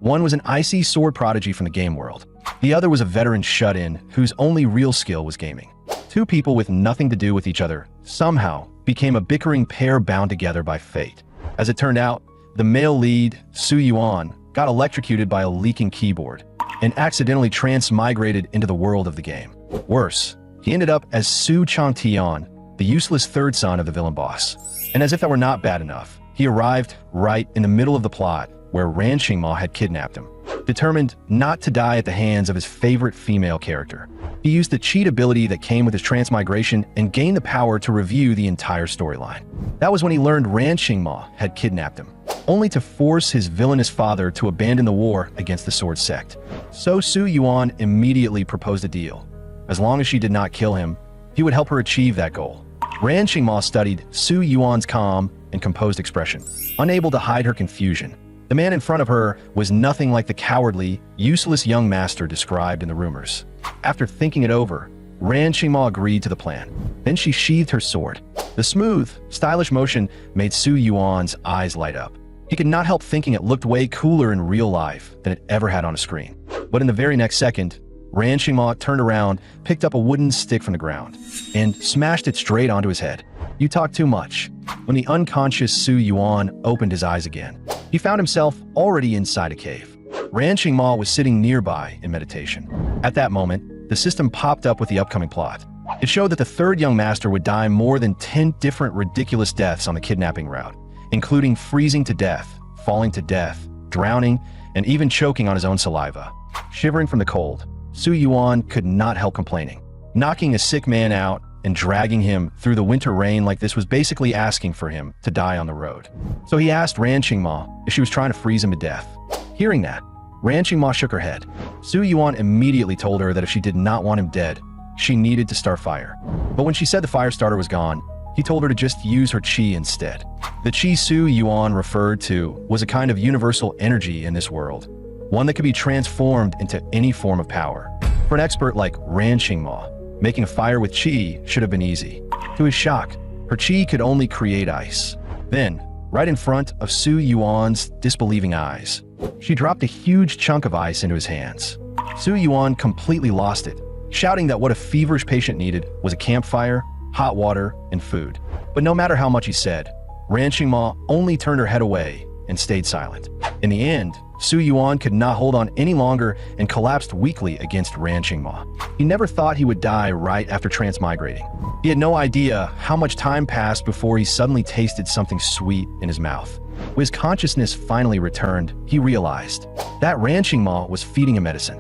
One was an icy sword prodigy from the game world. The other was a veteran shut-in whose only real skill was gaming. Two people with nothing to do with each other somehow became a bickering pair bound together by fate. As it turned out, the male lead, Su Yuan, got electrocuted by a leaking keyboard and accidentally transmigrated into the world of the game. Worse, he ended up as Su Changtian, the useless third son of the villain boss. And as if that were not bad enough, he arrived right in the middle of the plot where Ran Xingma had kidnapped him. Determined not to die at the hands of his favorite female character, he used the cheat ability that came with his transmigration and gained the power to review the entire storyline. That was when he learned Ran Xingma had kidnapped him, only to force his villainous father to abandon the war against the sword sect. So Su Yuan immediately proposed a deal. As long as she did not kill him, he would help her achieve that goal. Ran Xingma studied Su Yuan's calm and composed expression, unable to hide her confusion. The man in front of her was nothing like the cowardly, useless young master described in the rumors. After thinking it over, Ran Xingma agreed to the plan. Then she sheathed her sword. The smooth, stylish motion made Su Yuan's eyes light up. He could not help thinking it looked way cooler in real life than it ever had on a screen. But in the very next second, Ran Xingma turned around, picked up a wooden stick from the ground, and smashed it straight onto his head. "You talk too much." When the unconscious Su Yuan opened his eyes again, he found himself already inside a cave. Ran Xingma was sitting nearby in meditation. At that moment, the system popped up with the upcoming plot. It showed that the third young master would die more than 10 different ridiculous deaths on the kidnapping route, including freezing to death, falling to death, drowning, and even choking on his own saliva. Shivering from the cold, Su Yuan could not help complaining. Knocking a sick man out and dragging him through the winter rain like this was basically asking for him to die on the road. So he asked Ran Xingma if she was trying to freeze him to death. Hearing that, Ran Xingma shook her head. Su Yuan immediately told her that if she did not want him dead, she needed to start fire. But when she said the fire starter was gone, he told her to just use her chi instead. The chi Su Yuan referred to was a kind of universal energy in this world, one that could be transformed into any form of power. For an expert like Ran Xingma, making a fire with chi should have been easy. To his shock, her chi could only create ice. Then, right in front of Su Yuan's disbelieving eyes, she dropped a huge chunk of ice into his hands. Su Yuan completely lost it, shouting that what a feverish patient needed was a campfire, hot water, and food. But no matter how much he said, Ran Xingma only turned her head away and stayed silent. In the end, Su Yuan could not hold on any longer and collapsed weakly against Ran Xingma. He never thought he would die right after transmigrating. He had no idea how much time passed before he suddenly tasted something sweet in his mouth. When his consciousness finally returned, he realized that Ran Xingma was feeding him medicine.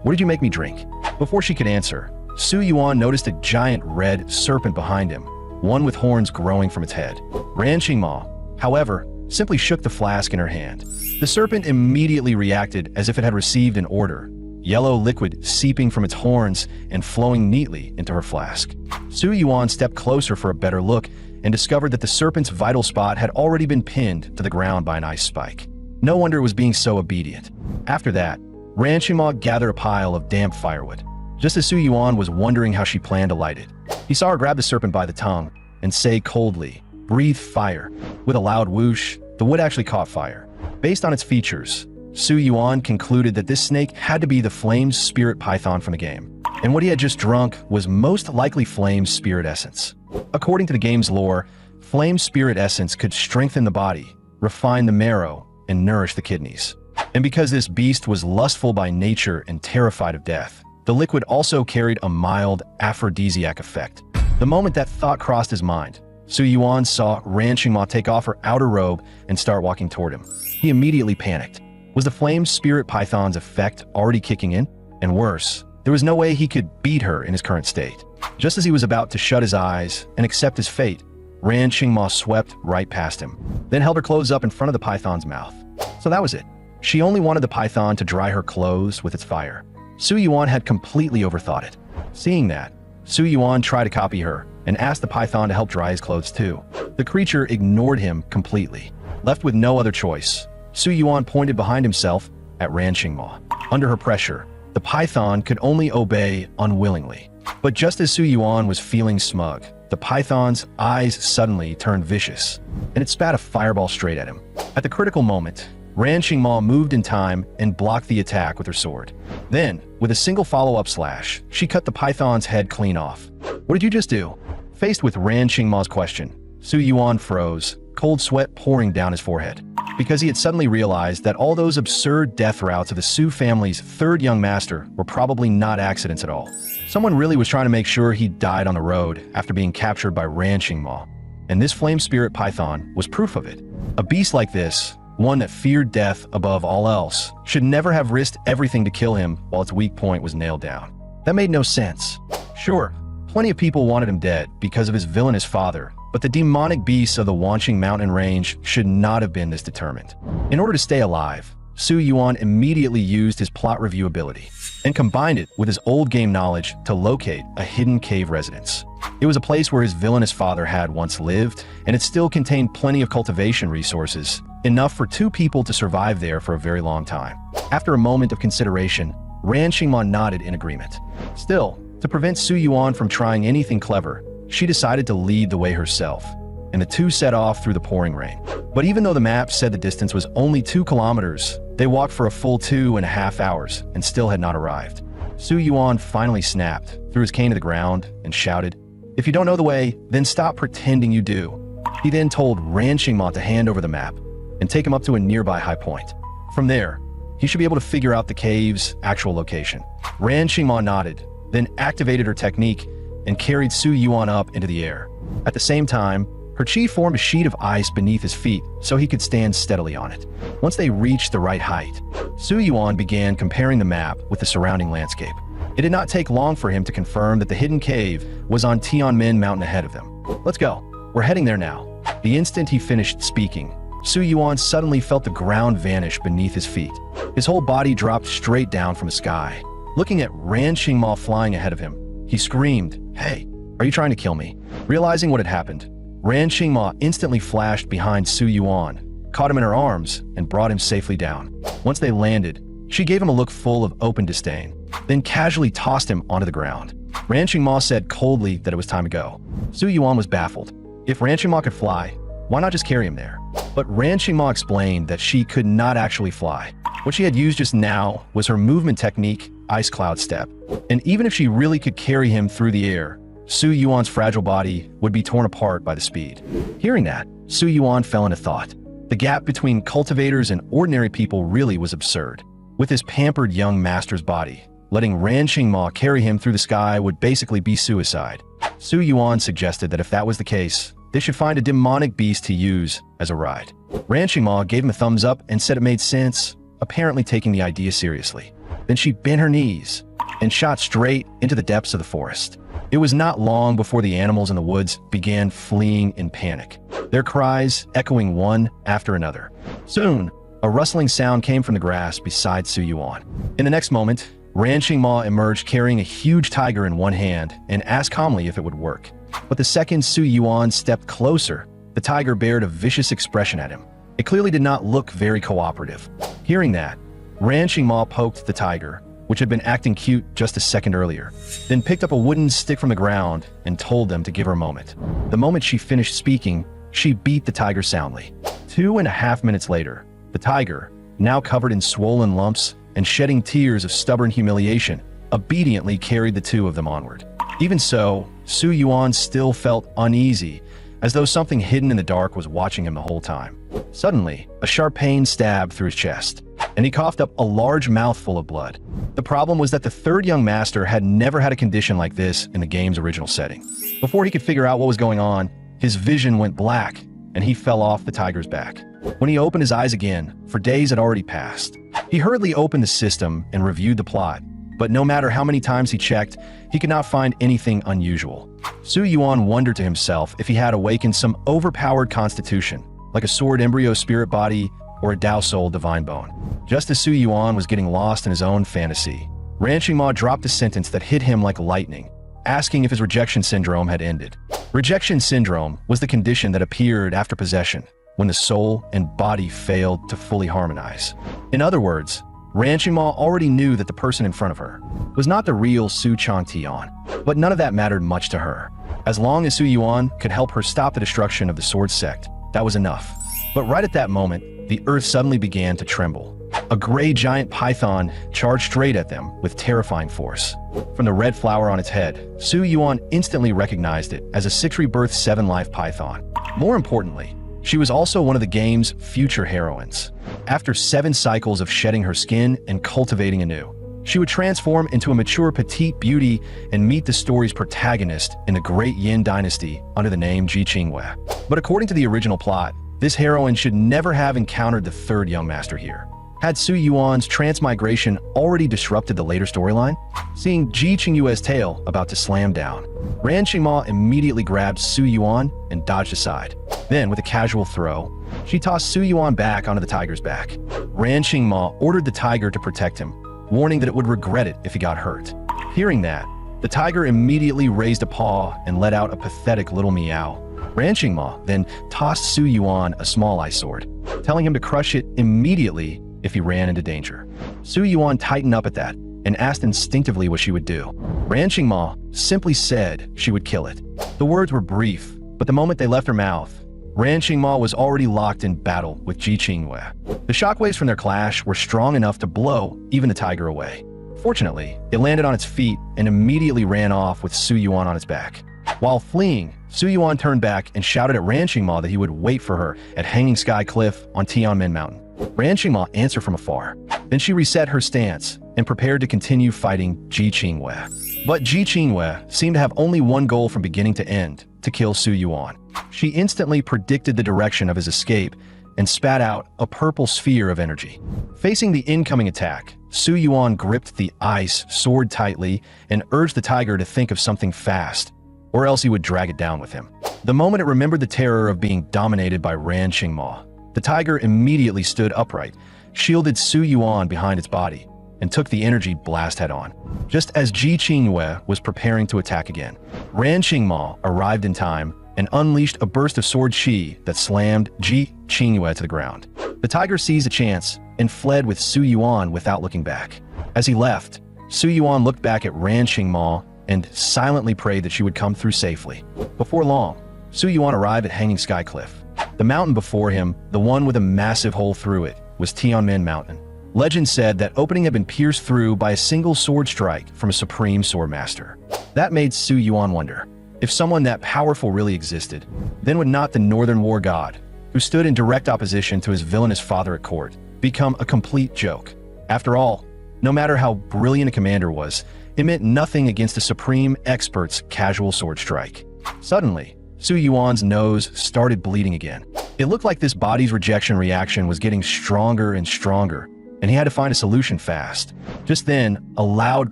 "What did you make me drink?" Before she could answer, Su Yuan noticed a giant red serpent behind him, one with horns growing from its head. Ran Xingma, however, simply shook the flask in her hand. The serpent immediately reacted as if it had received an order, yellow liquid seeping from its horns and flowing neatly into her flask. Su Yuan stepped closer for a better look and discovered that the serpent's vital spot had already been pinned to the ground by an ice spike. No wonder it was being so obedient. After that, Ran Xingma gathered a pile of damp firewood. Just as Su Yuan was wondering how she planned to light it, he saw her grab the serpent by the tongue and say coldly, "Breathe fire." With a loud whoosh, the wood actually caught fire. Based on its features, Su Yuan concluded that this snake had to be the Flame's spirit python from the game, and what he had just drunk was most likely Flame's spirit essence. According to the game's lore, Flame's spirit essence could strengthen the body, refine the marrow, and nourish the kidneys. And because this beast was lustful by nature and terrified of death, the liquid also carried a mild aphrodisiac effect. The moment that thought crossed his mind, Su Yuan saw Ran Xingma take off her outer robe and start walking toward him. He immediately panicked. Was the Flame Spirit Python's effect already kicking in? And worse, there was no way he could beat her in his current state. Just as he was about to shut his eyes and accept his fate, Ran Xingma swept right past him, then held her clothes up in front of the python's mouth. So that was it. She only wanted the python to dry her clothes with its fire. Su Yuan had completely overthought it. Seeing that, Su Yuan tried to copy her and asked the python to help dry his clothes too. The creature ignored him completely. Left with no other choice, Su Yuan pointed behind himself at Ran Xingma. Under her pressure, the python could only obey unwillingly. But just as Su Yuan was feeling smug, the python's eyes suddenly turned vicious, and it spat a fireball straight at him. At the critical moment, Ran Xingma moved in time and blocked the attack with her sword. Then, with a single follow-up slash, she cut the python's head clean off. What did you just do? Faced with Ran Xingma's question, Su Yuan froze, cold sweat pouring down his forehead, because he had suddenly realized that all those absurd death routes of the Su family's third young master were probably not accidents at all. Someone really was trying to make sure he died on the road after being captured by Ran Xingma, and this flame spirit python was proof of it. A beast like this, one that feared death above all else, should never have risked everything to kill him while its weak point was nailed down. That made no sense. Sure, plenty of people wanted him dead because of his villainous father, but the demonic beasts of the Wanqing mountain range should not have been this determined. In order to stay alive, Su Yuan immediately used his plot review ability and combined it with his old game knowledge to locate a hidden cave residence. It was a place where his villainous father had once lived, and it still contained plenty of cultivation resources, enough for two people to survive there for a very long time. After a moment of consideration, Ran Xingma nodded in agreement. Still, to prevent Su Yuan from trying anything clever, she decided to lead the way herself, and the two set off through the pouring rain. But even though the map said the distance was only 2 kilometers, they walked for a full 2.5 hours and still had not arrived. Su Yuan finally snapped, threw his cane to the ground, and shouted, "If you don't know the way, then stop pretending you do." He then told Ran Xingma to hand over the map and take him up to a nearby high point. From there, he should be able to figure out the cave's actual location. Ran Xingma nodded, then activated her technique and carried Su Yuan up into the air. At the same time, her chi formed a sheet of ice beneath his feet so he could stand steadily on it. Once they reached the right height, Su Yuan began comparing the map with the surrounding landscape. It did not take long for him to confirm that the hidden cave was on Tianmin Mountain ahead of them. "Let's go. We're heading there now." The instant he finished speaking, Su Yuan suddenly felt the ground vanish beneath his feet. His whole body dropped straight down from the sky. Looking at Ran Xingma flying ahead of him, he screamed, "Hey, are you trying to kill me?" Realizing what had happened, Ran Xingma instantly flashed behind Su Yuan, caught him in her arms, and brought him safely down. Once they landed, she gave him a look full of open disdain, then casually tossed him onto the ground. Ran Xingma said coldly that it was time to go. Su Yuan was baffled. If Ran Xingma could fly, why not just carry him there? But Ran Xingma explained that she could not actually fly. What she had used just now was her movement technique, Ice Cloud Step. And even if she really could carry him through the air, Su Yuan's fragile body would be torn apart by the speed. Hearing that, Su Yuan fell into thought. The gap between cultivators and ordinary people really was absurd. With his pampered young master's body, letting Ran Xingma carry him through the sky would basically be suicide. Su Yuan suggested that if that was the case, they should find a demonic beast to use as a ride. Ran Xingma gave him a thumbs up and said it made sense, apparently taking the idea seriously. Then she bent her knees and shot straight into the depths of the forest. It was not long before the animals in the woods began fleeing in panic, their cries echoing one after another. Soon, a rustling sound came from the grass beside Su Yuan. In the next moment, Ran Xingma emerged carrying a huge tiger in one hand and asked calmly if it would work. But the second Su Yuan stepped closer, the tiger bared a vicious expression at him. It clearly did not look very cooperative. Hearing that, Ran Xingma poked the tiger, which had been acting cute just a second earlier, then picked up a wooden stick from the ground and told them to give her a moment. The moment she finished speaking, she beat the tiger soundly. 2.5 minutes later, the tiger, now covered in swollen lumps and shedding tears of stubborn humiliation, obediently carried the two of them onward. Even so, Su Yuan still felt uneasy, as though something hidden in the dark was watching him the whole time. Suddenly, a sharp pain stabbed through his chest, and he coughed up a large mouthful of blood. The problem was that the third young master had never had a condition like this in the game's original setting. Before he could figure out what was going on, his vision went black, and he fell off the tiger's back. When he opened his eyes again, for days had already passed. He hurriedly opened the system and reviewed the plot, but no matter how many times he checked, he could not find anything unusual. Su Yuan wondered to himself if he had awakened some overpowered constitution, like a sword embryo spirit body or a Dao soul divine bone. Just as Su Yuan was getting lost in his own fantasy, Ran Xingma dropped a sentence that hit him like lightning, asking if his rejection syndrome had ended. Rejection syndrome was the condition that appeared after possession, when the soul and body failed to fully harmonize. In other words, Ran Xingma already knew that the person in front of her was not the real Su Changtian, but none of that mattered much to her. As long as Su Yuan could help her stop the destruction of the sword sect, that was enough. But right at that moment, the earth suddenly began to tremble. A gray giant python charged straight at them with terrifying force. From the red flower on its head, Su Yuan instantly recognized it as a 6-rebirth 7-life python. More importantly, she was also one of the game's future heroines. After 7 cycles of shedding her skin and cultivating anew, she would transform into a mature petite beauty and meet the story's protagonist in the Great Yin Dynasty under the name Ji Qingwei. But according to the original plot, this heroine should never have encountered the 3rd young master here. Had Su Yuan's transmigration already disrupted the later storyline? Seeing Ji Qingyue's tail about to slam down, Ran Qingma immediately grabbed Su Yuan and dodged aside. Then, with a casual throw, she tossed Su Yuan back onto the tiger's back. Ran Qingma ordered the tiger to protect him, warning that it would regret it if he got hurt. Hearing that, the tiger immediately raised a paw and let out a pathetic little meow. Ran Qingma then tossed Su Yuan a small ice sword, telling him to crush it immediately if he ran into danger. Su Yuan tightened up at that and asked instinctively what she would do. Ran Qingma simply said she would kill it. The words were brief, but the moment they left her mouth, Ran Qingma was already locked in battle with Ji Qingwei. The shockwaves from their clash were strong enough to blow even the tiger away. Fortunately, it landed on its feet and immediately ran off with Su Yuan on its back. While fleeing, Su Yuan turned back and shouted at Ran Qingma that he would wait for her at Hanging Sky Cliff on Tianmen Mountain. Ran Qingma answered from afar. Then she reset her stance and prepared to continue fighting Ji Qingwei. But Ji Qingwei seemed to have only one goal from beginning to end: to kill Su Yuan. She instantly predicted the direction of his escape and spat out a purple sphere of energy. Facing the incoming attack, Su Yuan gripped the ice sword tightly and urged the tiger to think of something fast, or else he would drag it down with him. The moment it remembered the terror of being dominated by Ran Qingma, the tiger immediately stood upright, shielded Su Yuan behind its body, and took the energy blast head-on. Just as Ji Qingwei was preparing to attack again, Ran Qingma arrived in time and unleashed a burst of sword chi that slammed Ji Qingwei to the ground. The tiger seized a chance and fled with Su Yuan without looking back. As he left, Su Yuan looked back at Ran Qingma and silently prayed that she would come through safely. Before long, Su Yuan arrived at Hanging Sky Cliff. The mountain before him, the one with a massive hole through it, was Tianmen Mountain. Legend said that opening had been pierced through by a single sword strike from a supreme sword master. That made Su Yuan wonder, if someone that powerful really existed, then would not the Northern War God, who stood in direct opposition to his villainous father at court, become a complete joke? After all, no matter how brilliant a commander was, it meant nothing against the supreme expert's casual sword strike. Suddenly, Su Yuan's nose started bleeding again. It looked like this body's rejection reaction was getting stronger and stronger, and he had to find a solution fast. Just then, a loud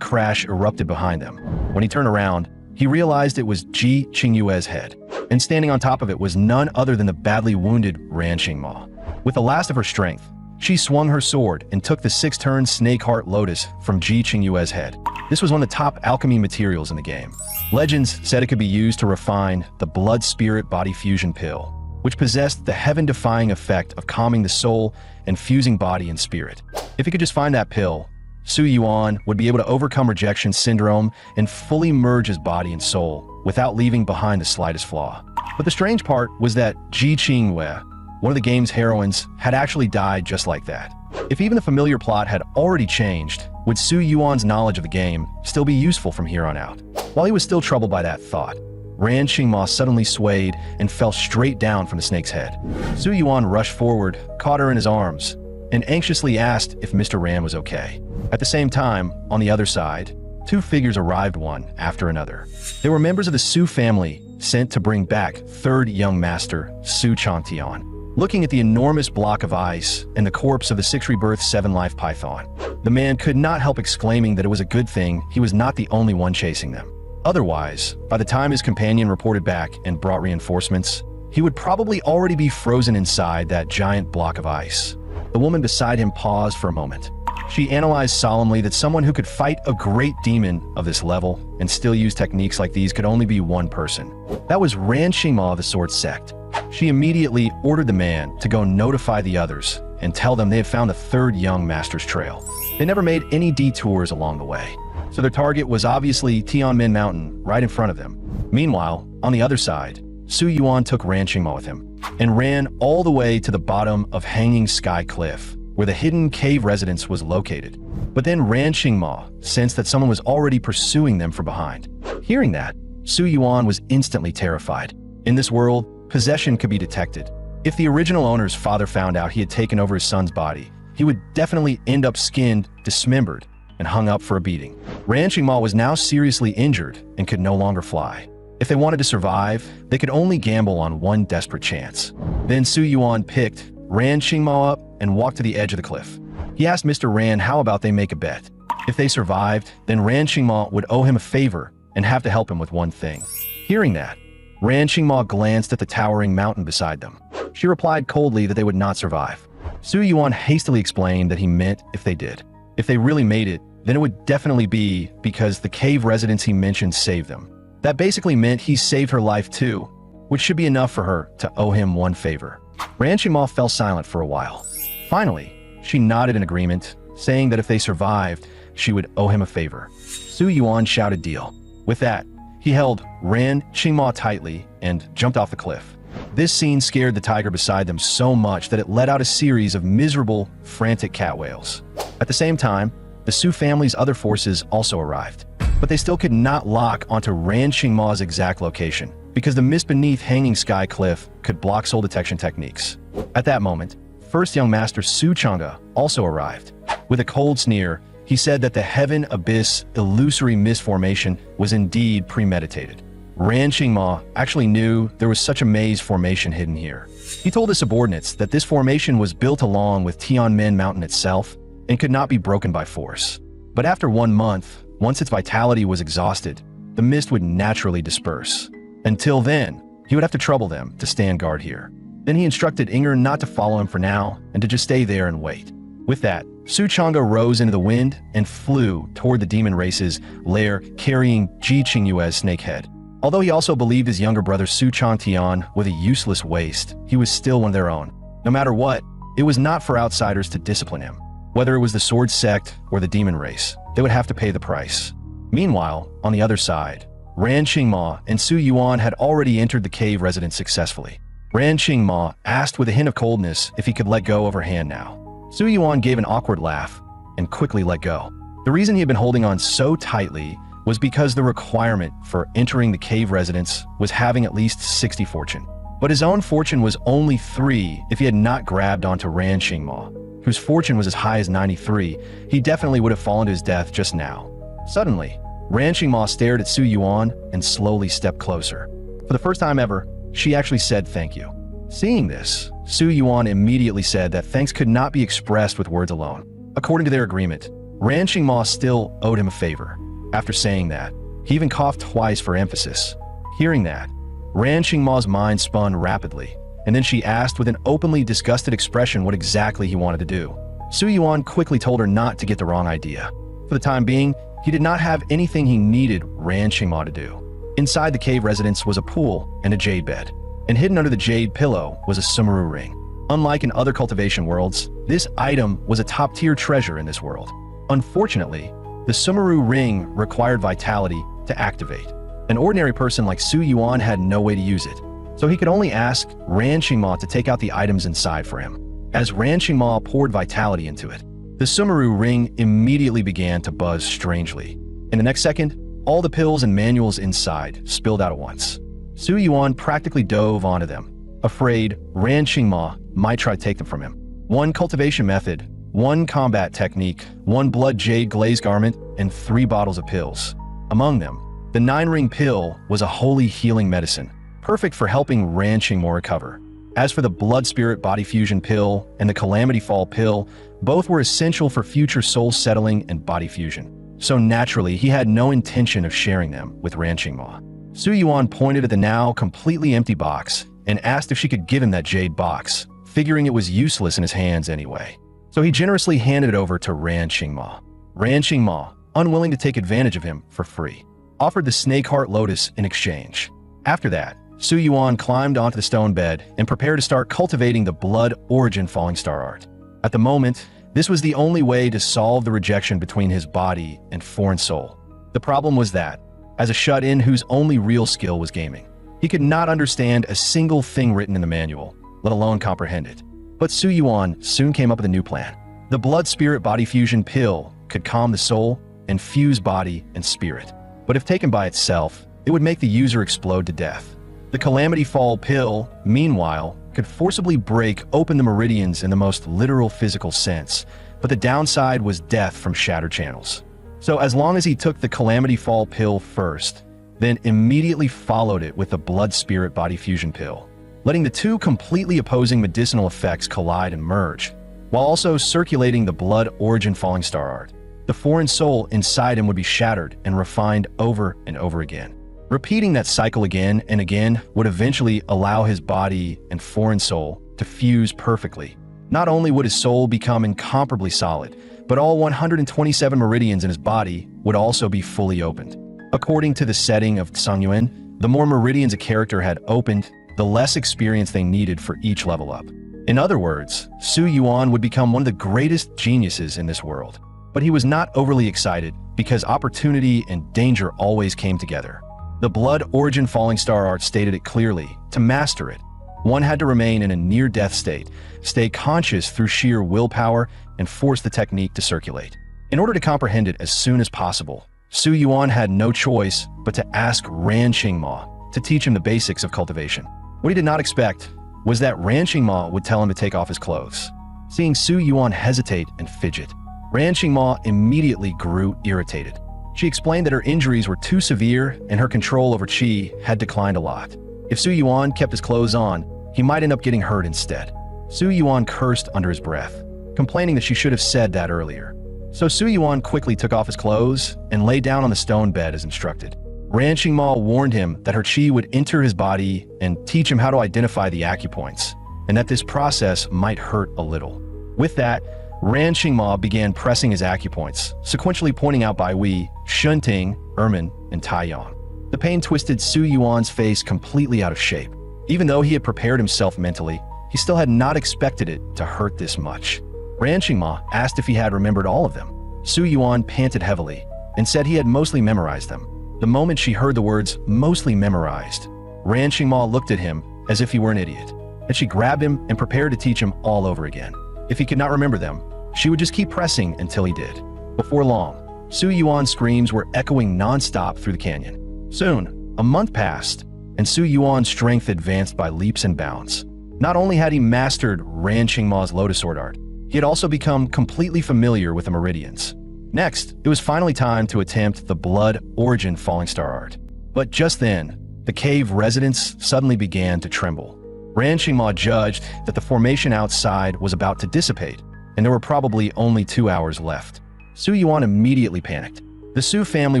crash erupted behind them. When he turned around, he realized it was Ji Qingyue's head, and standing on top of it was none other than the badly wounded Ran Qingma. With the last of her strength, she swung her sword and took the 6-turn snake heart lotus from Ji Qingyue's head. This was one of the top alchemy materials in the game. Legends said it could be used to refine the blood spirit body fusion pill, which possessed the heaven-defying effect of calming the soul and fusing body and spirit. If he could just find that pill, Su Yuan would be able to overcome rejection syndrome and fully merge his body and soul without leaving behind the slightest flaw. But the strange part was that Ji Qingwei, one of the game's heroines, had actually died just like that. If even the familiar plot had already changed, would Su Yuan's knowledge of the game still be useful from here on out? While he was still troubled by that thought, Ran Qingma suddenly swayed and fell straight down from the snake's head. Su Yuan rushed forward, caught her in his arms, and anxiously asked if Mr. Ran was okay. At the same time, on the other side, 2 figures arrived one after another. They were members of the Su family sent to bring back 3rd young master Su Changtian. Looking at the enormous block of ice and the corpse of the 6-rebirth 7-life python, the man could not help exclaiming that it was a good thing he was not the only one chasing them. Otherwise, by the time his companion reported back and brought reinforcements, he would probably already be frozen inside that giant block of ice. The woman beside him paused for a moment. She analyzed solemnly that someone who could fight a great demon of this level and still use techniques like these could only be one person. That was Ran Qingma of the Sword Sect. She immediately ordered the man to go notify the others and tell them they had found the 3rd young master's trail. They never made any detours along the way, so their target was obviously Tianmen Mountain right in front of them. Meanwhile, on the other side, Su Yuan took Ran Qingma with him and ran all the way to the bottom of Hanging Sky Cliff, where the hidden cave residence was located. But then Ran Qingma sensed that someone was already pursuing them from behind. Hearing that, Su Yuan was instantly terrified. In this world, possession could be detected. If the original owner's father found out he had taken over his son's body, he would definitely end up skinned, dismembered, and hung up for a beating. Ran Qingma was now seriously injured and could no longer fly. If they wanted to survive, they could only gamble on one desperate chance. Then Su Yuan picked Ran Qingma up and walked to the edge of the cliff. He asked Mr. Ran how about they make a bet. If they survived, then Ran Qingma would owe him a favor and have to help him with one thing. Hearing that, Ran Qingma glanced at the towering mountain beside them. She replied coldly that they would not survive. Su Yuan hastily explained that he meant if they did. If they really made it, then it would definitely be because the cave residents he mentioned saved them. That basically meant he saved her life too, which should be enough for her to owe him one favor. Ran Qingma fell silent for a while. Finally, she nodded in agreement, saying that if they survived, she would owe him a favor. Su Yuan shouted deal. With that, he held Ran Qingma tightly and jumped off the cliff. This scene scared the tiger beside them so much that it let out a series of miserable, frantic cat wails. At the same time, the Su family's other forces also arrived, but they still could not lock onto Ran Qingma's exact location because the mist beneath Hanging Sky Cliff could block soul detection techniques. At that moment, first young master Su Chang'e also arrived. With a cold sneer, he said that the Heaven Abyss illusory mist formation was indeed premeditated. Ran Qingma actually knew there was such a maze formation hidden here. He told his subordinates that this formation was built along with Tianmen Mountain itself and could not be broken by force. But after 1 month, once its vitality was exhausted, the mist would naturally disperse. Until then, he would have to trouble them to stand guard here. Then he instructed Inger not to follow him for now and to just stay there and wait. With that, Su Chang'e rose into the wind and flew toward the demon race's lair carrying Ji Qingyue's snake head. Although he also believed his younger brother Su Changtian was a useless waste, he was still one of their own. No matter what, it was not for outsiders to discipline him. Whether it was the sword sect or the demon race, they would have to pay the price. Meanwhile, on the other side, Ran Qingma and Su Yuan had already entered the cave residence successfully. Ran Qingma asked with a hint of coldness if he could let go of her hand now. Su Yuan gave an awkward laugh and quickly let go. The reason he had been holding on so tightly was because the requirement for entering the cave residence was having at least 60 fortune. But his own fortune was only 3 if he had not grabbed onto Ran Qingma, whose fortune was as high as 93. He definitely would have fallen to his death just now. Suddenly, Ran Qingma stared at Su Yuan and slowly stepped closer. For the first time ever, she actually said thank you. Seeing this, Su Yuan immediately said that thanks could not be expressed with words alone. According to their agreement, Ran Qingma still owed him a favor. After saying that, he even coughed twice for emphasis. Hearing that, Ran Qingma's mind spun rapidly, and then she asked with an openly disgusted expression what exactly he wanted to do. Su Yuan quickly told her not to get the wrong idea. For the time being, he did not have anything he needed Ran Qingma to do. Inside the cave residence was a pool and a jade bed, and hidden under the jade pillow was a sumaru ring. Unlike in other cultivation worlds, this item was a top-tier treasure in this world. Unfortunately, the sumaru ring required vitality to activate. An ordinary person like Su Yuan had no way to use it, so he could only ask Ran Qingma to take out the items inside for him. As Ran Qingma poured vitality into it, the sumaru ring immediately began to buzz strangely. In the next second, all the pills and manuals inside spilled out at once. Su Yuan practically dove onto them, afraid Ran Qingma might try to take them from him. 1 cultivation method, 1 combat technique, 1 blood jade glaze garment, and 3 bottles of pills. Among them, the 9-ring pill was a holy healing medicine, perfect for helping Ran Qingma recover. As for the blood spirit body fusion pill and the calamity fall pill, both were essential for future soul settling and body fusion. So naturally, he had no intention of sharing them with Ran Qingma. Su Yuan pointed at the now completely empty box and asked if she could give him that jade box, figuring it was useless in his hands anyway. So he generously handed it over to Ran Qingma. Ran Qingma, unwilling to take advantage of him for free, offered the snake heart lotus in exchange. After that, Su Yuan climbed onto the stone bed and prepared to start cultivating the blood origin falling star art. At the moment, this was the only way to solve the rejection between his body and foreign soul. The problem was that, as a shut-in whose only real skill was gaming, He could not understand a single thing written in the manual, let alone comprehend it. But Su Yuan soon came up with a new plan. The blood-spirit body fusion pill could calm the soul and fuse body and spirit. But if taken by itself, it would make the user explode to death. The Calamity Fall pill, meanwhile, could forcibly break open the meridians in the most literal physical sense, but the downside was death from shattered channels. So as long as he took the Calamity Fall pill first, then immediately followed it with the blood-spirit body fusion pill, letting the two completely opposing medicinal effects collide and merge, while also circulating the blood origin falling star art. The foreign soul inside him would be shattered and refined over and over again. Repeating that cycle again and again would eventually allow his body and foreign soul to fuse perfectly. Not only would his soul become incomparably solid, but all 127 meridians in his body would also be fully opened. According to the setting of Songyuan, the more meridians a character had opened, the less experience they needed for each level up. In other words, Su Yuan would become one of the greatest geniuses in this world. But he was not overly excited because opportunity and danger always came together. The blood origin falling star art stated it clearly: to master it, one had to remain in a near-death state, stay conscious through sheer willpower, and force the technique to circulate. In order to comprehend it as soon as possible, Su Yuan had no choice but to ask Ran Qingma to teach him the basics of cultivation. What he did not expect was that Ran Qingma would tell him to take off his clothes. Seeing Su Yuan hesitate and fidget, Ran Qingma immediately grew irritated. She explained that her injuries were too severe and her control over qi had declined a lot. If Su Yuan kept his clothes on, he might end up getting hurt instead. Su Yuan cursed under his breath, complaining that she should have said that earlier. So Su Yuan quickly took off his clothes and lay down on the stone bed as instructed. Ran Qingma warned him that her qi would enter his body and teach him how to identify the acupoints, and that this process might hurt a little. With that, Ran Qingma began pressing his acupoints, sequentially pointing out Bai Wei, Shunting, Ermin, and Taiyang. The pain twisted Su Yuan's face completely out of shape. Even though he had prepared himself mentally, he still had not expected it to hurt this much. Ran Qingma asked if he had remembered all of them. Su Yuan panted heavily and said he had mostly memorized them. The moment she heard the words "mostly memorized," Ran Qingma looked at him as if he were an idiot, and she grabbed him and prepared to teach him all over again. If he could not remember them, she would just keep pressing until he did. Before long, Su Yuan's screams were echoing non-stop through the canyon. Soon, a month passed, and Su Yuan's strength advanced by leaps and bounds. Not only had he mastered Ran Qingma's Lotus Sword art, he had also become completely familiar with the meridians. Next, it was finally time to attempt the blood origin falling star art. But just then, the cave residents suddenly began to tremble. Ran Qingma judged that the formation outside was about to dissipate, and there were probably only 2 hours left. Su Yuan immediately panicked. The Su family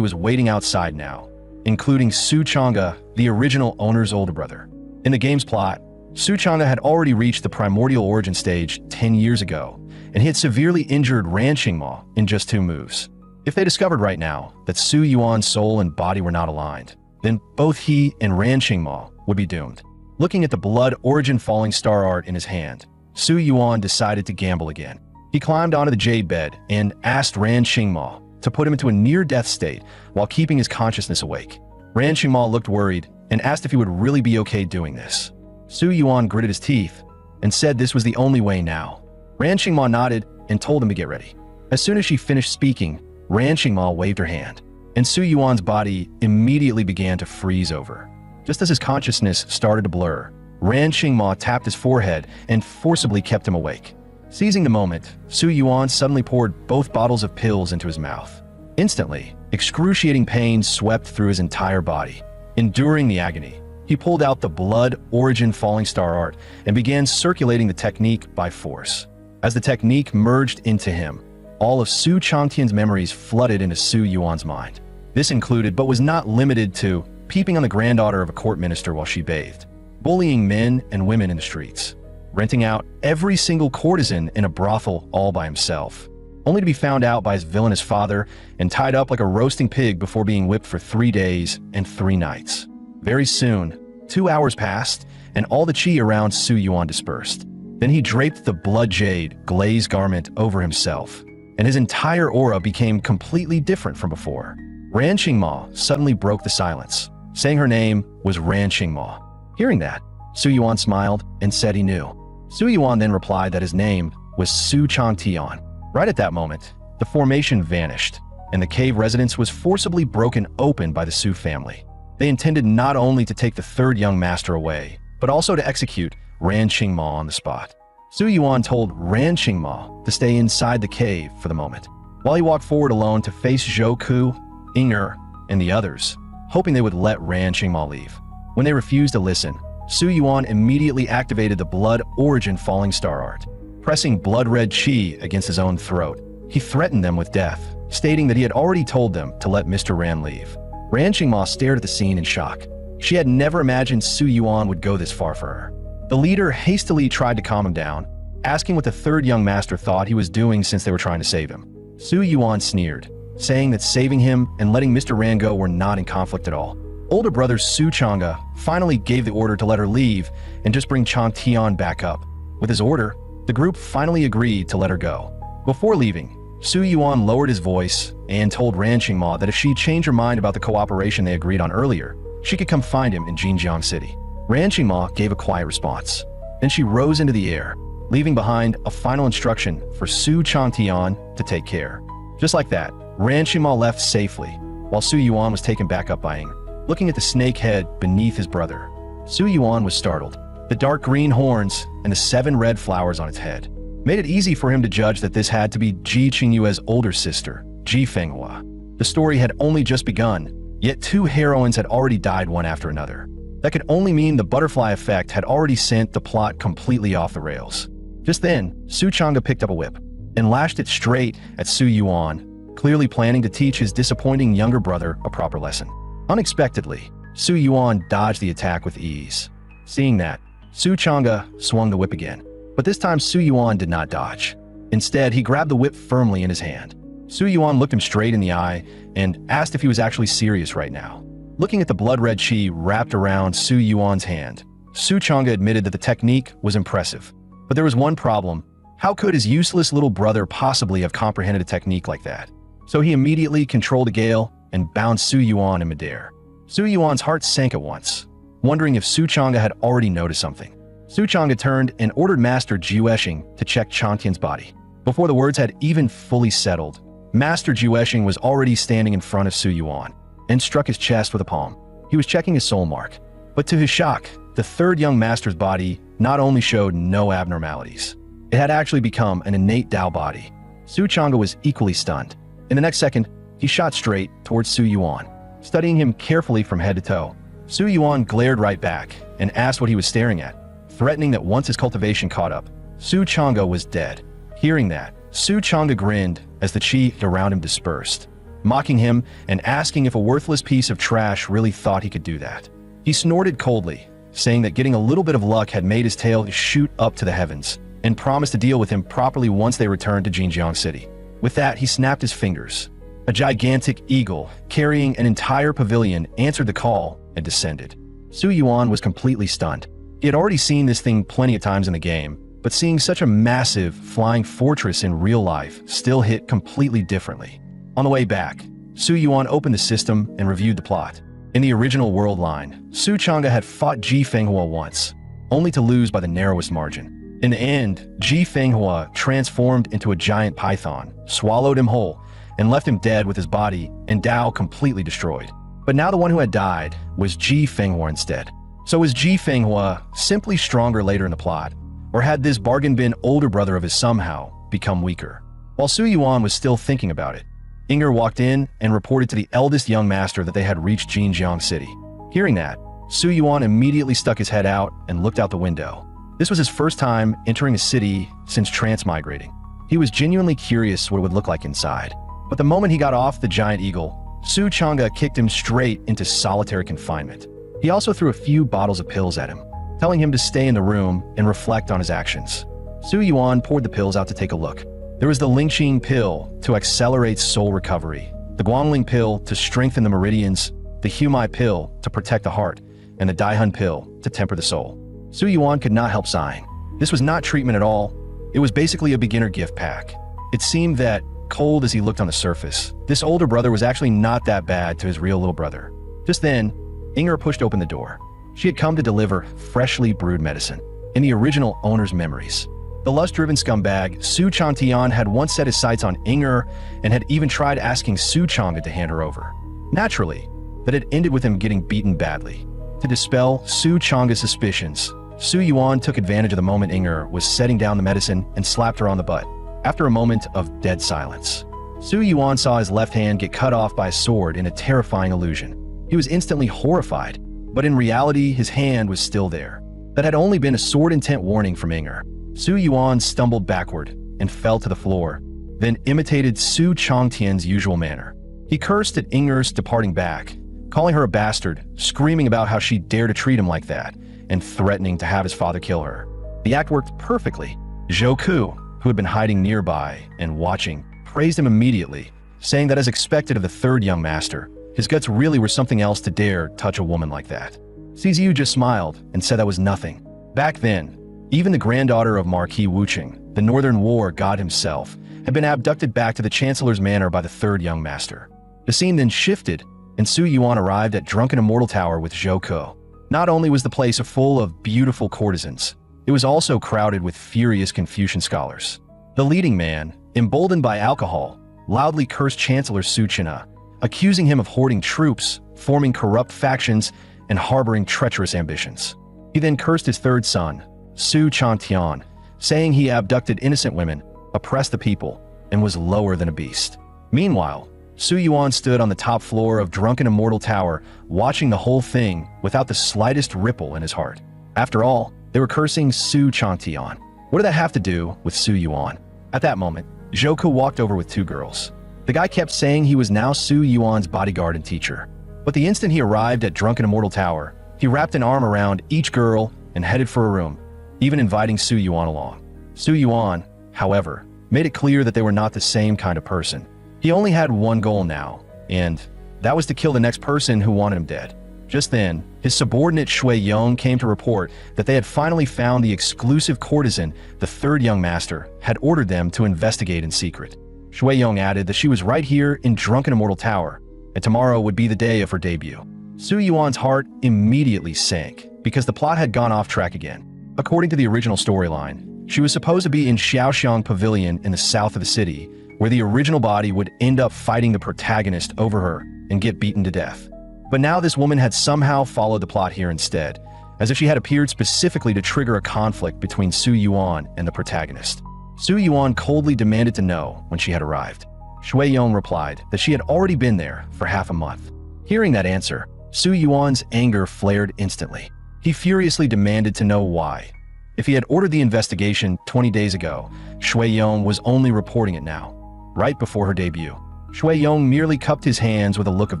was waiting outside now, including Su Chang'e, the original owner's older brother. In the game's plot, Su Chang'e had already reached the primordial origin stage 10 years ago, and he had severely injured Ran Qingma in just 2 moves. If they discovered right now that Su Yuan's soul and body were not aligned, then both he and Ran Qingma would be doomed. Looking at the blood origin falling star art in his hand, Su Yuan decided to gamble again. He climbed onto the jade bed and asked Ran Qingma to put him into a near-death state while keeping his consciousness awake. Ran Qingma looked worried and asked if he would really be okay doing this. Su Yuan gritted his teeth and said this was the only way now. Ran Qingma nodded and told him to get ready. As soon as she finished speaking, Ran Qingma waved her hand, and Su Yuan's body immediately began to freeze over. Just as his consciousness started to blur, Ran Qingma tapped his forehead and forcibly kept him awake. Seizing the moment, Su Yuan suddenly poured both bottles of pills into his mouth. Instantly, excruciating pain swept through his entire body. Enduring the agony, he pulled out the blood origin falling star art and began circulating the technique by force. As the technique merged into him, all of Su Changtian's memories flooded into Su Yuan's mind. This included, but was not limited to, peeping on the granddaughter of a court minister while she bathed, bullying men and women in the streets, renting out every single courtesan in a brothel all by himself, only to be found out by his villainous father and tied up like a roasting pig before being whipped for 3 days and 3 nights. Very soon, 2 hours passed, and all the qi around Su Yuan dispersed. Then he draped the blood jade glazed garment over himself, and his entire aura became completely different from before. Ran Qingma suddenly broke the silence. saying her name was Ran Qingma. Hearing that, Su Yuan smiled and said he knew. Su Yuan then replied that his name was Su Changtian. Right at that moment, the formation vanished, and the cave residence was forcibly broken open by the Su family. They intended not only to take the third young master away, but also to execute Ran Qingma on the spot. Su Yuan told Ran Qingma to stay inside the cave for the moment, while he walked forward alone to face Zhou Ku, Inger, and the others, hoping they would let Ran Qingma leave. When they refused to listen, Su Yuan immediately activated the Blood Origin Falling Star art. Pressing blood-red chi against his own throat, he threatened them with death, stating that he had already told them to let Mr. Ran leave. Ran Qingma stared at the scene in shock. She had never imagined Su Yuan would go this far for her. The leader hastily tried to calm him down, asking what the third young master thought he was doing since they were trying to save him. Su Yuan sneered, saying that saving him and letting Mr. Ran go were not in conflict at all. Older brother Su Chang'e finally gave the order to let her leave and just bring Chang Tian back up. With his order, the group finally agreed to let her go. Before leaving, Su Yuan lowered his voice and told Ran Qingma that if she changed her mind about the cooperation they agreed on earlier, she could come find him in Jinjiang City. Ran Qingma gave a quiet response. Then she rose into the air, leaving behind a final instruction for Su Changtian to take care. Just like that, Ran Qingma left safely, while Su Yuan was taken back up by Inger. Looking at the snake head beneath his brother, Su Yuan was startled. The dark green horns and the 7 red flowers on its head made it easy for him to judge that this had to be Ji Qingyue's older sister, Ji Fenghua. The story had only just begun, yet 2 heroines had already died one after another. That could only mean the butterfly effect had already sent the plot completely off the rails. Just then, Su Chang'e picked up a whip and lashed it straight at Su Yuan, clearly planning to teach his disappointing younger brother a proper lesson. Unexpectedly, Su Yuan dodged the attack with ease. Seeing that, Su Chang'e swung the whip again, but this time Su Yuan did not dodge. Instead, he grabbed the whip firmly in his hand. Su Yuan looked him straight in the eye and asked if he was actually serious right now. Looking at the blood-red chi wrapped around Su Yuan's hand, Su Chang'e admitted that the technique was impressive. But there was one problem. How could his useless little brother possibly have comprehended a technique like that? So he immediately controlled a gale and bound Su Yuan in midair. Su Yuan's heart sank at once, wondering if Su Chang'e had already noticed something. Su Chang'e turned and ordered Master Jiueshing to check Changtian's body. Before the words had even fully settled, Master Jiueshing was already standing in front of Su Yuan and struck his chest with a palm. He was checking his soul mark, but to his shock, the third young master's body not only showed no abnormalities, it had actually become an innate Dao body. Su Chang'e was equally stunned. In the next second, he shot straight towards Su Yuan, studying him carefully from head to toe. Su Yuan glared right back and asked what he was staring at, threatening that once his cultivation caught up, Su Chang'e was dead. Hearing that, Su Chang'e grinned as the chi around him dispersed, mocking him and asking if a worthless piece of trash really thought he could do that. He snorted coldly, saying that getting a little bit of luck had made his tail shoot up to the heavens, and promised to deal with him properly once they returned to Jinjiang City. With that, he snapped his fingers. A gigantic eagle, carrying an entire pavilion, answered the call and descended. Su Yuan was completely stunned. He had already seen this thing plenty of times in the game, but seeing such a massive, flying fortress in real life still hit completely differently. On the way back, Su Yuan opened the system and reviewed the plot. In the original world line, Su Chang'e had fought Ji Fenghua once, only to lose by the narrowest margin. In the end, Ji Fenghua transformed into a giant python, swallowed him whole, and left him dead with his body and Dao completely destroyed. But now the one who had died was Ji Fenghua instead. So was Ji Fenghua simply stronger later in the plot, or had this bargain bin older brother of his somehow become weaker? While Su Yuan was still thinking about it, Inger walked in and reported to the eldest young master that they had reached Jinjiang City. Hearing that, Su Yuan immediately stuck his head out and looked out the window. This was his first time entering a city since transmigrating. He was genuinely curious what it would look like inside. But the moment he got off the giant eagle, Su Chang'e kicked him straight into solitary confinement. He also threw a few bottles of pills at him, telling him to stay in the room and reflect on his actions. Su Yuan poured the pills out to take a look. There was the Lingqing pill to accelerate soul recovery, the Guangling pill to strengthen the meridians, the Humai pill to protect the heart, and the Daihun pill to temper the soul. Su Yuan could not help sighing. This was not treatment at all. It was basically a beginner gift pack. It seemed that, cold as he looked on the surface, this older brother was actually not that bad to his real little brother. Just then, Inger pushed open the door. She had come to deliver freshly brewed medicine, in the original owner's memories. The lust-driven scumbag, Su Changtian, had once set his sights on Inger and had even tried asking Su Chang'e to hand her over. Naturally, that had ended with him getting beaten badly. To dispel Su Chang'e's suspicions, Su Yuan took advantage of the moment Inger was setting down the medicine and slapped her on the butt. After a moment of dead silence, Su Yuan saw his left hand get cut off by a sword in a terrifying illusion. He was instantly horrified, but in reality his hand was still there. That had only been a sword-intent warning from Inger. Su Yuan stumbled backward and fell to the floor, then imitated Su Changtian's usual manner. He cursed at Inger's departing back, calling her a bastard, screaming about how she dared to treat him like that, and threatening to have his father kill her. The act worked perfectly. Zhou Ku, who had been hiding nearby and watching, praised him immediately, saying that as expected of the third young master, his guts really were something else to dare touch a woman like that. Ziyu just smiled and said that was nothing. Back then, even the granddaughter of Marquis Wucheng, the Northern War god himself, had been abducted back to the Chancellor's manor by the third young master. The scene then shifted, and Su Yuan arrived at Drunken Immortal Tower with Zhou Ku. Not only was the place full of beautiful courtesans, it was also crowded with furious Confucian scholars. The leading man, emboldened by alcohol, loudly cursed Chancellor Su China, accusing him of hoarding troops, forming corrupt factions, and harboring treacherous ambitions. He then cursed his third son, Su Changtian, saying he abducted innocent women, oppressed the people, and was lower than a beast. Meanwhile, Su Yuan stood on the top floor of Drunken Immortal Tower, watching the whole thing without the slightest ripple in his heart. After all, they were cursing Su Changtian. What did that have to do with Su Yuan? At that moment, Zhou Ku walked over with two girls. The guy kept saying he was now Su Yuan's bodyguard and teacher. But the instant he arrived at Drunken Immortal Tower, he wrapped an arm around each girl and headed for a room, even inviting Su Yuan along. Su Yuan, however, made it clear that they were not the same kind of person. He only had one goal now, and that was to kill the next person who wanted him dead. Just then, his subordinate Shui Yong came to report that they had finally found the exclusive courtesan the third young master had ordered them to investigate in secret. Shui Yong added that she was right here in Drunken Immortal Tower, and tomorrow would be the day of her debut. Su Yuan's heart immediately sank because the plot had gone off track again. According to the original storyline, she was supposed to be in Xiaoxiang Pavilion in the south of the city, where the original body would end up fighting the protagonist over her and get beaten to death. But now this woman had somehow followed the plot here instead, as if she had appeared specifically to trigger a conflict between Su Yuan and the protagonist. Su Yuan coldly demanded to know when she had arrived. Shui Yong replied that she had already been there for half a month. Hearing that answer, Su Yuan's anger flared instantly. He furiously demanded to know why. If he had ordered the investigation 20 days ago, Shui Yong was only reporting it now, right before her debut. Shui Yong merely cupped his hands with a look of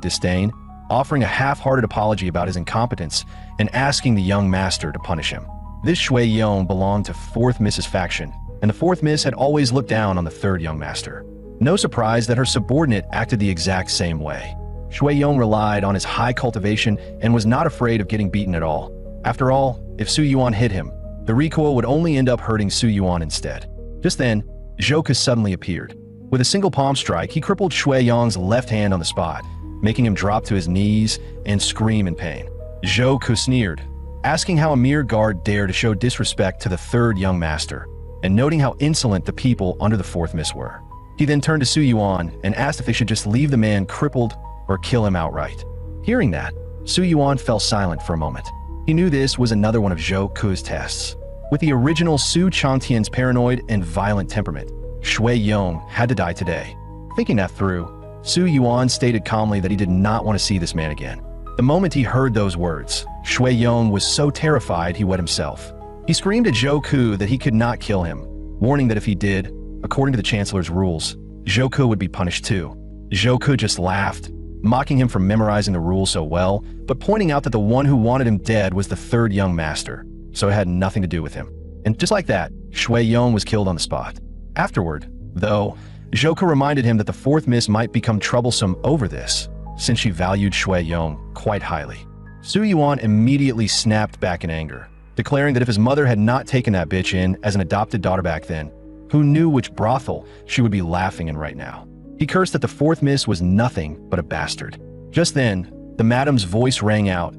disdain, offering a half-hearted apology about his incompetence and asking the young master to punish him. This Shui Yong belonged to 4th Miss's faction, and the 4th Miss had always looked down on the 3rd young master. No surprise that her subordinate acted the exact same way. Shui Yong relied on his high cultivation and was not afraid of getting beaten at all. After all, if Su Yuan hit him, the recoil would only end up hurting Su Yuan instead. Just then, Zhou Ku suddenly appeared. With a single palm strike, he crippled Shui Yong's left hand on the spot, making him drop to his knees and scream in pain. Zhou Ku sneered, asking how a mere guard dared to show disrespect to the 3rd young master, and noting how insolent the people under the 4th Miss were. He then turned to Su Yuan and asked if they should just leave the man crippled or kill him outright. Hearing that, Su Yuan fell silent for a moment. He knew this was another one of Zhou Ku's tests. With the original Su Changtian's paranoid and violent temperament, Shui Yong had to die today. Thinking that through, Su Yuan stated calmly that he did not want to see this man again. The moment he heard those words, Shui Yong was so terrified he wet himself. He screamed at Zhou Ku that he could not kill him, warning that if he did, according to the Chancellor's rules, Zhou Ku would be punished too. Zhou Ku just laughed, mocking him for memorizing the rules so well, but pointing out that the one who wanted him dead was the 3rd young master, so it had nothing to do with him. And just like that, Shui Yong was killed on the spot. Afterward, though, Zhou Ku reminded him that the 4th Miss might become troublesome over this, since she valued Shui Yong quite highly. Su Yuan immediately snapped back in anger, declaring that if his mother had not taken that bitch in as an adopted daughter back then, who knew which brothel she would be laughing in right now. He cursed that the 4th Miss was nothing but a bastard. Just then, the madam's voice rang out,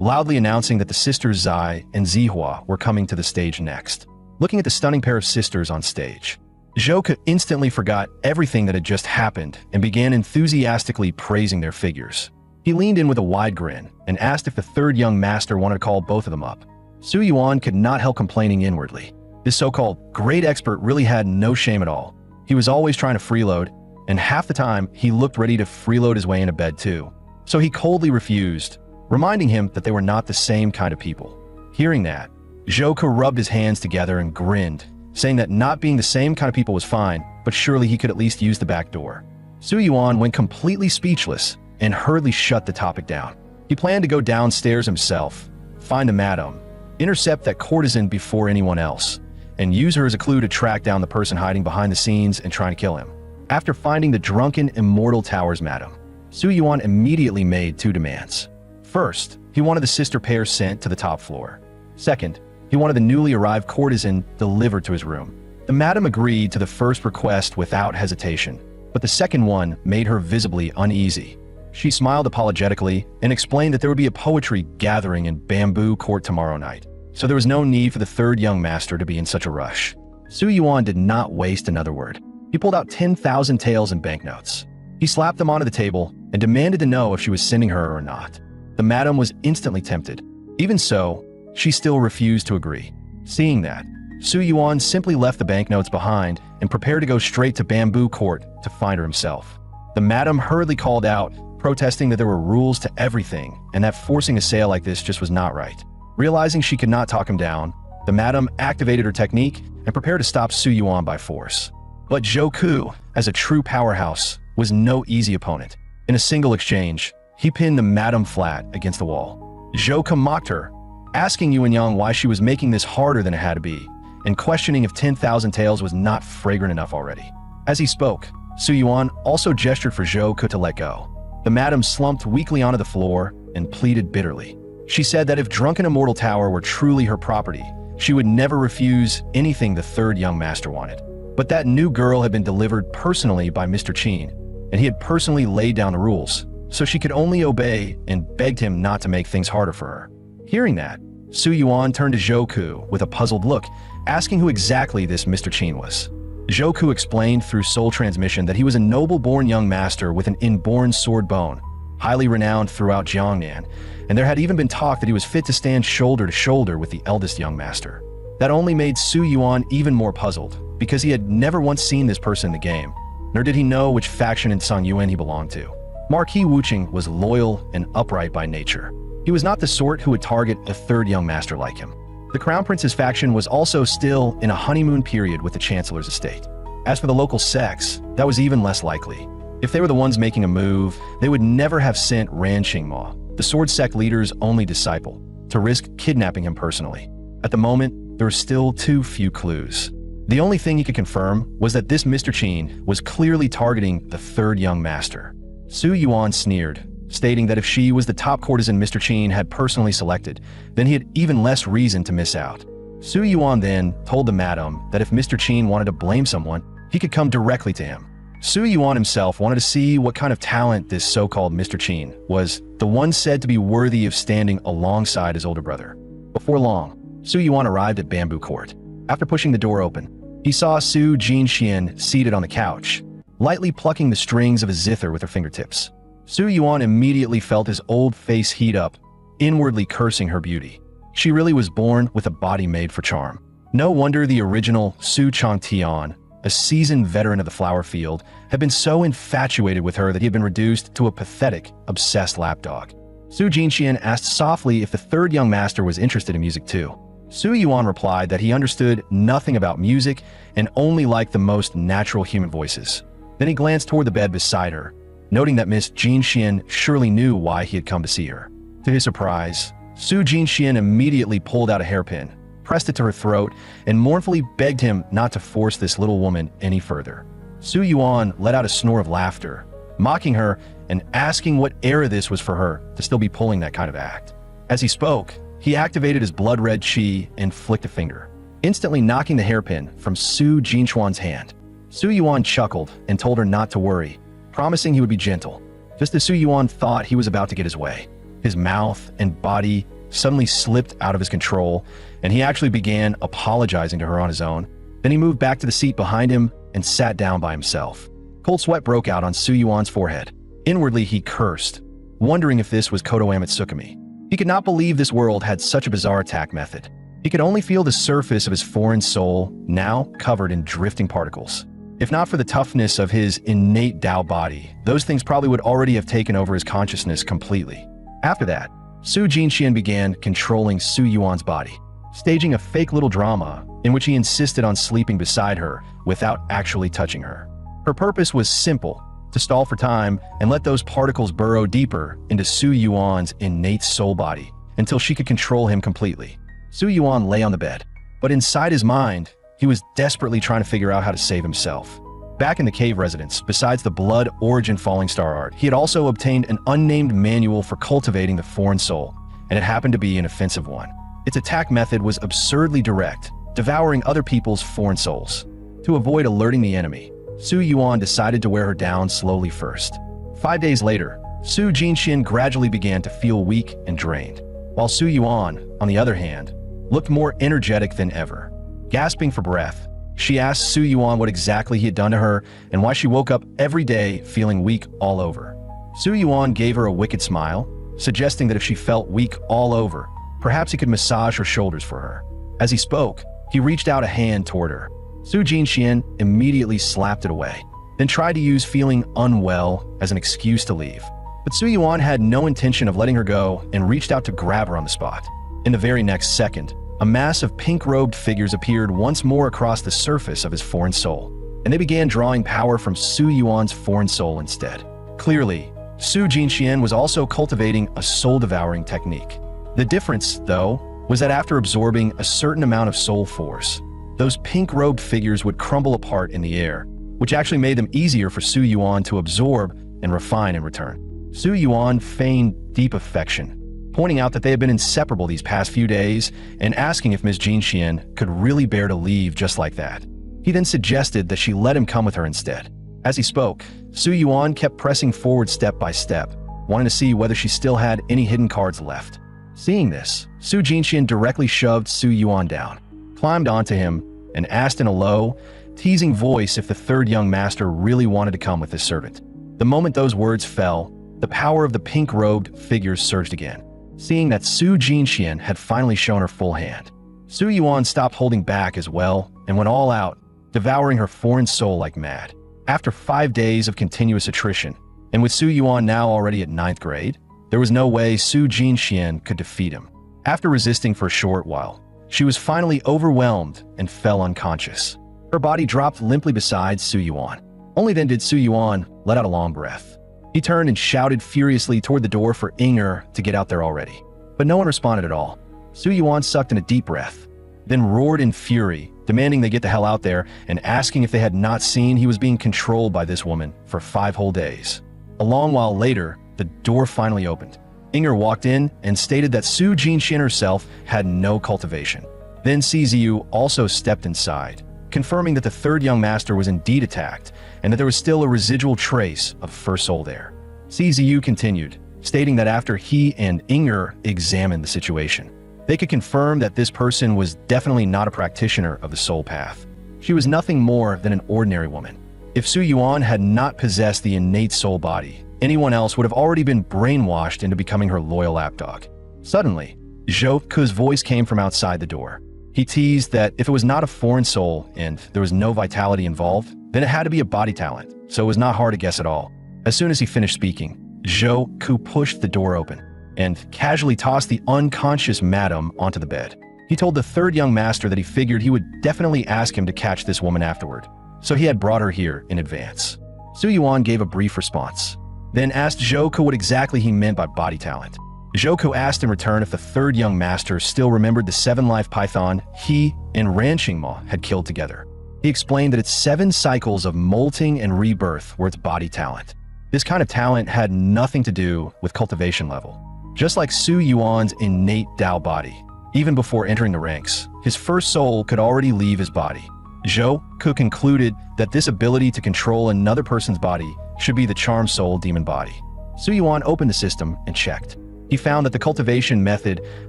loudly announcing that the sisters Zai and Zihua were coming to the stage next. Looking at the stunning pair of sisters on stage, Zhou instantly forgot everything that had just happened and began enthusiastically praising their figures. He leaned in with a wide grin and asked if the third young master wanted to call both of them up. Su Yuan could not help complaining inwardly. This so-called great expert really had no shame at all. He was always trying to freeload, and half the time he looked ready to freeload his way into bed too. So he coldly refused, reminding him that they were not the same kind of people. Hearing that, Zhou rubbed his hands together and grinned, saying that not being the same kind of people was fine, but surely he could at least use the back door. Su Yuan went completely speechless and hurriedly shut the topic down. He planned to go downstairs himself, find the madam, intercept that courtesan before anyone else, and use her as a clue to track down the person hiding behind the scenes and trying to kill him. After finding the drunken Immortal Tower's madam, Su Yuan immediately made two demands. First, he wanted the sister pair sent to the top floor. Second, he wanted the newly arrived courtesan delivered to his room. The madam agreed to the first request without hesitation, but the second one made her visibly uneasy. She smiled apologetically and explained that there would be a poetry gathering in Bamboo Court tomorrow night, so there was no need for the third young master to be in such a rush. Su Yuan did not waste another word. He pulled out 10,000 taels in banknotes. He slapped them onto the table and demanded to know if she was sending her or not. The madam was instantly tempted. Even so, she still refused to agree. Seeing that, Su Yuan simply left the banknotes behind and prepared to go straight to Bamboo Court to find her himself. The madam hurriedly called out, protesting that there were rules to everything and that forcing a sale like this just was not right. Realizing she could not talk him down, the madam activated her technique and prepared to stop Su Yuan by force. But Zhou, as a true powerhouse, was no easy opponent. In a single exchange, he pinned the madam flat against the wall. Zhou mocked her, asking Yuan Yang why she was making this harder than it had to be, and questioning if 10,000 taels was not fragrant enough already. As he spoke, Su Yuan also gestured for Zhou to let go. The madam slumped weakly onto the floor and pleaded bitterly. She said that if Drunken Immortal Tower were truly her property, she would never refuse anything the third young master wanted. But that new girl had been delivered personally by Mr. Qin, and he had personally laid down the rules, so she could only obey and begged him not to make things harder for her. Hearing that, Su Yuan turned to Zhou with a puzzled look, asking who exactly this Mr. Qin was. Zhou explained through soul transmission that he was a noble-born young master with an inborn sword bone, highly renowned throughout Jiangnan, and there had even been talk that he was fit to stand shoulder to shoulder with the eldest young master. That only made Su Yuan even more puzzled, because he had never once seen this person in the game, nor did he know which faction in Songyuan he belonged to. Marquis Wuqing was loyal and upright by nature. He was not the sort who would target a third young master like him. The Crown Prince's faction was also still in a honeymoon period with the Chancellor's estate. As for the local sects, that was even less likely. If they were the ones making a move, they would never have sent Ran Qingma, the sword sect leader's only disciple, to risk kidnapping him personally. At the moment, there were still too few clues. The only thing he could confirm was that this Mr. Qin was clearly targeting the third young master. Su Yuan sneered, stating that if she was the top courtesan Mr. Qin had personally selected, then he had even less reason to miss out. Su Yuan then told the madam that if Mr. Qin wanted to blame someone, he could come directly to him. Su Yuan himself wanted to see what kind of talent this so-called Mr. Qin was, the one said to be worthy of standing alongside his older brother. Before long, Su Yuan arrived at Bamboo Court. After pushing the door open, he saw Su Jinxian seated on the couch, lightly plucking the strings of a zither with her fingertips. Su Yuan immediately felt his old face heat up, inwardly cursing her beauty. She really was born with a body made for charm. No wonder the original Su Changtian, a seasoned veteran of the flower field, had been so infatuated with her that he had been reduced to a pathetic, obsessed lapdog. Su Jinxian asked softly if the third young master was interested in music too. Su Yuan replied that he understood nothing about music and only liked the most natural human voices. Then he glanced toward the bed beside her, noting that Miss Jinxian surely knew why he had come to see her. To his surprise, Su Jinxian immediately pulled out a hairpin, pressed it to her throat, and mournfully begged him not to force this little woman any further. Su Yuan let out a snore of laughter, mocking her and asking what era this was for her to still be pulling that kind of act. As he spoke, he activated his blood-red chi and flicked a finger, instantly knocking the hairpin from Su Jinxuan's hand. Su Yuan chuckled and told her not to worry, promising he would be gentle, just as Su Yuan thought he was about to get his way. His mouth and body suddenly slipped out of his control, and he actually began apologizing to her on his own. Then he moved back to the seat behind him and sat down by himself. Cold sweat broke out on Su Yuan's forehead. Inwardly, he cursed, wondering if this was Kotoame Tsukumi. He could not believe this world had such a bizarre attack method. He could only feel the surface of his foreign soul, now covered in drifting particles. If not for the toughness of his innate Dao body, those things probably would already have taken over his consciousness completely. After that, Su Jinxian began controlling Su Yuan's body, staging a fake little drama in which he insisted on sleeping beside her without actually touching her. Her purpose was simple: to stall for time and let those particles burrow deeper into Su Yuan's innate soul body until she could control him completely. Su Yuan lay on the bed, but inside his mind, he was desperately trying to figure out how to save himself. Back in the cave residence, besides the blood origin falling star art, he had also obtained an unnamed manual for cultivating the foreign soul, and it happened to be an offensive one. Its attack method was absurdly direct, devouring other people's foreign souls. To avoid alerting the enemy, Su Yuan decided to wear her down slowly first. 5 days later, Su Jinxian gradually began to feel weak and drained, while Su Yuan, on the other hand, looked more energetic than ever. Gasping for breath, she asked Su Yuan what exactly he had done to her and why she woke up every day feeling weak all over. Su Yuan gave her a wicked smile, suggesting that if she felt weak all over, perhaps he could massage her shoulders for her. As he spoke, he reached out a hand toward her. Su Jinxian immediately slapped it away, then tried to use feeling unwell as an excuse to leave. But Su Yuan had no intention of letting her go and reached out to grab her on the spot. In the very next second, a mass of pink-robed figures appeared once more across the surface of his foreign soul, and they began drawing power from Su Yuan's foreign soul instead. Clearly, Su Jinxian was also cultivating a soul-devouring technique. The difference, though, was that after absorbing a certain amount of soul force, those pink-robed figures would crumble apart in the air, which actually made them easier for Su Yuan to absorb and refine in return. Su Yuan feigned deep affection, pointing out that they had been inseparable these past few days and asking if Ms. Jinxian could really bear to leave just like that. He then suggested that she let him come with her instead. As he spoke, Su Yuan kept pressing forward step by step, wanting to see whether she still had any hidden cards left. Seeing this, Su Jinxian directly shoved Su Yuan down, climbed onto him, and asked in a low, teasing voice if the third young master really wanted to come with his servant. The moment those words fell, the power of the pink-robed figures surged again. Seeing that Su Jinxian had finally shown her full hand, Su Yuan stopped holding back as well and went all out, devouring her foreign soul like mad. After 5 days of continuous attrition, and with Su Yuan now already at 9th grade, there was no way Su Jinxian could defeat him. After resisting for a short while, she was finally overwhelmed and fell unconscious. Her body dropped limply beside Su Yuan. Only then did Su Yuan let out a long breath. He turned and shouted furiously toward the door for Inger to get out there already. But no one responded at all. Su Yuan sucked in a deep breath, then roared in fury, demanding they get the hell out there and asking if they had not seen he was being controlled by this woman for 5 whole days. A long while later, the door finally opened. Inger walked in and stated that Su Jinxian herself had no cultivation. Then CZU also stepped inside, confirming that the third young master was indeed attacked and that there was still a residual trace of first soul there. CZU continued, stating that after he and Inger examined the situation, they could confirm that this person was definitely not a practitioner of the soul path. She was nothing more than an ordinary woman. If Su Yuan had not possessed the innate soul body, anyone else would have already been brainwashed into becoming her loyal lapdog. Suddenly, Zhou Ke's voice came from outside the door. He teased that if it was not a foreign soul and there was no vitality involved, then it had to be a body talent, so it was not hard to guess at all. As soon as he finished speaking, Zhou Ke pushed the door open and casually tossed the unconscious madam onto the bed. He told the third young master that he figured he would definitely ask him to catch this woman afterward, so he had brought her here in advance. Su Yuan gave a brief response, then asked Zhou Ke what exactly he meant by body talent. Zhou Ke asked in return if the third young master still remembered the 7-life python he and Ranqingma had killed together. He explained that its 7 cycles of molting and rebirth were its body talent. This kind of talent had nothing to do with cultivation level. Just like Su Yuan's innate Dao body, even before entering the ranks, his first soul could already leave his body. Zhou Ke concluded that this ability to control another person's body should be the charm soul demon body. Su Yuan opened the system and checked. He found that the cultivation method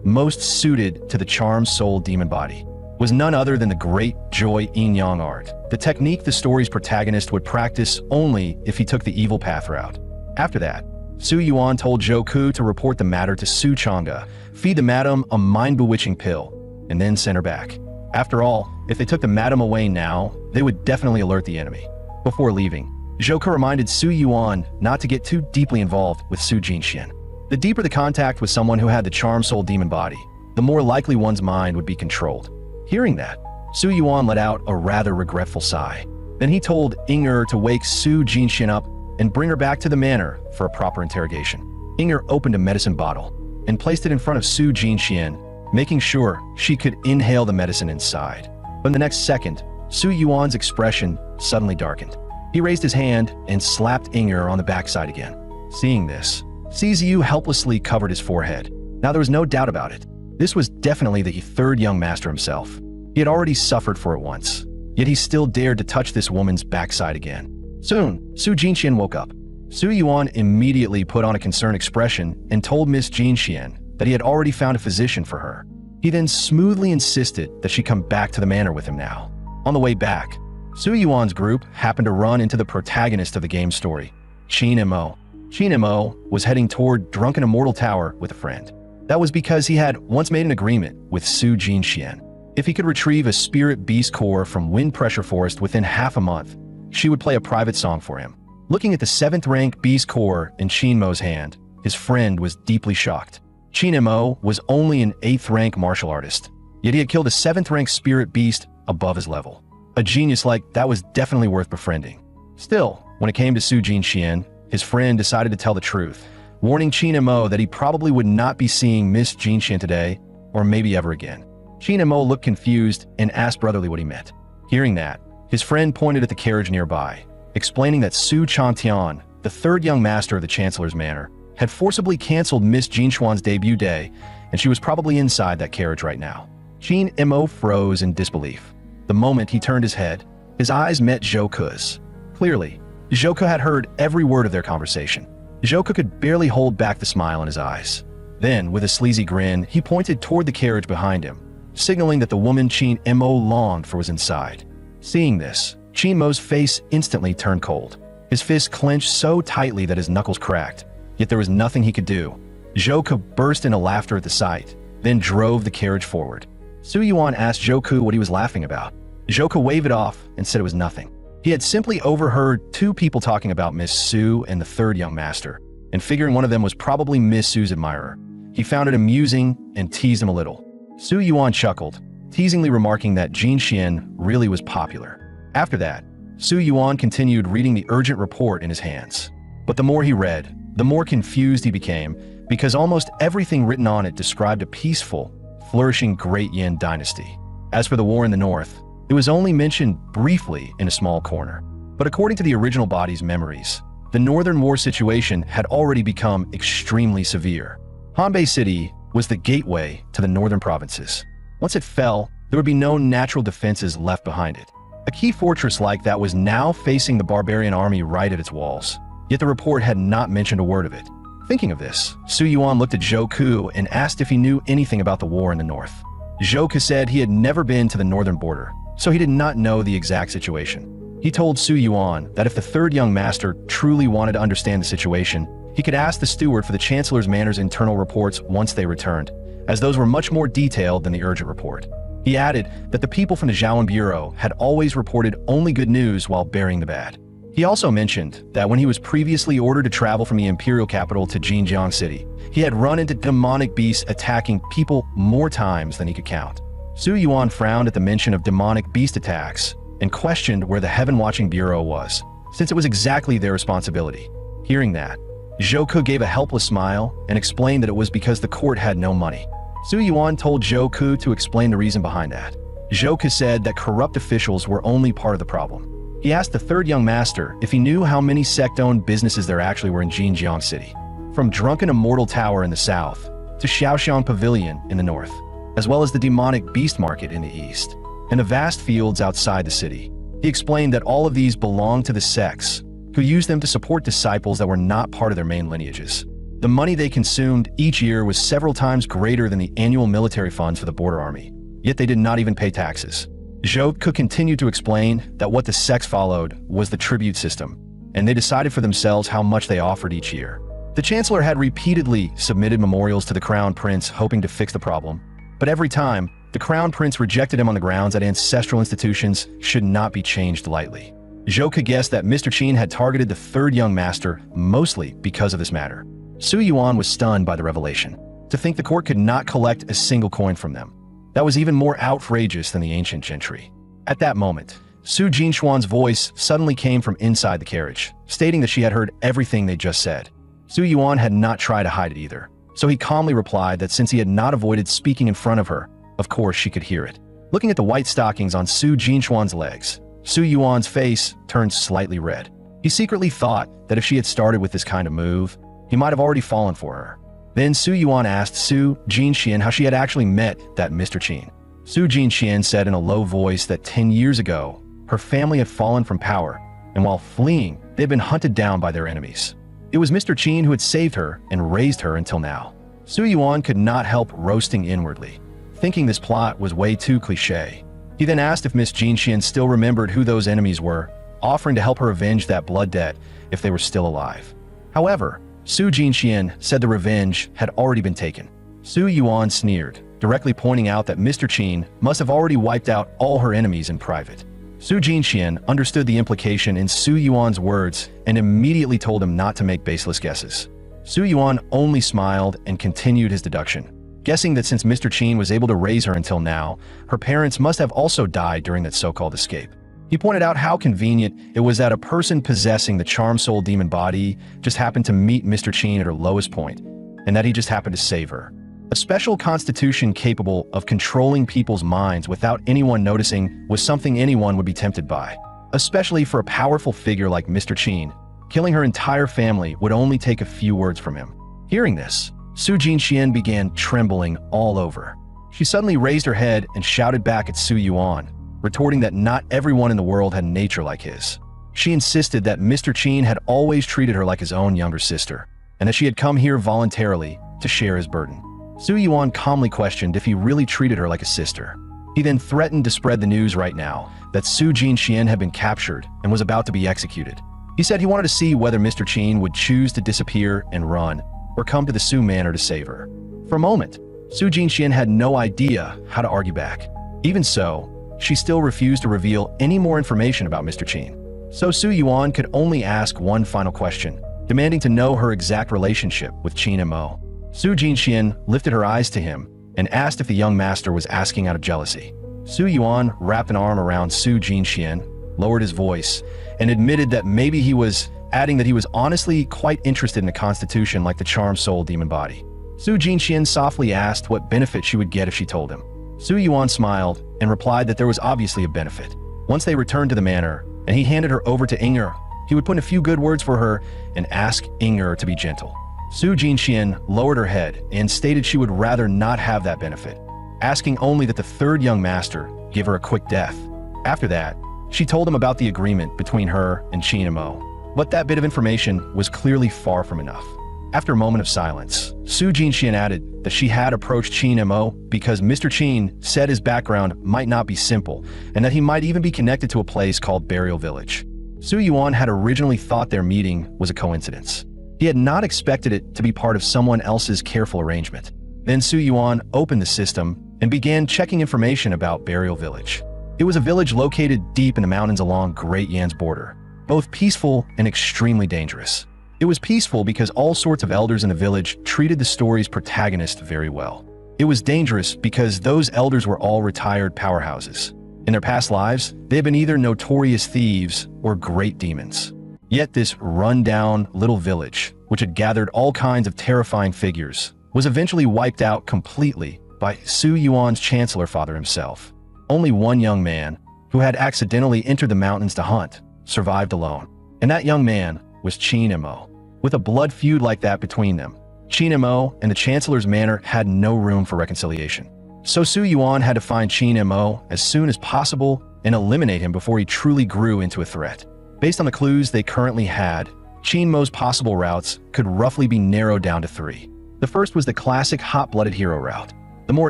most suited to the charmed soul demon body was none other than the great Joy Yin-yang art, the technique the story's protagonist would practice only if he took the evil path route. After that, Su Yuan told Joku to report the matter to Su Chang'e, feed the madam a mind-bewitching pill, and then send her back. After all, if they took the madam away now, they would definitely alert the enemy. Before leaving, Joku reminded Su Yuan not to get too deeply involved with Su Jinxian. The deeper the contact with someone who had the charmed soul demon body, the more likely one's mind would be controlled. Hearing that, Su Yuan let out a rather regretful sigh. Then he told Enro to wake Su Jinxian up and bring her back to the manor for a proper interrogation. Enro opened a medicine bottle and placed it in front of Su Jinxian, making sure she could inhale the medicine inside. But in the next second, Su Yuan's expression suddenly darkened. He raised his hand and slapped Enro on the backside again. Seeing this, Ziyu helplessly covered his forehead. Now there was no doubt about it. This was definitely the third young master himself. He had already suffered for it once, yet he still dared to touch this woman's backside again. Soon, Su Jinxian woke up. Su Yuan immediately put on a concerned expression and told Miss Jinxian that he had already found a physician for her. He then smoothly insisted that she come back to the manor with him now. On the way back, Su Yuan's group happened to run into the protagonist of the game's story, Qin Mo. Qin Mo was heading toward Drunken Immortal Tower with a friend. That was because he had once made an agreement with Su Jinxian. If he could retrieve a spirit beast core from Wind Pressure Forest within half a month, she would play a private song for him. Looking at the 7th rank beast core in Qin Mo's hand, his friend was deeply shocked. Qin Mo was only an 8th rank martial artist, yet he had killed a 7th rank spirit beast above his level. A genius like that was definitely worth befriending. Still, when it came to Su Jinxian, his friend decided to tell the truth, warning Qin Mo that he probably would not be seeing Miss Jinxian today, or maybe ever again. Qin Mo looked confused and asked brotherly what he meant. Hearing that, his friend pointed at the carriage nearby, explaining that Su Changtian, the 3rd young master of the Chancellor's Manor, had forcibly canceled Miss Jinxuan's debut day, and she was probably inside that carriage right now. Qin Mo froze in disbelief. The moment he turned his head, his eyes met Joku's. Clearly, Joku had heard every word of their conversation. Joku could barely hold back the smile in his eyes. Then, with a sleazy grin, he pointed toward the carriage behind him, signaling that the woman Qin Mo longed for was inside. Seeing this, Qin Mo's face instantly turned cold. His fist clenched so tightly that his knuckles cracked, yet there was nothing he could do. Joku burst into laughter at the sight, then drove the carriage forward. Su Yuan asked Joku what he was laughing about. Joku waved it off and said it was nothing. He had simply overheard 2 people talking about Miss Su and the 3rd young master, and figuring one of them was probably Miss Su's admirer. He found it amusing and teased him a little. Su Yuan chuckled, teasingly remarking that Jinxian really was popular. After that, Su Yuan continued reading the urgent report in his hands. But the more he read, the more confused he became, because almost everything written on it described a peaceful, flourishing Great Yin dynasty. As for the war in the north, it was only mentioned briefly in a small corner. But according to the original body's memories, the northern war situation had already become extremely severe. Hanbei City was the gateway to the northern provinces. Once it fell, there would be no natural defenses left behind it. A key fortress like that was now facing the barbarian army right at its walls, yet the report had not mentioned a word of it. Thinking of this, Su Yuan looked at Joku and asked if he knew anything about the war in the north. Joku said he had never been to the northern border, so he did not know the exact situation. He told Su Yuan that if the 3rd young master truly wanted to understand the situation, he could ask the steward for the Chancellor's Manor's internal reports once they returned, as those were much more detailed than the urgent report. He added that the people from the Zhaoan Bureau had always reported only good news while burying the bad. He also mentioned that when he was previously ordered to travel from the imperial capital to Jinjiang City, he had run into demonic beasts attacking people more times than he could count. Su Yuan frowned at the mention of demonic beast attacks and questioned where the Heaven Watching Bureau was, since it was exactly their responsibility. Hearing that, Joku gave a helpless smile and explained that it was because the court had no money. Su Yuan told Joku to explain the reason behind that. Joku said that corrupt officials were only part of the problem. He asked the 3rd young master if he knew how many sect-owned businesses there actually were in Jinjiang City, from Drunken Immortal Tower in the south to Xiaoxiang Pavilion in the north, as well as the demonic beast market in the east, and the vast fields outside the city. He explained that all of these belonged to the sects, who used them to support disciples that were not part of their main lineages. The money they consumed each year was several times greater than the annual military funds for the border army, yet they did not even pay taxes. Zhou could continue to explain that what the sects followed was the tribute system, and they decided for themselves how much they offered each year. The chancellor had repeatedly submitted memorials to the crown prince hoping to fix the problem, but every time, the crown prince rejected him on the grounds that ancestral institutions should not be changed lightly. Zhou could guess that Mr. Qin had targeted the third young master mostly because of this matter. Su Yuan was stunned by the revelation. To think the court could not collect a single coin from them. That was even more outrageous than the ancient gentry. At that moment, Su Jinshuan's voice suddenly came from inside the carriage, stating that she had heard everything they just said. Su Yuan had not tried to hide it either, so he calmly replied that since he had not avoided speaking in front of her, of course she could hear it. Looking at the white stockings on Su Jinshuan's legs, Su Yuan's face turned slightly red. He secretly thought that if she had started with this kind of move, he might have already fallen for her. Then Su Yuan asked Su Jinxian how she had actually met that Mr. Qin. Su Jinxian said in a low voice that 10 years ago, her family had fallen from power, and while fleeing, they had been hunted down by their enemies. It was Mr. Qin who had saved her and raised her until now. Su Yuan could not help roasting inwardly, thinking this plot was way too cliché. He then asked if Miss Jinxian still remembered who those enemies were, offering to help her avenge that blood debt if they were still alive. However, Su Jinxian said the revenge had already been taken. Su Yuan sneered, directly pointing out that Mr. Qin must have already wiped out all her enemies in private. Su Jinxian understood the implication in Su Yuan's words and immediately told him not to make baseless guesses. Su Yuan only smiled and continued his deduction, guessing that since Mr. Qin was able to raise her until now, her parents must have also died during that so-called escape. He pointed out how convenient it was that a person possessing the charm soul demon body just happened to meet Mr. Qin at her lowest point, and that he just happened to save her. A special constitution capable of controlling people's minds without anyone noticing was something anyone would be tempted by, especially for a powerful figure like Mr. Qin. Killing her entire family would only take a few words from him. Hearing this, Su Jinxian began trembling all over. She suddenly raised her head and shouted back at Su Yuan, retorting that not everyone in the world had nature like his. She insisted that Mr. Qin had always treated her like his own younger sister, and that she had come here voluntarily to share his burden. Su Yuan calmly questioned if he really treated her like a sister. He then threatened to spread the news right now that Su Jinxian had been captured and was about to be executed. He said he wanted to see whether Mr. Qin would choose to disappear and run, or come to the Su Manor to save her. For a moment, Su Jinxian had no idea how to argue back. Even so, she still refused to reveal any more information about Mr. Qin. So Su Yuan could only ask one final question, demanding to know her exact relationship with Qin Mo. Su Jinxian lifted her eyes to him and asked if the young master was asking out of jealousy. Su Yuan wrapped an arm around Su Jinxian, lowered his voice, and admitted that maybe he was, adding that he was honestly quite interested in a constitution like the charm soul demon body. Su Jinxian softly asked what benefit she would get if she told him. Su Yuan smiled and replied that there was obviously a benefit. Once they returned to the manor, and he handed her over to Inger, he would put in a few good words for her and ask Inger to be gentle. Su Jinxian lowered her head and stated she would rather not have that benefit, asking only that the third young master give her a quick death. After that, she told him about the agreement between her and Qin Mo, but that bit of information was clearly far from enough. After a moment of silence, Su Jinxian added that she had approached Qin Mo because Mr. Qin said his background might not be simple and that he might even be connected to a place called Burial Village. Su Yuan had originally thought their meeting was a coincidence. He had not expected it to be part of someone else's careful arrangement. Then Su Yuan opened the system and began checking information about Burial Village. It was a village located deep in the mountains along Great Yan's border, both peaceful and extremely dangerous. It was peaceful because all sorts of elders in the village treated the story's protagonist very well. It was dangerous because those elders were all retired powerhouses. In their past lives, they had been either notorious thieves or great demons. Yet this run-down little village, which had gathered all kinds of terrifying figures, was eventually wiped out completely by Su Yuan's chancellor father himself. Only one young man, who had accidentally entered the mountains to hunt, survived alone. And that young man was Qin Mo. With a blood feud like that between them, Qin Mo and the Chancellor's manor had no room for reconciliation. So Su Yuan had to find Qin Mo as soon as possible and eliminate him before he truly grew into a threat. Based on the clues they currently had, Qin Mo's possible routes could roughly be narrowed down to three. The first was the classic hot-blooded hero route. The more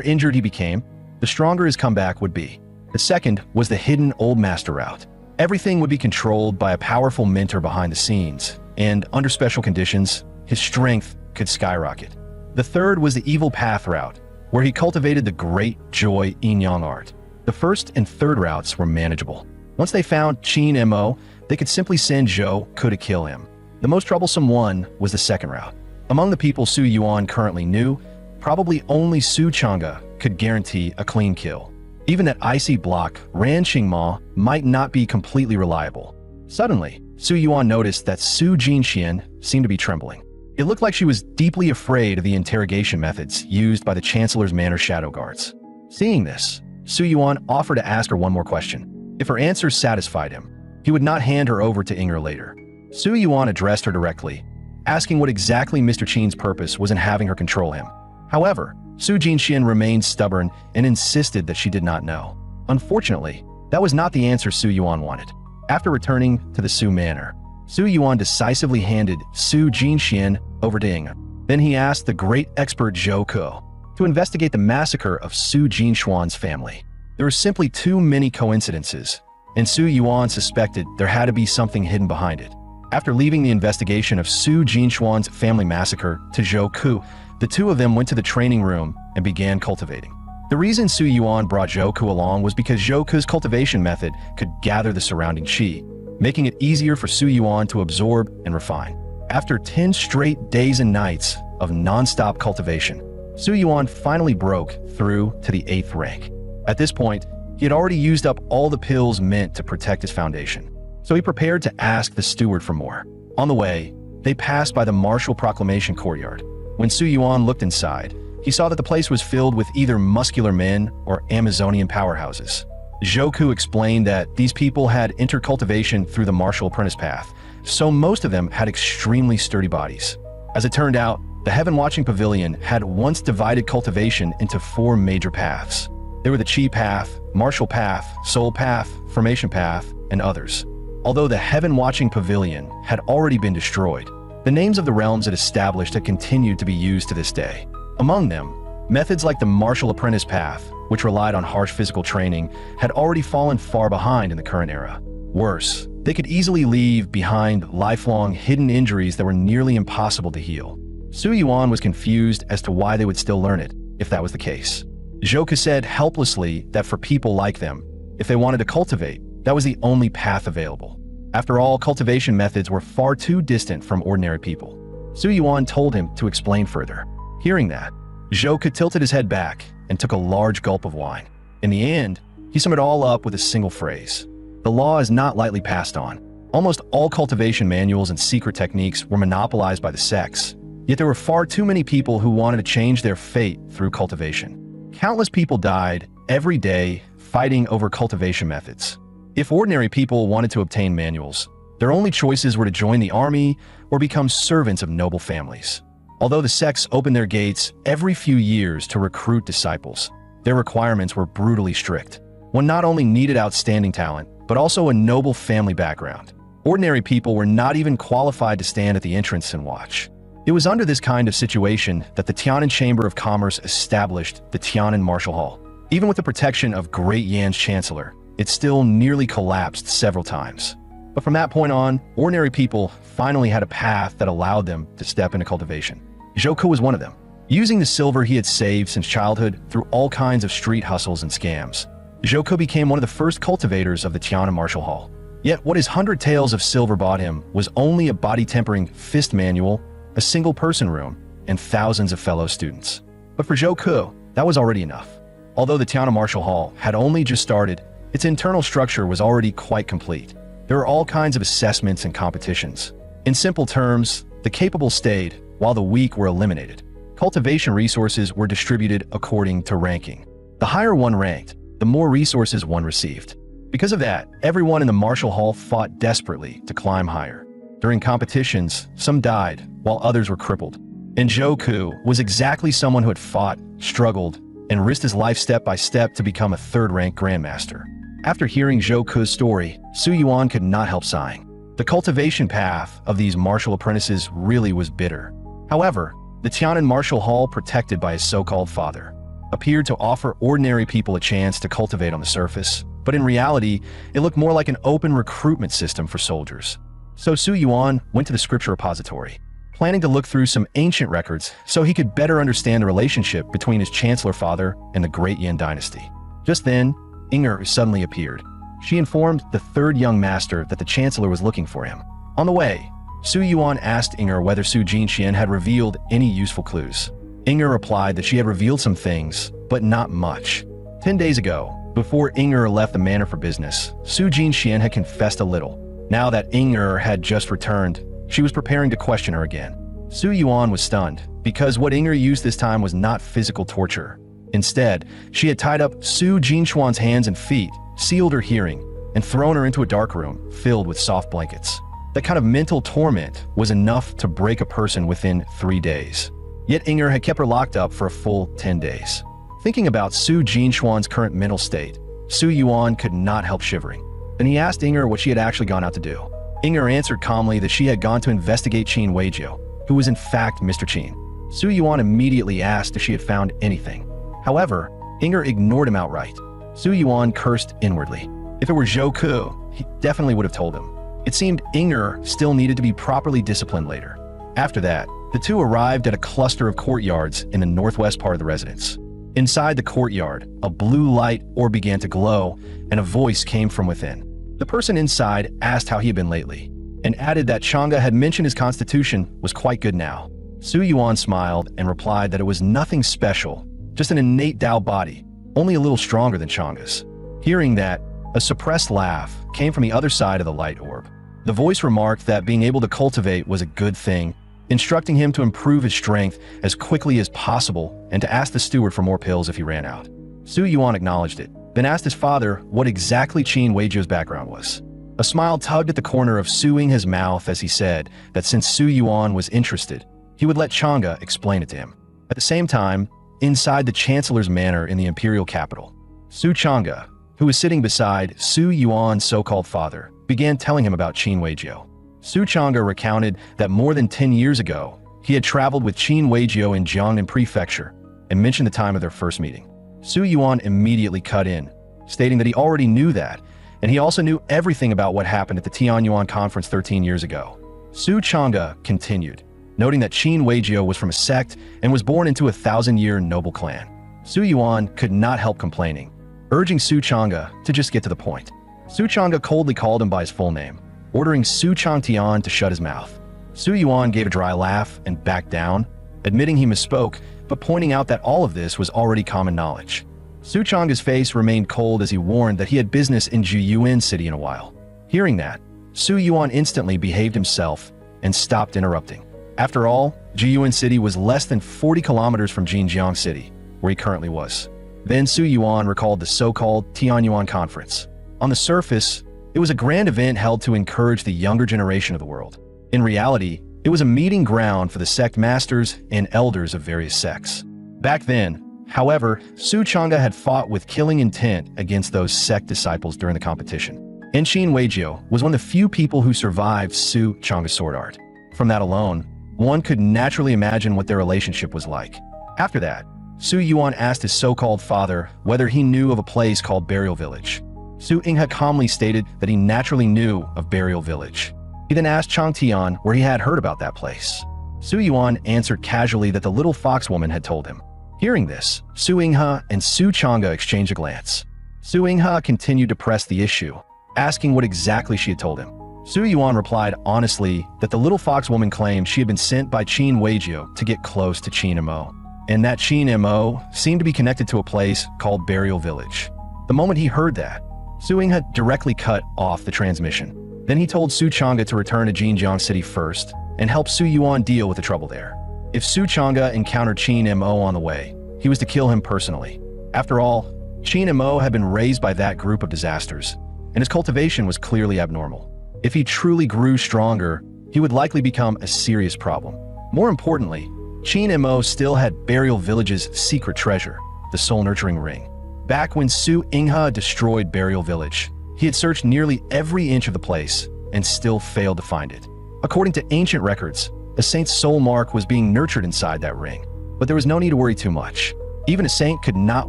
injured he became, the stronger his comeback would be. The second was the hidden old master route. Everything would be controlled by a powerful mentor behind the scenes, and under special conditions, his strength could skyrocket. The third was the evil path route, where he cultivated the great joy yin-yang art. The first and third routes were manageable. Once they found Qin Mo, they could simply send Zhou Ku to kill him. The most troublesome one was the second route. Among the people Su Yuan currently knew, probably only Su Chang'e could guarantee a clean kill. Even that icy block, Ran Qingma, might not be completely reliable. Suddenly, Su Yuan noticed that Su Jinxian seemed to be trembling. It looked like she was deeply afraid of the interrogation methods used by the Chancellor's Manor Shadow Guards. Seeing this, Su Yuan offered to ask her one more question. If her answers satisfied him, he would not hand her over to Enro later. Su Yuan addressed her directly, asking what exactly Mr. Qin's purpose was in having her control him. However, Su Jinxian remained stubborn and insisted that she did not know. Unfortunately, that was not the answer Su Yuan wanted. After returning to the Su Manor, Su Yuan decisively handed Su Jinxian over to Ing. Then he asked the great expert Zhou Ku to investigate the massacre of Su Jinshuan's family. There were simply too many coincidences, and Su Yuan suspected there had to be something hidden behind it. After leaving the investigation of Su Jinshuan's family massacre to Zhou Ku, the two of them went to the training room and began cultivating. The reason Su Yuan brought Zhou Ku along was because Zhou Ku's cultivation method could gather the surrounding qi, making it easier for Su Yuan to absorb and refine. After 10 straight days and nights of non-stop cultivation, Su Yuan finally broke through to the 8th rank. At this point, he had already used up all the pills meant to protect his foundation, so he prepared to ask the steward for more. On the way, they passed by the martial proclamation courtyard. When Su Yuan looked inside, he saw that the place was filled with either muscular men or Amazonian powerhouses. Zhou Ku explained that these people had entered cultivation through the martial apprentice path, so most of them had extremely sturdy bodies. As it turned out, the Heaven Watching Pavilion had once divided cultivation into 4 major paths. There were the Qi Path, Martial Path, Soul Path, Formation Path, and others. Although the Heaven Watching Pavilion had already been destroyed, the names of the realms it established had continued to be used to this day. Among them, methods like the Martial Apprentice Path, which relied on harsh physical training, had already fallen far behind in the current era. Worse, they could easily leave behind lifelong hidden injuries that were nearly impossible to heal. Su Yuan was confused as to why they would still learn it, if that was the case. Zhou Ku said helplessly that for people like them, if they wanted to cultivate, that was the only path available. After all, cultivation methods were far too distant from ordinary people. Su Yuan told him to explain further. Hearing that, Zhou Ku tilted his head back and took a large gulp of wine. In the end, he summed it all up with a single phrase. The law is not lightly passed on. Almost all cultivation manuals and secret techniques were monopolized by the sects, yet there were far too many people who wanted to change their fate through cultivation. Countless people died every day fighting over cultivation methods. If ordinary people wanted to obtain manuals, their only choices were to join the army or become servants of noble families. Although the sects opened their gates every few years to recruit disciples, their requirements were brutally strict. One not only needed outstanding talent, but also a noble family background. Ordinary people were not even qualified to stand at the entrance and watch. It was under this kind of situation that the Tianan Chamber of Commerce established the Tianan Martial Hall. Even with the protection of Great Yan's chancellor, it still nearly collapsed several times. But from that point on, ordinary people finally had a path that allowed them to step into cultivation. Zhou Ku was one of them, using the silver he had saved since childhood through all kinds of street hustles and scams. Zhou Ku became one of the first cultivators of the Tianan Martial Hall. Yet what his 100 taels of silver bought him was only a body-tempering fist manual, a single-person room, and thousands of fellow students. But for Zhou Ku, that was already enough. Although the Tianan Martial Hall had only just started, its internal structure was already quite complete. There were all kinds of assessments and competitions. In simple terms, the capable stayed, while the weak were eliminated. Cultivation resources were distributed according to ranking. The higher one ranked, the more resources one received. Because of that, everyone in the Martial Hall fought desperately to climb higher. During competitions, some died, while others were crippled. And Zhou Ku was exactly someone who had fought, struggled, and risked his life step by step to become a third-rank grandmaster. After hearing Zhou Ku's story, Su Yuan could not help sighing. The cultivation path of these martial apprentices really was bitter. However, the Tianan Martial Hall, protected by his so-called father, appeared to offer ordinary people a chance to cultivate on the surface, but in reality, it looked more like an open recruitment system for soldiers. So Su Yuan went to the scripture repository, planning to look through some ancient records so he could better understand the relationship between his chancellor father and the Great Yin dynasty. Just then, Inger suddenly appeared. She informed the third young master that the chancellor was looking for him. On the way, Su Yuan asked Inger whether Su Jinxian had revealed any useful clues. Inger replied that she had revealed some things, but not much. 10 days ago, before Inger left the manor for business, Su Jinxian had confessed a little. Now that Inger had just returned, she was preparing to question her again. Su Yuan was stunned, because what Inger used this time was not physical torture. Instead, she had tied up Su Jinxuan's hands and feet, sealed her hearing, and thrown her into a dark room filled with soft blankets. That kind of mental torment was enough to break a person within 3 days. Yet Inger had kept her locked up for a full 10 days. Thinking about Su Jinxuan's current mental state, Su Yuan could not help shivering. Then he asked Inger what she had actually gone out to do. Inger answered calmly that she had gone to investigate Qin Weijiu, who was in fact Mr. Qin. Su Yuan immediately asked if she had found anything. However, Inger ignored him outright. Su Yuan cursed inwardly. If it were Zhou Ku, he definitely would have told him. It seemed Inger still needed to be properly disciplined later. After that, the two arrived at a cluster of courtyards in the northwest part of the residence. Inside the courtyard, a blue light orb began to glow, and a voice came from within. The person inside asked how he had been lately, and added that Chang'e had mentioned his constitution was quite good now. Su Yuan smiled and replied that it was nothing special, just an innate Dao body, only a little stronger than Chang'e's. Hearing that, a suppressed laugh came from the other side of the light orb. The voice remarked that being able to cultivate was a good thing, instructing him to improve his strength as quickly as possible and to ask the steward for more pills if he ran out. Su Yuan acknowledged it, then asked his father what exactly Qin Weijiu's background was. A smile tugged at the corner of Su Yinghe's mouth as he said that since Su Yuan was interested, he would let Chang'e explain it to him. At the same time, inside the Chancellor's manor in the imperial capital, Su Chang'e, who was sitting beside Su Yuan's so-called father, began telling him about Qin Weijiu. Su Chang'e recounted that more than 10 years ago, he had traveled with Qin Weijiu in Jiangnan Prefecture and mentioned the time of their first meeting. Su Yuan immediately cut in, stating that he already knew that, and he also knew everything about what happened at the Tianyuan conference 13 years ago. Su Chang'e continued, noting that Qin Weijiu was from a sect and was born into a 1,000-year noble clan. Su Yuan could not help complaining, urging Su Chang'e to just get to the point. Su Chang'e coldly called him by his full name, ordering Su Changtian to shut his mouth. Su Yuan gave a dry laugh and backed down, admitting he misspoke, but pointing out that all of this was already common knowledge. Su Chang'e's face remained cold as he warned that he had business in Jiyuan City in a while. Hearing that, Su Yuan instantly behaved himself and stopped interrupting. After all, Jiyuan City was less than 40 kilometers from Jinjiang City, where he currently was. Then Su Yuan recalled the so-called Tianyuan conference. On the surface, it was a grand event held to encourage the younger generation of the world. In reality, it was a meeting ground for the sect masters and elders of various sects. Back then, however, Su Chang'e had fought with killing intent against those sect disciples during the competition. And Qin Weijiu was one of the few people who survived Su Chang'e's sword art. From that alone, one could naturally imagine what their relationship was like. After that, Su Yuan asked his so-called father whether he knew of a place called Burial Village. Su Yinghe calmly stated that he naturally knew of Burial Village. He then asked Chang Tian where he had heard about that place. Su Yuan answered casually that the little fox woman had told him. Hearing this, Su Yinghe and Su Chang'e exchanged a glance. Su Yinghe continued to press the issue, asking what exactly she had told him. Su Yuan replied honestly that the little fox woman claimed she had been sent by Qin Weijiu to get close to Qin Mo, and that Qin Mo seemed to be connected to a place called Burial Village. The moment he heard that, Su Yinghe directly cut off the transmission. Then he told Su Chang'e to return to Jinjiang City first and help Su Yuan deal with the trouble there. If Su Chang'e encountered Qin Mo on the way, he was to kill him personally. After all, Qin Mo had been raised by that group of disasters, and his cultivation was clearly abnormal. If he truly grew stronger, he would likely become a serious problem. More importantly, Qin Mo still had Burial Village's secret treasure, the soul-nurturing ring. Back when Su Yinghe destroyed Burial Village, he had searched nearly every inch of the place, and still failed to find it. According to ancient records, a saint's soul mark was being nurtured inside that ring, but there was no need to worry too much. Even a saint could not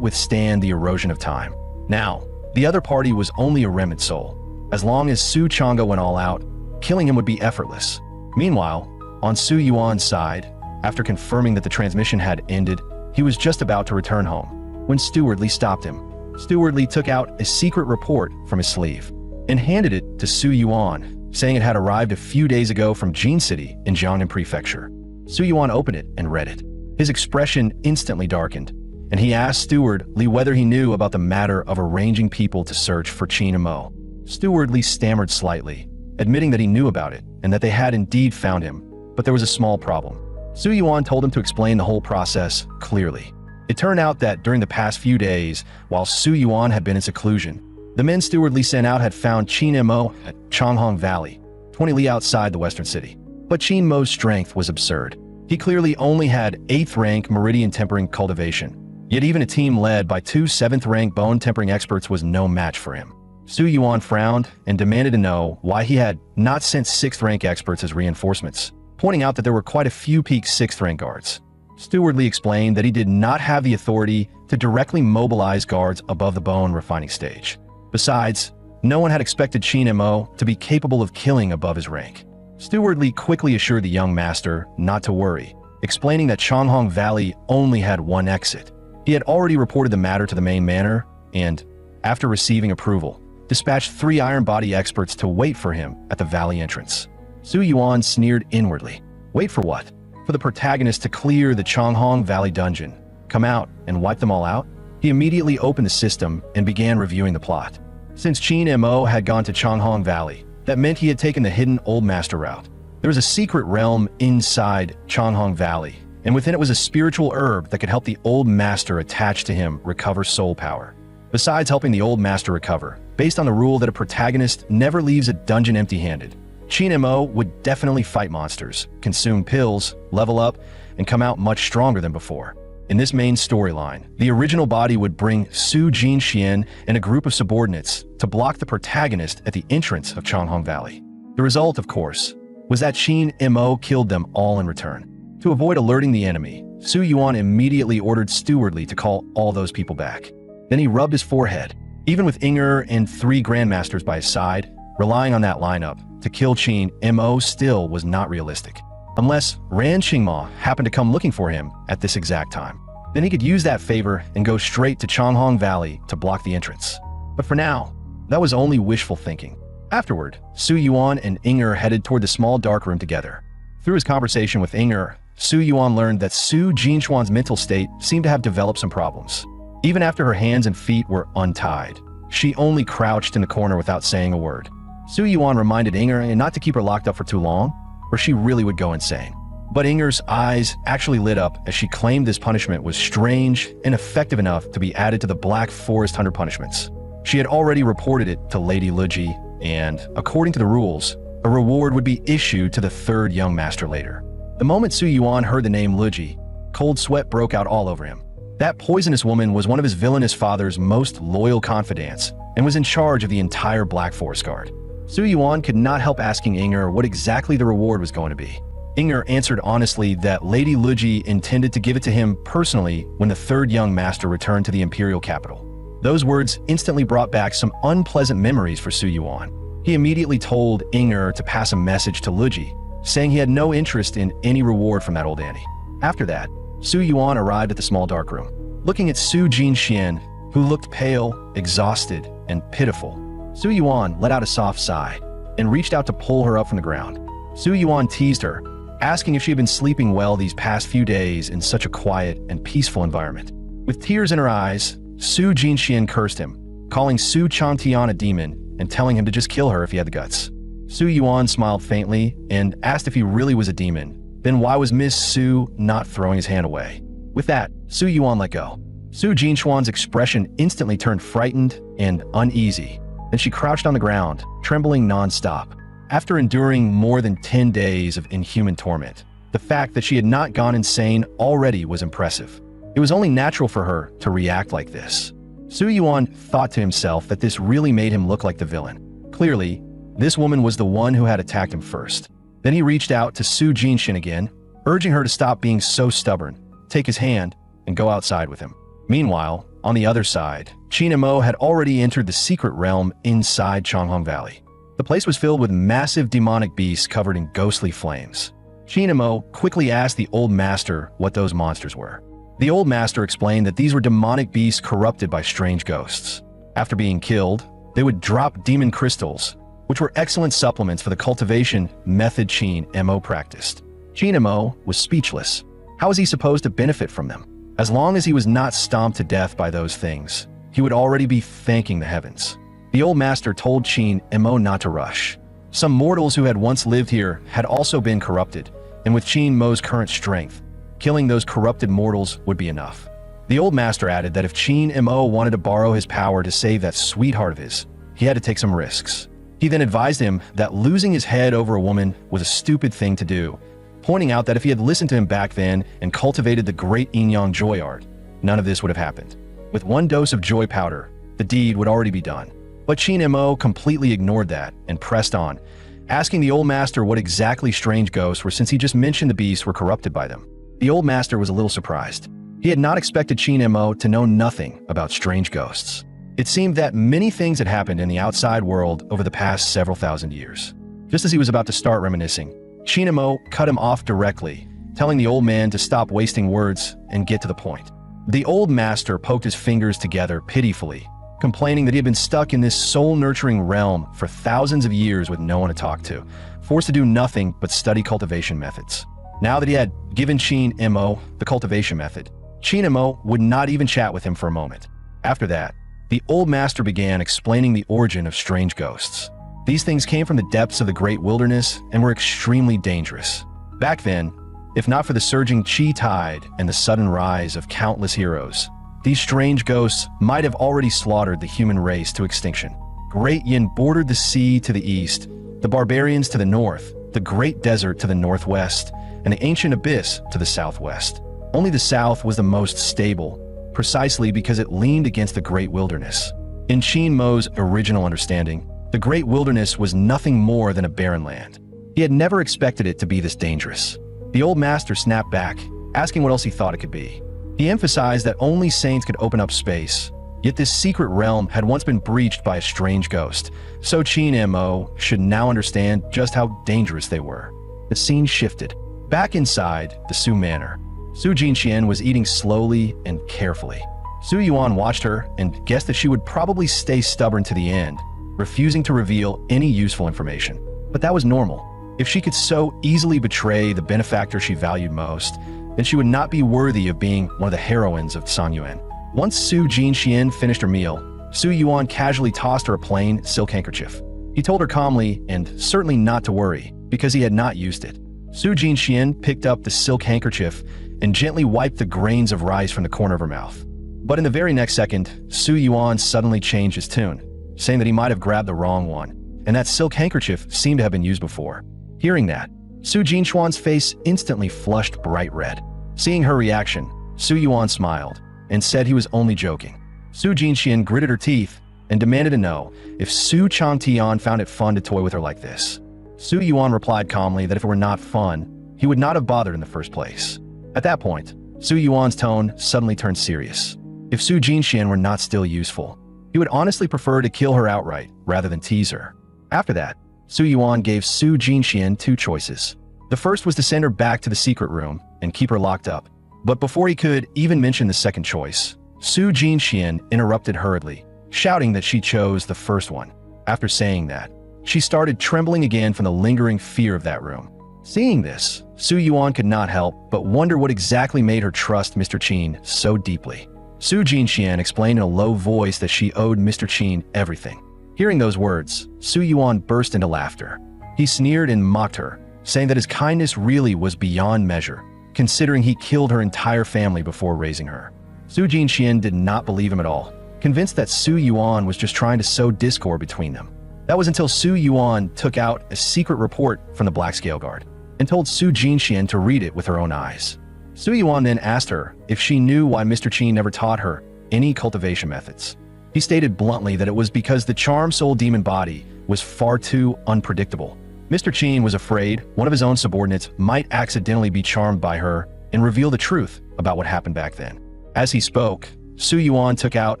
withstand the erosion of time. Now, the other party was only a remnant soul. As long as Su Chang'e went all out, killing him would be effortless. Meanwhile, on Su Yuan's side, after confirming that the transmission had ended, he was just about to return home when Steward Lee stopped him. Steward Lee took out a secret report from his sleeve and handed it to Su Yuan, saying it had arrived a few days ago from Jin City in Jiangnan Prefecture. Su Yuan opened it and read it. His expression instantly darkened, and he asked Steward Lee whether he knew about the matter of arranging people to search for Qin and Mo. Steward Lee stammered slightly, admitting that he knew about it and that they had indeed found him, but there was a small problem. Su Yuan told him to explain the whole process clearly. It turned out that during the past few days, while Su Yuan had been in seclusion, the men Steward Lee sent out had found Qin and Mo at Changhong Valley, 20 li outside the western city. But Qin Mo's strength was absurd. He clearly only had 8th rank meridian tempering cultivation, yet even a team led by 2 7th rank bone tempering experts was no match for him. Su Yuan frowned and demanded to know why he had not sent 6th rank experts as reinforcements, pointing out that there were quite a few peak 6th rank guards. Steward Lee explained that he did not have the authority to directly mobilize guards above the bone refining stage. Besides, no one had expected Qin and Mo to be capable of killing above his rank. Steward Lee quickly assured the young master not to worry, explaining that Changhong Valley only had one exit. He had already reported the matter to the main manor and, after receiving approval, dispatched 3 iron body experts to wait for him at the valley entrance. Su Yuan sneered inwardly. Wait for what? For the protagonist to clear the Changhong Valley dungeon, come out, and wipe them all out? He immediately opened the system and began reviewing the plot. Since Qin and Mo had gone to Changhong Valley, that meant he had taken the hidden Old Master route. There was a secret realm inside Changhong Valley, and within it was a spiritual herb that could help the Old Master attached to him recover soul power. Besides helping the Old Master recover, based on the rule that a protagonist never leaves a dungeon empty-handed, Qin and Mo would definitely fight monsters, consume pills, level up, and come out much stronger than before. In this main storyline, the original body would bring Su Jinxian and a group of subordinates to block the protagonist at the entrance of Changhong Valley. The result, of course, was that Qin and Mo killed them all in return. To avoid alerting the enemy, Su Yuan immediately ordered Steward Lee to call all those people back. Then he rubbed his forehead. Even with Inger and 3 grandmasters by his side, relying on that lineup to kill Qin and Mo still was not realistic. Unless Ran Qingma happened to come looking for him at this exact time. Then he could use that favor and go straight to Changhong Valley to block the entrance. But for now, that was only wishful thinking. Afterward, Su Yuan and Inger headed toward the small dark room together. Through his conversation with Inger, Su Yuan learned that Su Jinxuan's mental state seemed to have developed some problems. Even after her hands and feet were untied, she only crouched in the corner without saying a word. Su Yuan reminded Inger not to keep her locked up for too long, or she really would go insane. But Inger's eyes actually lit up as she claimed this punishment was strange and effective enough to be added to the Black Forest Hunter punishments. She had already reported it to Lady Luji, and, according to the rules, a reward would be issued to the 3rd young master later. The moment Su Yuan heard the name Luji, cold sweat broke out all over him. That poisonous woman was one of his villainous father's most loyal confidants and was in charge of the entire Black Forest Guard. Su Yuan could not help asking Inger what exactly the reward was going to be. Inger answered honestly that Lady Luji intended to give it to him personally when the 3rd young master returned to the imperial capital. Those words instantly brought back some unpleasant memories for Su Yuan. He immediately told Inger to pass a message to Luji, saying he had no interest in any reward from that old auntie. After that, Su Yuan arrived at the small dark room, looking at Su Jinxian, who looked pale, exhausted, and pitiful. Su Yuan let out a soft sigh and reached out to pull her up from the ground. Su Yuan teased her, asking if she had been sleeping well these past few days in such a quiet and peaceful environment. With tears in her eyes, Su Jinxian cursed him, calling Su Changtian a demon and telling him to just kill her if he had the guts. Su Yuan smiled faintly and asked if he really was a demon. Then why was Miss Su not throwing his hand away? With that, Su Yuan let go. Su Jinxuan's expression instantly turned frightened and uneasy. Then she crouched on the ground, trembling non-stop. After enduring more than 10 days of inhuman torment, the fact that she had not gone insane already was impressive. It was only natural for her to react like this. Su Yuan thought to himself that this really made him look like the villain. Clearly, This woman was the one who had attacked him first. Then he reached out to Su Jinshin again, urging her to stop being so stubborn, take his hand, and go outside with him. Meanwhile, on the other side, Qin and Mo had already entered the secret realm inside Changhong Valley. The place was filled with massive demonic beasts covered in ghostly flames. Qin and Mo quickly asked the old master what those monsters were. The old master explained that these were demonic beasts corrupted by strange ghosts. After being killed, they would drop demon crystals, which were excellent supplements for the cultivation method Qin and Mo practiced. Qin and Mo was speechless. How was he supposed to benefit from them? As long as he was not stomped to death by those things, he would already be thanking the heavens. The old master told Qin and Mo not to rush. Some mortals who had once lived here had also been corrupted, and with Qin Mo's current strength, killing those corrupted mortals would be enough. The old master added that if Qin and Mo wanted to borrow his power to save that sweetheart of his, he had to take some risks. He then advised him that losing his head over a woman was a stupid thing to do, pointing out that if he had listened to him back then and cultivated the great Yin-Yang joy art, none of this would have happened. With one dose of joy powder, the deed would already be done. But Qin and Mo completely ignored that and pressed on, asking the old master what exactly strange ghosts were since he just mentioned the beasts were corrupted by them. The old master was a little surprised. He had not expected Qin and Mo to know nothing about strange ghosts. It seemed that many things had happened in the outside world over the past several thousand years. Just as he was about to start reminiscing, Qin and Mo cut him off directly, telling the old man to stop wasting words and get to the point. The old master poked his fingers together pitifully, complaining that he had been stuck in this soul-nurturing realm for thousands of years with no one to talk to, forced to do nothing but study cultivation methods. Now that he had given Qin and Mo the cultivation method, Qin and Mo would not even chat with him for a moment. After that, the old master began explaining the origin of strange ghosts. These things came from the depths of the great wilderness and were extremely dangerous. Back then, if not for the surging Qi tide and the sudden rise of countless heroes, these strange ghosts might have already slaughtered the human race to extinction. Great Yin bordered the sea to the east, the barbarians to the north, the great desert to the northwest, and the ancient abyss to the southwest. Only the south was the most stable, precisely because it leaned against the great wilderness. In Qin Mo's original understanding, the great wilderness was nothing more than a barren land. He had never expected it to be this dangerous. The old master snapped back, asking what else he thought it could be. He emphasized that only saints could open up space, yet this secret realm had once been breached by a strange ghost, so Qin and Mo should now understand just how dangerous they were. The scene shifted. Back inside the Su Manor, Su Jinxian was eating slowly and carefully. Su Yuan watched her and guessed that she would probably stay stubborn to the end, refusing to reveal any useful information. But that was normal. If she could so easily betray the benefactor she valued most, then she would not be worthy of being one of the heroines of Sanyuan. Once Su Jinxian finished her meal, Su Yuan casually tossed her a plain silk handkerchief. He told her calmly and certainly not to worry, because he had not used it. Su Jinxian picked up the silk handkerchief and gently wiped the grains of rice from the corner of her mouth. But in the very next second, Su Yuan suddenly changed his tune, saying that he might have grabbed the wrong one, and that silk handkerchief seemed to have been used before. Hearing that, Su Jinxuan's face instantly flushed bright red. Seeing her reaction, Su Yuan smiled and said he was only joking. Su Jinxian gritted her teeth and demanded to know if Su Changtian found it fun to toy with her like this. Su Yuan replied calmly that if it were not fun, he would not have bothered in the first place. At that point, Su Yuan's tone suddenly turned serious. If Su Jinxian were not still useful, he would honestly prefer to kill her outright rather than tease her. After that, Su Yuan gave Su Jinxian two choices. The first was to send her back to the secret room and keep her locked up. But before he could even mention the second choice, Su Jinxian interrupted hurriedly, shouting that she chose the first one. After saying that, she started trembling again from the lingering fear of that room. Seeing this, Su Yuan could not help but wonder what exactly made her trust Mr. Qin so deeply. Su Jinxian explained in a low voice that she owed Mr. Qin everything. Hearing those words, Su Yuan burst into laughter. He sneered and mocked her, saying that his kindness really was beyond measure, considering he killed her entire family before raising her. Su Jinxian did not believe him at all, convinced that Su Yuan was just trying to sow discord between them. That was until Su Yuan took out a secret report from the Black Scale Guard and told Su Jinxian to read it with her own eyes. Su Yuan then asked her if she knew why Mr. Qin never taught her any cultivation methods. He stated bluntly that it was because the charm soul demon body was far too unpredictable. Mr. Qin was afraid one of his own subordinates might accidentally be charmed by her and reveal the truth about what happened back then. As he spoke, Su Yuan took out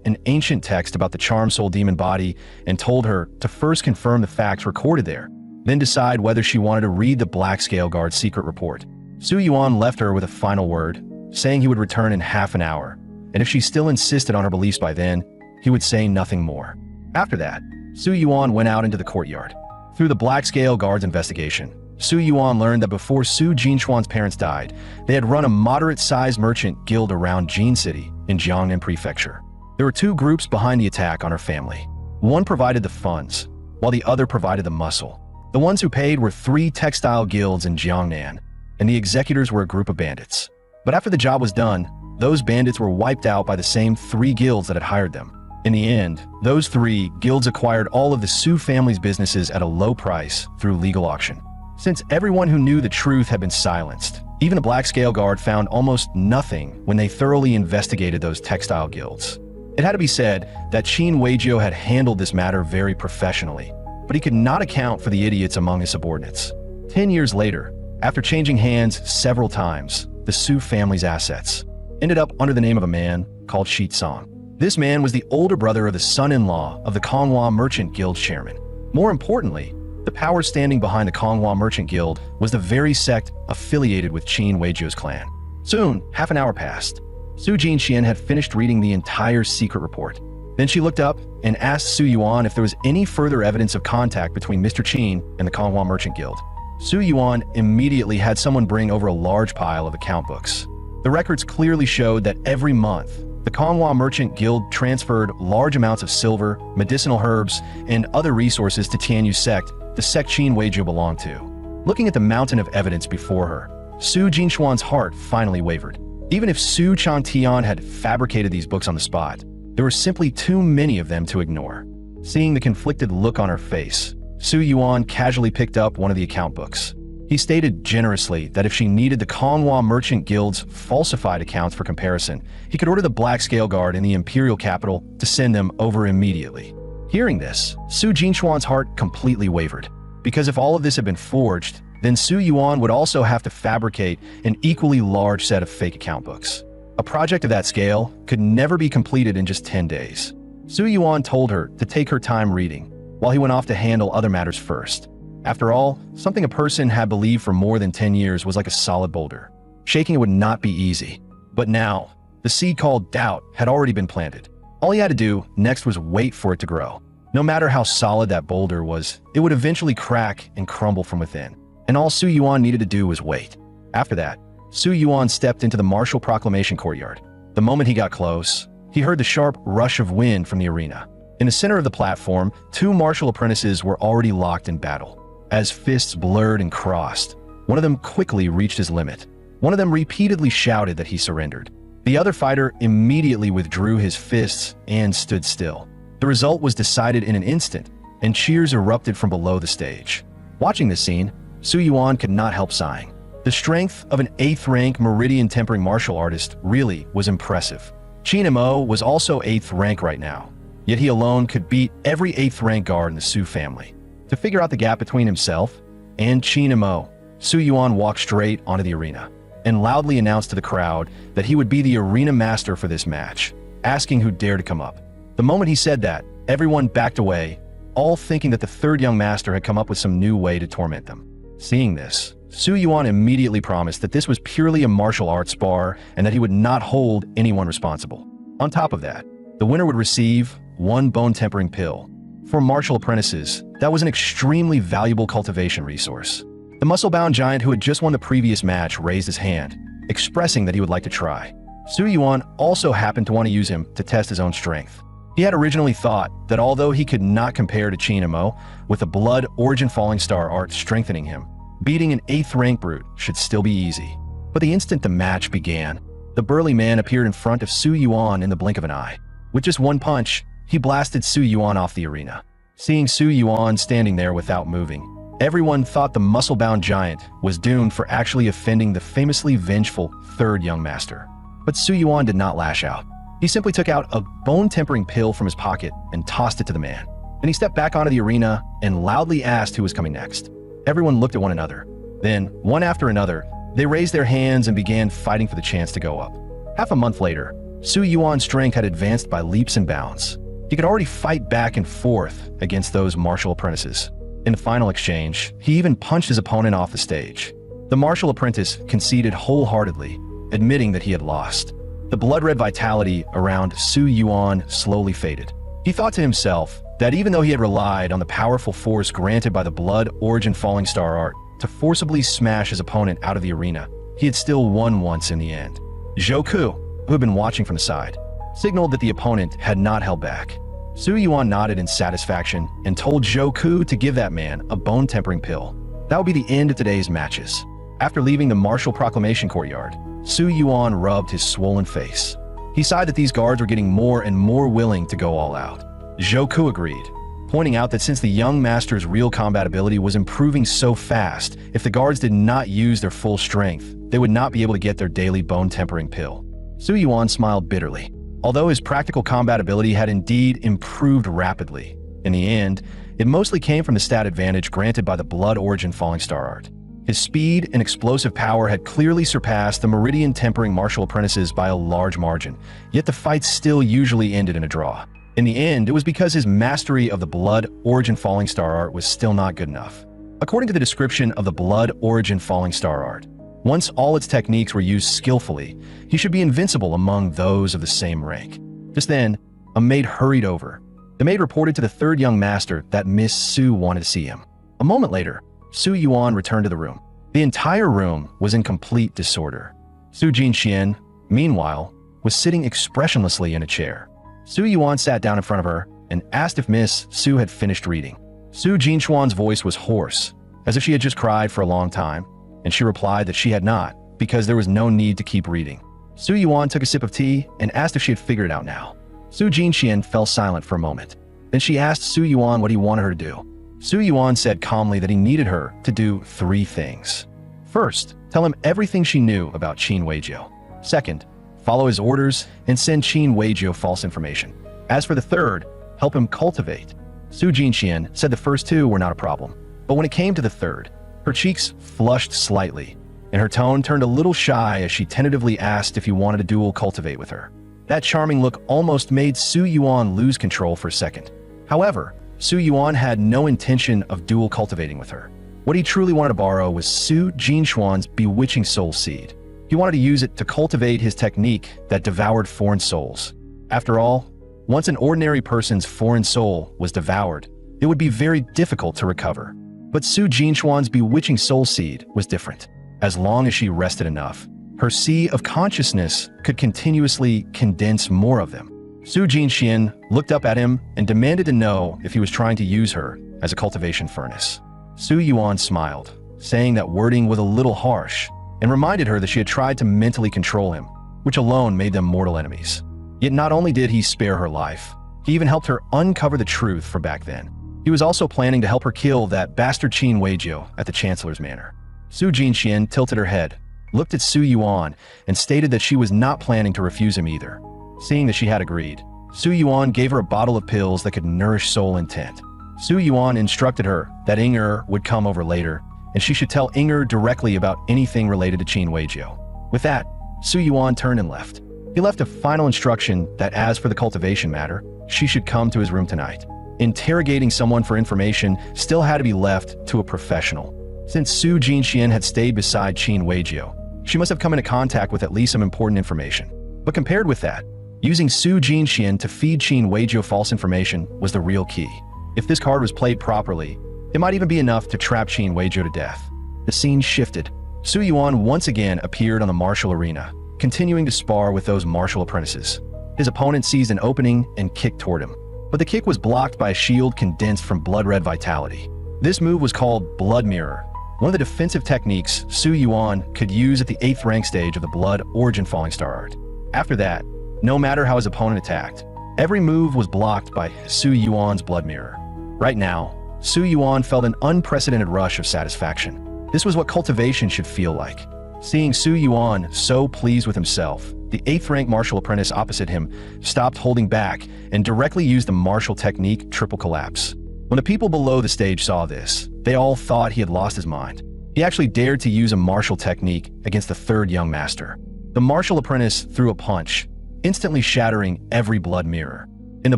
an ancient text about the charm soul demon body and told her to first confirm the facts recorded there, then decide whether she wanted to read the Black Scale Guard's secret report. Su Yuan left her with a final word, saying he would return in half an hour, and if she still insisted on her beliefs by then, he would say nothing more. After that, Su Yuan went out into the courtyard. Through the Black Scale Guard's investigation, Su Yuan learned that before Su Jinxuan's parents died, they had run a moderate-sized merchant guild around Jin City in Jiangnan Prefecture. There were two groups behind the attack on her family. One provided the funds, while the other provided the muscle. The ones who paid were 3 textile guilds in Jiangnan, and the executors were a group of bandits. But after the job was done, those bandits were wiped out by the same 3 guilds that had hired them. In the end, those 3 guilds acquired all of the Su family's businesses at a low price through legal auction. Since everyone who knew the truth had been silenced, even the Black Scale Guard found almost nothing when they thoroughly investigated those textile guilds. It had to be said that Qin Weijiu had handled this matter very professionally, but he could not account for the idiots among his subordinates. 10 years later, after changing hands several times, the Su family's assets ended up under the name of a man called Shi Tsang. This man was the older brother of the son-in-law of the Konghua Merchant Guild chairman. More importantly, the power standing behind the Konghua Merchant Guild was the very sect affiliated with Qin Weijiu's clan. Soon, half an hour passed. Su Jinxian had finished reading the entire secret report. Then she looked up and asked Su Yuan if there was any further evidence of contact between Mr. Qin and the Konghua Merchant Guild. Su Yuan immediately had someone bring over a large pile of account books. The records clearly showed that every month, the Konghua Merchant Guild transferred large amounts of silver, medicinal herbs, and other resources to Tianyu's sect, the sect Qin Weijiu belonged to. Looking at the mountain of evidence before her, Su Jinxuan's heart finally wavered. Even if Su Changtian had fabricated these books on the spot, there were simply too many of them to ignore. Seeing the conflicted look on her face, Su Yuan casually picked up one of the account books. He stated generously that if she needed the Konghua Merchant Guild's falsified accounts for comparison, he could order the Black Scale Guard in the imperial capital to send them over immediately. Hearing this, Su Jinxuan's heart completely wavered, because if all of this had been forged, then Su Yuan would also have to fabricate an equally large set of fake account books. A project of that scale could never be completed in just 10 days. Su Yuan told her to take her time reading, while he went off to handle other matters first. After all, something a person had believed for more than 10 years was like a solid boulder. Shaking it would not be easy. But now, the seed called doubt had already been planted. All he had to do next was wait for it to grow. No matter how solid that boulder was, it would eventually crack and crumble from within. And all Su Yuan needed to do was wait. After that, Su Yuan stepped into the martial proclamation courtyard. The moment he got close, he heard the sharp rush of wind from the arena. In the center of the platform, 2 martial apprentices were already locked in battle. As fists blurred and crossed, one of them quickly reached his limit. One of them repeatedly shouted that he surrendered. The other fighter immediately withdrew his fists and stood still. The result was decided in an instant, and cheers erupted from below the stage. Watching this scene, Su Yuan could not help sighing. The strength of an 8th-rank Meridian Tempering martial artist really was impressive. Qin Mo was also 8th rank right now, yet he alone could beat every 8th-rank guard in the Su family. To figure out the gap between himself and Qin Mo, Su Yuan walked straight onto the arena and loudly announced to the crowd that he would be the arena master for this match, asking who dared to come up. The moment he said that, everyone backed away, all thinking that the 3rd young master had come up with some new way to torment them. Seeing this, Su Yuan immediately promised that this was purely a martial arts spar and that he would not hold anyone responsible. On top of that, the winner would receive 1 bone tempering pill. For martial apprentices, that was an extremely valuable cultivation resource. The muscle-bound giant who had just won the previous match raised his hand, expressing that he would like to try. Su Yuan also happened to want to use him to test his own strength. He had originally thought that although he could not compare to Qin Mo, with the Blood Origin Falling Star art strengthening him, beating an 8th-rank brute should still be easy. But the instant the match began, the burly man appeared in front of Su Yuan in the blink of an eye. With just 1 punch, he blasted Su Yuan off the arena. Seeing Su Yuan standing there without moving, everyone thought the muscle-bound giant was doomed for actually offending the famously vengeful 3rd young master. But Su Yuan did not lash out. He simply took out a bone-tempering pill from his pocket and tossed it to the man. Then he stepped back onto the arena and loudly asked who was coming next. Everyone looked at one another. Then, one after another, they raised their hands and began fighting for the chance to go up. Half a month later, Su Yuan's strength had advanced by leaps and bounds. He could already fight back and forth against those martial apprentices. In the final exchange, he even punched his opponent off the stage. The martial apprentice conceded wholeheartedly, admitting that he had lost. The blood-red vitality around Su Yuan slowly faded. He thought to himself that even though he had relied on the powerful force granted by the Blood Origin Falling Star art to forcibly smash his opponent out of the arena, he had still won once in the end. Zhou Ku, who had been watching from the side, signaled that the opponent had not held back. Su Yuan nodded in satisfaction and told Zhou Ku to give that man a bone-tempering pill. That would be the end of today's matches. After leaving the martial proclamation courtyard, Su Yuan rubbed his swollen face. He sighed that these guards were getting more and more willing to go all out. Zhou Ku agreed, pointing out that since the young master's real combat ability was improving so fast, if the guards did not use their full strength, they would not be able to get their daily bone-tempering pill. Su Yuan smiled bitterly. Although his practical combat ability had indeed improved rapidly, in the end, it mostly came from the stat advantage granted by the Blood Origin Falling Star art. His speed and explosive power had clearly surpassed the Meridian Tempering martial apprentices by a large margin, yet the fights still usually ended in a draw. In the end, it was because his mastery of the Blood Origin Falling Star art was still not good enough. According to the description of the Blood Origin Falling Star art, once all its techniques were used skillfully, he should be invincible among those of the same rank. Just then, a maid hurried over. The maid reported to the third young master that Miss Su wanted to see him. A moment later, Su Yuan returned to the room. The entire room was in complete disorder. Su Jinxian, meanwhile, was sitting expressionlessly in a chair. Su Yuan sat down in front of her and asked if Miss Su had finished reading. Su Jinxuan's voice was hoarse, as if she had just cried for a long time, and she replied that she had not, because there was no need to keep reading. Su Yuan took a sip of tea and asked if she had figured it out now. Su Jinxian fell silent for a moment. Then she asked Su Yuan what he wanted her to do. Su Yuan said calmly that he needed her to do 3 things. First, tell him everything she knew about Qin Weijio. Second, follow his orders and send Qin Weijio false information. As for the third, help him cultivate. Su Jinxian said the first 2 were not a problem, but when it came to the third, her cheeks flushed slightly, and her tone turned a little shy as she tentatively asked if he wanted to dual cultivate with her. That charming look almost made Su Yuan lose control for a second. However, Su Yuan had no intention of dual cultivating with her. What he truly wanted to borrow was Su Jinxuan's bewitching soul seed. He wanted to use it to cultivate his technique that devoured foreign souls. After all, once an ordinary person's foreign soul was devoured, it would be very difficult to recover. But Su Jinxuan's bewitching soul seed was different. As long as she rested enough, her sea of consciousness could continuously condense more of them. Su Jinxian looked up at him and demanded to know if he was trying to use her as a cultivation furnace. Su Yuan smiled, saying that wording was a little harsh, and reminded her that she had tried to mentally control him, which alone made them mortal enemies. Yet not only did he spare her life, he even helped her uncover the truth from back then. He was also planning to help her kill that bastard Qin Weijio at the Chancellor's manor. Su Jinxian tilted her head, looked at Su Yuan, and stated that she was not planning to refuse him either. Seeing that she had agreed, Su Yuan gave her a bottle of pills that could nourish soul intent. Su Yuan instructed her that Inger would come over later, and she should tell Inger directly about anything related to Qin Weijio. With that, Su Yuan turned and left. He left a final instruction that as for the cultivation matter, she should come to his room tonight. Interrogating someone for information still had to be left to a professional. Since Su Jinxian had stayed beside Qin Weijio, she must have come into contact with at least some important information. But compared with that, using Su Jinxian to feed Qin Weijio false information was the real key. If this card was played properly, it might even be enough to trap Qin Weijio to death. The scene shifted. Su Yuan once again appeared on the martial arena, continuing to spar with those martial apprentices. His opponent seized an opening and kicked toward him, but the kick was blocked by a shield condensed from blood-red vitality. This move was called Blood Mirror, one of the defensive techniques Su Yuan could use at the 8th rank stage of the Blood Origin Falling Star art. After that, no matter how his opponent attacked, every move was blocked by Su Yuan's Blood Mirror. Right now, Su Yuan felt an unprecedented rush of satisfaction. This was what cultivation should feel like. Seeing Su Yuan so pleased with himself, the The 8th rank martial apprentice opposite him stopped holding back and directly used the martial technique triple collapse. When the people below the stage saw this, they all thought he had lost his mind. He actually dared to use a martial technique against the 3rd young master. The martial apprentice threw a punch, instantly shattering every blood mirror. In the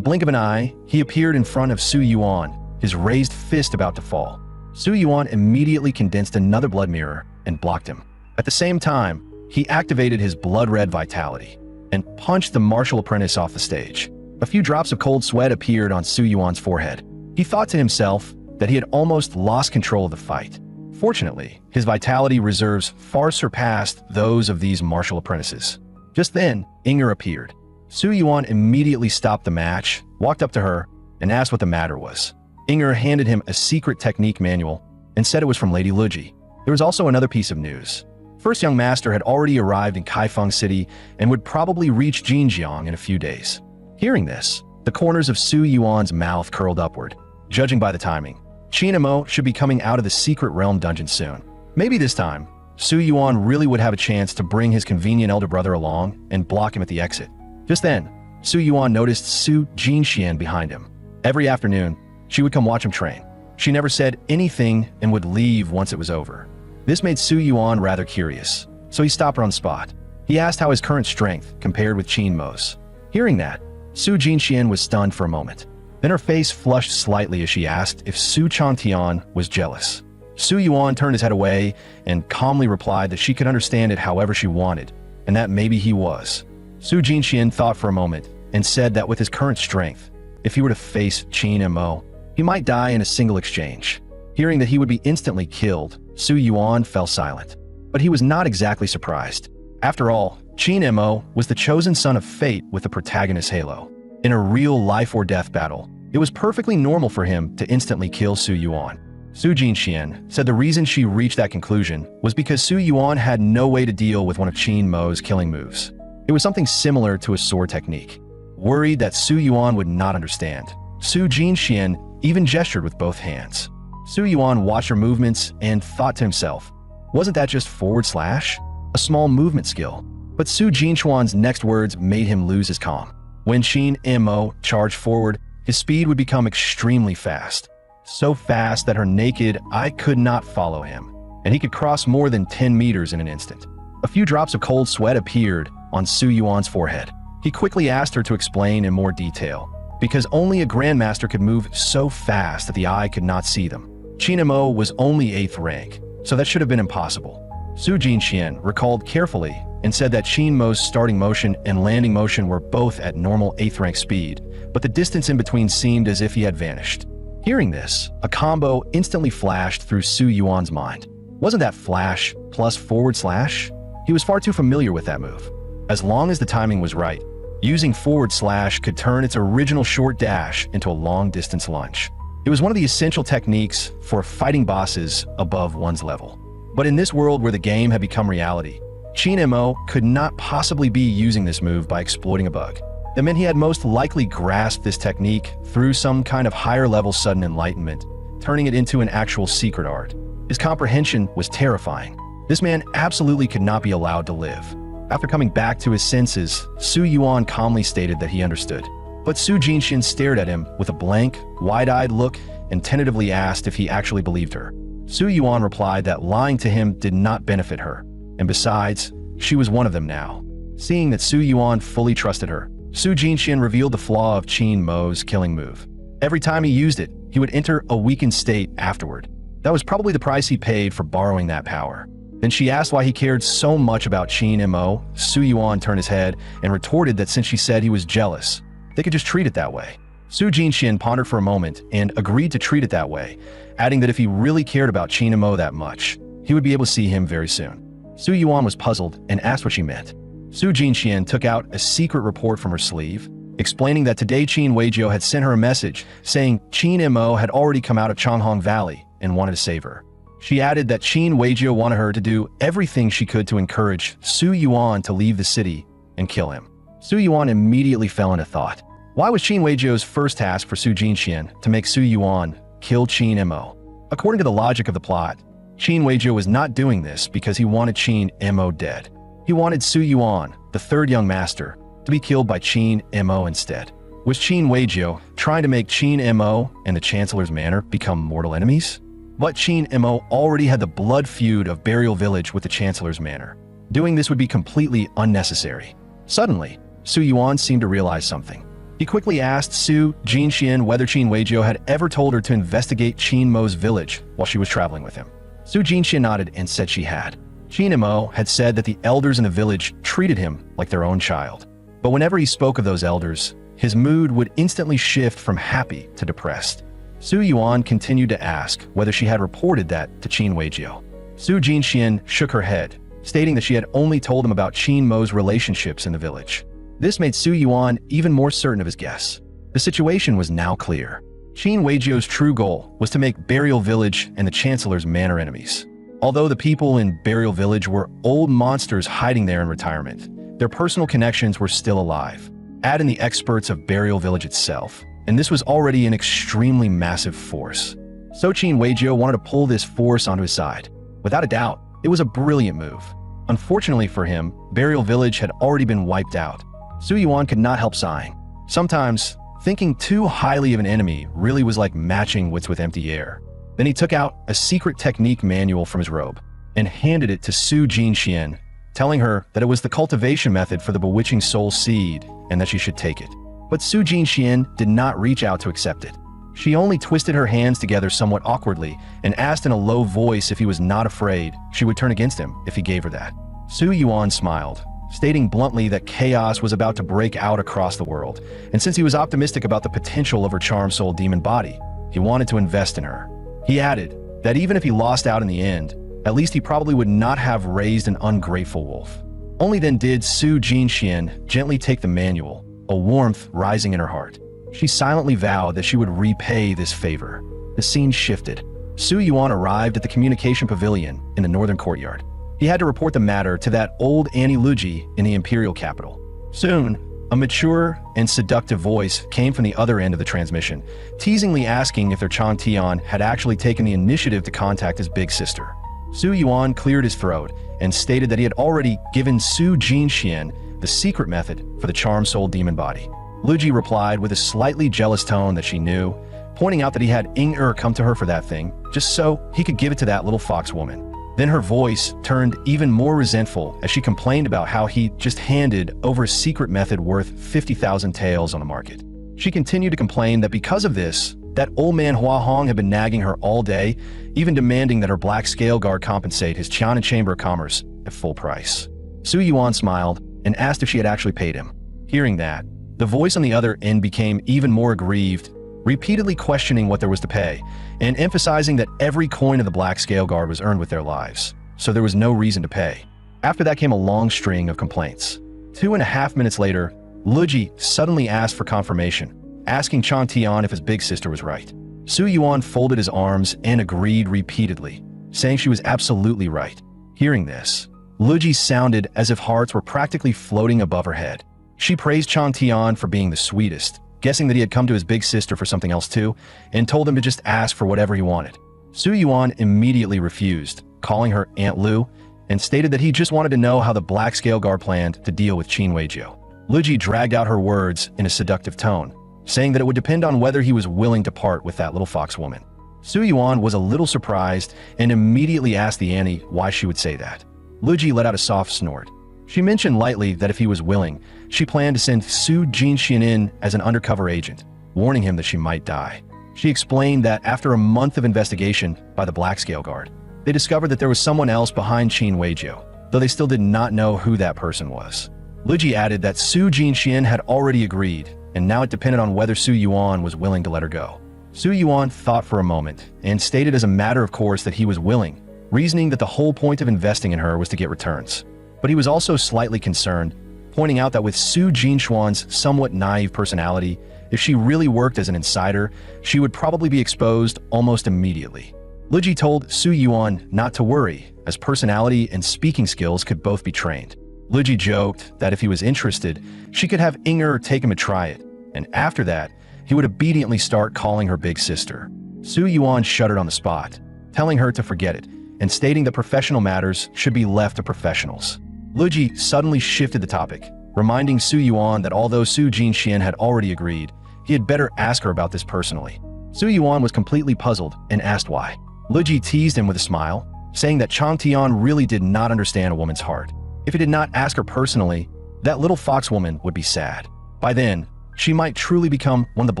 blink of an eye, he appeared in front of Su Yuan, his raised fist about to fall. Su Yuan immediately condensed another blood mirror and blocked him. At the same time, he activated his blood-red vitality and punched the martial apprentice off the stage. A few drops of cold sweat appeared on Su Yuan's forehead. He thought to himself that he had almost lost control of the fight. Fortunately, his vitality reserves far surpassed those of these martial apprentices. Just then, Enro appeared. Su Yuan immediately stopped the match, walked up to her, and asked what the matter was. Enro handed him a secret technique manual and said it was from Lady Luji. There was also another piece of news. First young master had already arrived in Kaifeng City and would probably reach Jinjiang in a few days. Hearing this, the corners of Su Yuan's mouth curled upward. Judging by the timing, Qin and Mo should be coming out of the secret realm dungeon soon. Maybe this time, Su Yuan really would have a chance to bring his convenient elder brother along and block him at the exit. Just then, Su Yuan noticed Su Jinxian behind him. Every afternoon, she would come watch him train. She never said anything and would leave once it was over. This made Su Yuan rather curious, so he stopped her on the spot. He asked how his current strength compared with Qin Mo's. Hearing that, Su Jinxian was stunned for a moment. Then her face flushed slightly as she asked if Su Changtian was jealous. Su Yuan turned his head away and calmly replied that she could understand it however she wanted, and that maybe he was. Su Jinxian thought for a moment and said that with his current strength, if he were to face Qin and Mo, he might die in a single exchange. Hearing that he would be instantly killed, Su Yuan fell silent. But he was not exactly surprised. After all, Qin and Mo was the chosen son of fate with the protagonist halo. In a real life or death battle, it was perfectly normal for him to instantly kill Su Yuan. Su Jinxian said the reason she reached that conclusion was because Su Yuan had no way to deal with one of Qin Mo's killing moves. It was something similar to a sword technique. Worried that Su Yuan would not understand, Su Jinxian even gestured with both hands. Su Yuan watched her movements and thought to himself, wasn't that just forward slash? A small movement skill. But Su Jinchuan's next words made him lose his calm. When Qin and Mo charged forward, his speed would become extremely fast. So fast that her naked eye could not follow him, and he could cross more than 10 meters in an instant. A few drops of cold sweat appeared on Su Yuan's forehead. He quickly asked her to explain in more detail, because only a grandmaster could move so fast that the eye could not see them. Qin and Mo was only 8th rank, so that should have been impossible. Su Jinxian recalled carefully and said that Qin Mo's starting motion and landing motion were both at normal 8th rank speed, but the distance in between seemed as if he had vanished. Hearing this, a combo instantly flashed through Su Yuan's mind. Wasn't that flash plus forward slash? He was far too familiar with that move. As long as the timing was right, using forward slash could turn its original short dash into a long-distance lunge. It was one of the essential techniques for fighting bosses above one's level. But in this world where the game had become reality, Qin and Mo could not possibly be using this move by exploiting a bug. That meant he had most likely grasped this technique through some kind of higher-level sudden enlightenment, turning it into an actual secret art. His comprehension was terrifying. This man absolutely could not be allowed to live. After coming back to his senses, Su Yuan calmly stated that he understood. But Su Jinxian stared at him with a blank, wide-eyed look and tentatively asked if he actually believed her. Su Yuan replied that lying to him did not benefit her, and besides, she was one of them now. Seeing that Su Yuan fully trusted her, Su Jinxian revealed the flaw of Qin Mo's killing move. Every time he used it, he would enter a weakened state afterward. That was probably the price he paid for borrowing that power. Then she asked why he cared so much about Qin and Mo. Su Yuan turned his head and retorted that since she said he was jealous, they could just treat it that way. Su Jinxian pondered for a moment and agreed to treat it that way, adding that if he really cared about Qin and Mo that much, he would be able to see him very soon. Su Yuan was puzzled and asked what she meant. Su Jinxian took out a secret report from her sleeve, explaining that today Qin Weijiu had sent her a message saying Qin and Mo had already come out of Changhong Valley and wanted to save her. She added that Qin Weijiu wanted her to do everything she could to encourage Su Yuan to leave the city and kill him. Su Yuan immediately fell into thought. Why was Qin Weijiu's first task for Su Jinxian to make Su Yuan kill Qin and Mo? According to the logic of the plot, Qin Weijiu was not doing this because he wanted Qin and Mo dead. He wanted Su Yuan, the the third young master, to be killed by Qin Mo instead. Was Qin Weijio trying to make Qin Mo and the Chancellor's Manor become mortal enemies? But Qin Mo already had the blood feud of Burial Village with the Chancellor's Manor. Doing this would be completely unnecessary. Suddenly, Su Yuan seemed to realize something. He quickly asked Su Jinxian whether Qin Weijio had ever told her to investigate Qin Mo's village while she was traveling with him. Su Jinxian nodded and said she had. Qin Mo had said that the elders in the village treated him like their own child. But whenever he spoke of those elders, his mood would instantly shift from happy to depressed. Su Yuan continued to ask whether she had reported that to Qin Weijio. Su Jinxian shook her head, stating that she had only told him about Qin Mo's relationships in the village. This made Su Yuan even more certain of his guess. The situation was now clear. Qin Weijio's true goal was to make Burial Village and the Chancellor's Manor enemies. Although the people in Burial Village were old monsters hiding there in retirement, their personal connections were still alive. Add in the experts of Burial Village itself, and this was already an extremely massive force. So Qin Weijio wanted to pull this force onto his side. Without a doubt, it was a brilliant move. Unfortunately for him, Burial Village had already been wiped out. Su Yuan could not help sighing. Sometimes, thinking too highly of an enemy really was like matching wits with empty air. Then he took out a secret technique manual from his robe and handed it to Su Jinxian, telling her that it was the cultivation method for the bewitching soul seed and that she should take it. But Su Jinxian did not reach out to accept it. She only twisted her hands together somewhat awkwardly and asked in a low voice if he was not afraid she would turn against him if he gave her that. Su Yuan smiled, stating bluntly that chaos was about to break out across the world, and since he was optimistic about the potential of her charm soul demon body, he wanted to invest in her. He added that even if he lost out in the end, at least he probably would not have raised an ungrateful wolf. Only then did Su Jinxian gently take the manual, a warmth rising in her heart. She silently vowed that she would repay this favor. The scene shifted. Su Yuan arrived at the communication pavilion in the northern courtyard. He had to report the matter to that old Annie Luji in the imperial capital. Soon, a mature and seductive voice came from the other end of the transmission, teasingly asking if their Chang Tian had actually taken the initiative to contact his big sister. Su Yuan cleared his throat and stated that he had already given Su Jinxian the secret method for the charm soul demon body. Luji replied with a slightly jealous tone that she knew, pointing out that he had enro come to her for that thing, just so he could give it to that little fox woman. Then her voice turned even more resentful as she complained about how he just handed over a secret method worth 50,000 taels on the market. She continued to complain that because of this, that old man Hua Hong had been nagging her all day, even demanding that her black scale guard compensate his Qianan Chamber of Commerce at full price. Su Yuan smiled and asked if she had actually paid him. Hearing that, the voice on the other end became even more aggrieved, repeatedly questioning what there was to pay, and emphasizing that every coin of the Black Scale Guard was earned with their lives, so there was no reason to pay. After that came a long string of complaints. 2.5 minutes later, Luji suddenly asked for confirmation, asking Chang Tian if his big sister was right. Su Yuan folded his arms and agreed repeatedly, saying she was absolutely right. Hearing this, Luji sounded as if hearts were practically floating above her head. She praised Chang Tian for being the sweetest, guessing that he had come to his big sister for something else too, and told him to just ask for whatever he wanted. Su Yuan immediately refused, calling her Aunt Lu, and stated that he just wanted to know how the Black Scale Guard planned to deal with Qin Weijio. Luji dragged out her words in a seductive tone, saying that it would depend on whether he was willing to part with that little fox woman. Su Yuan was a little surprised and immediately asked the Annie why she would say that. Luji let out a soft snort. She mentioned lightly that if he was willing, she planned to send Su Jinxian in as an undercover agent, warning him that she might die. She explained that after a month of investigation by the Black Scale Guard, they discovered that there was someone else behind Qin Weijio, though they still did not know who that person was. Luji added that Su Jinxian had already agreed, and now it depended on whether Su Yuan was willing to let her go. Su Yuan thought for a moment and stated as a matter of course that he was willing, reasoning that the whole point of investing in her was to get returns. But he was also slightly concerned, pointing out that with Su Jinxuan's somewhat naive personality, if she really worked as an insider, she would probably be exposed almost immediately. Luji told Su Yuan not to worry, as personality and speaking skills could both be trained. Luji joked that if he was interested, she could have Inger take him to try it, and after that, he would obediently start calling her big sister. Su Yuan shuddered on the spot, telling her to forget it, and stating that professional matters should be left to professionals. Luji suddenly shifted the topic, reminding Su Yuan that although Su Jinxian had already agreed, he had better ask her about this personally. Su Yuan was completely puzzled and asked why. Luji teased him with a smile, saying that Chang Tian really did not understand a woman's heart. If he did not ask her personally, that little fox woman would be sad. By then, she might truly become one of the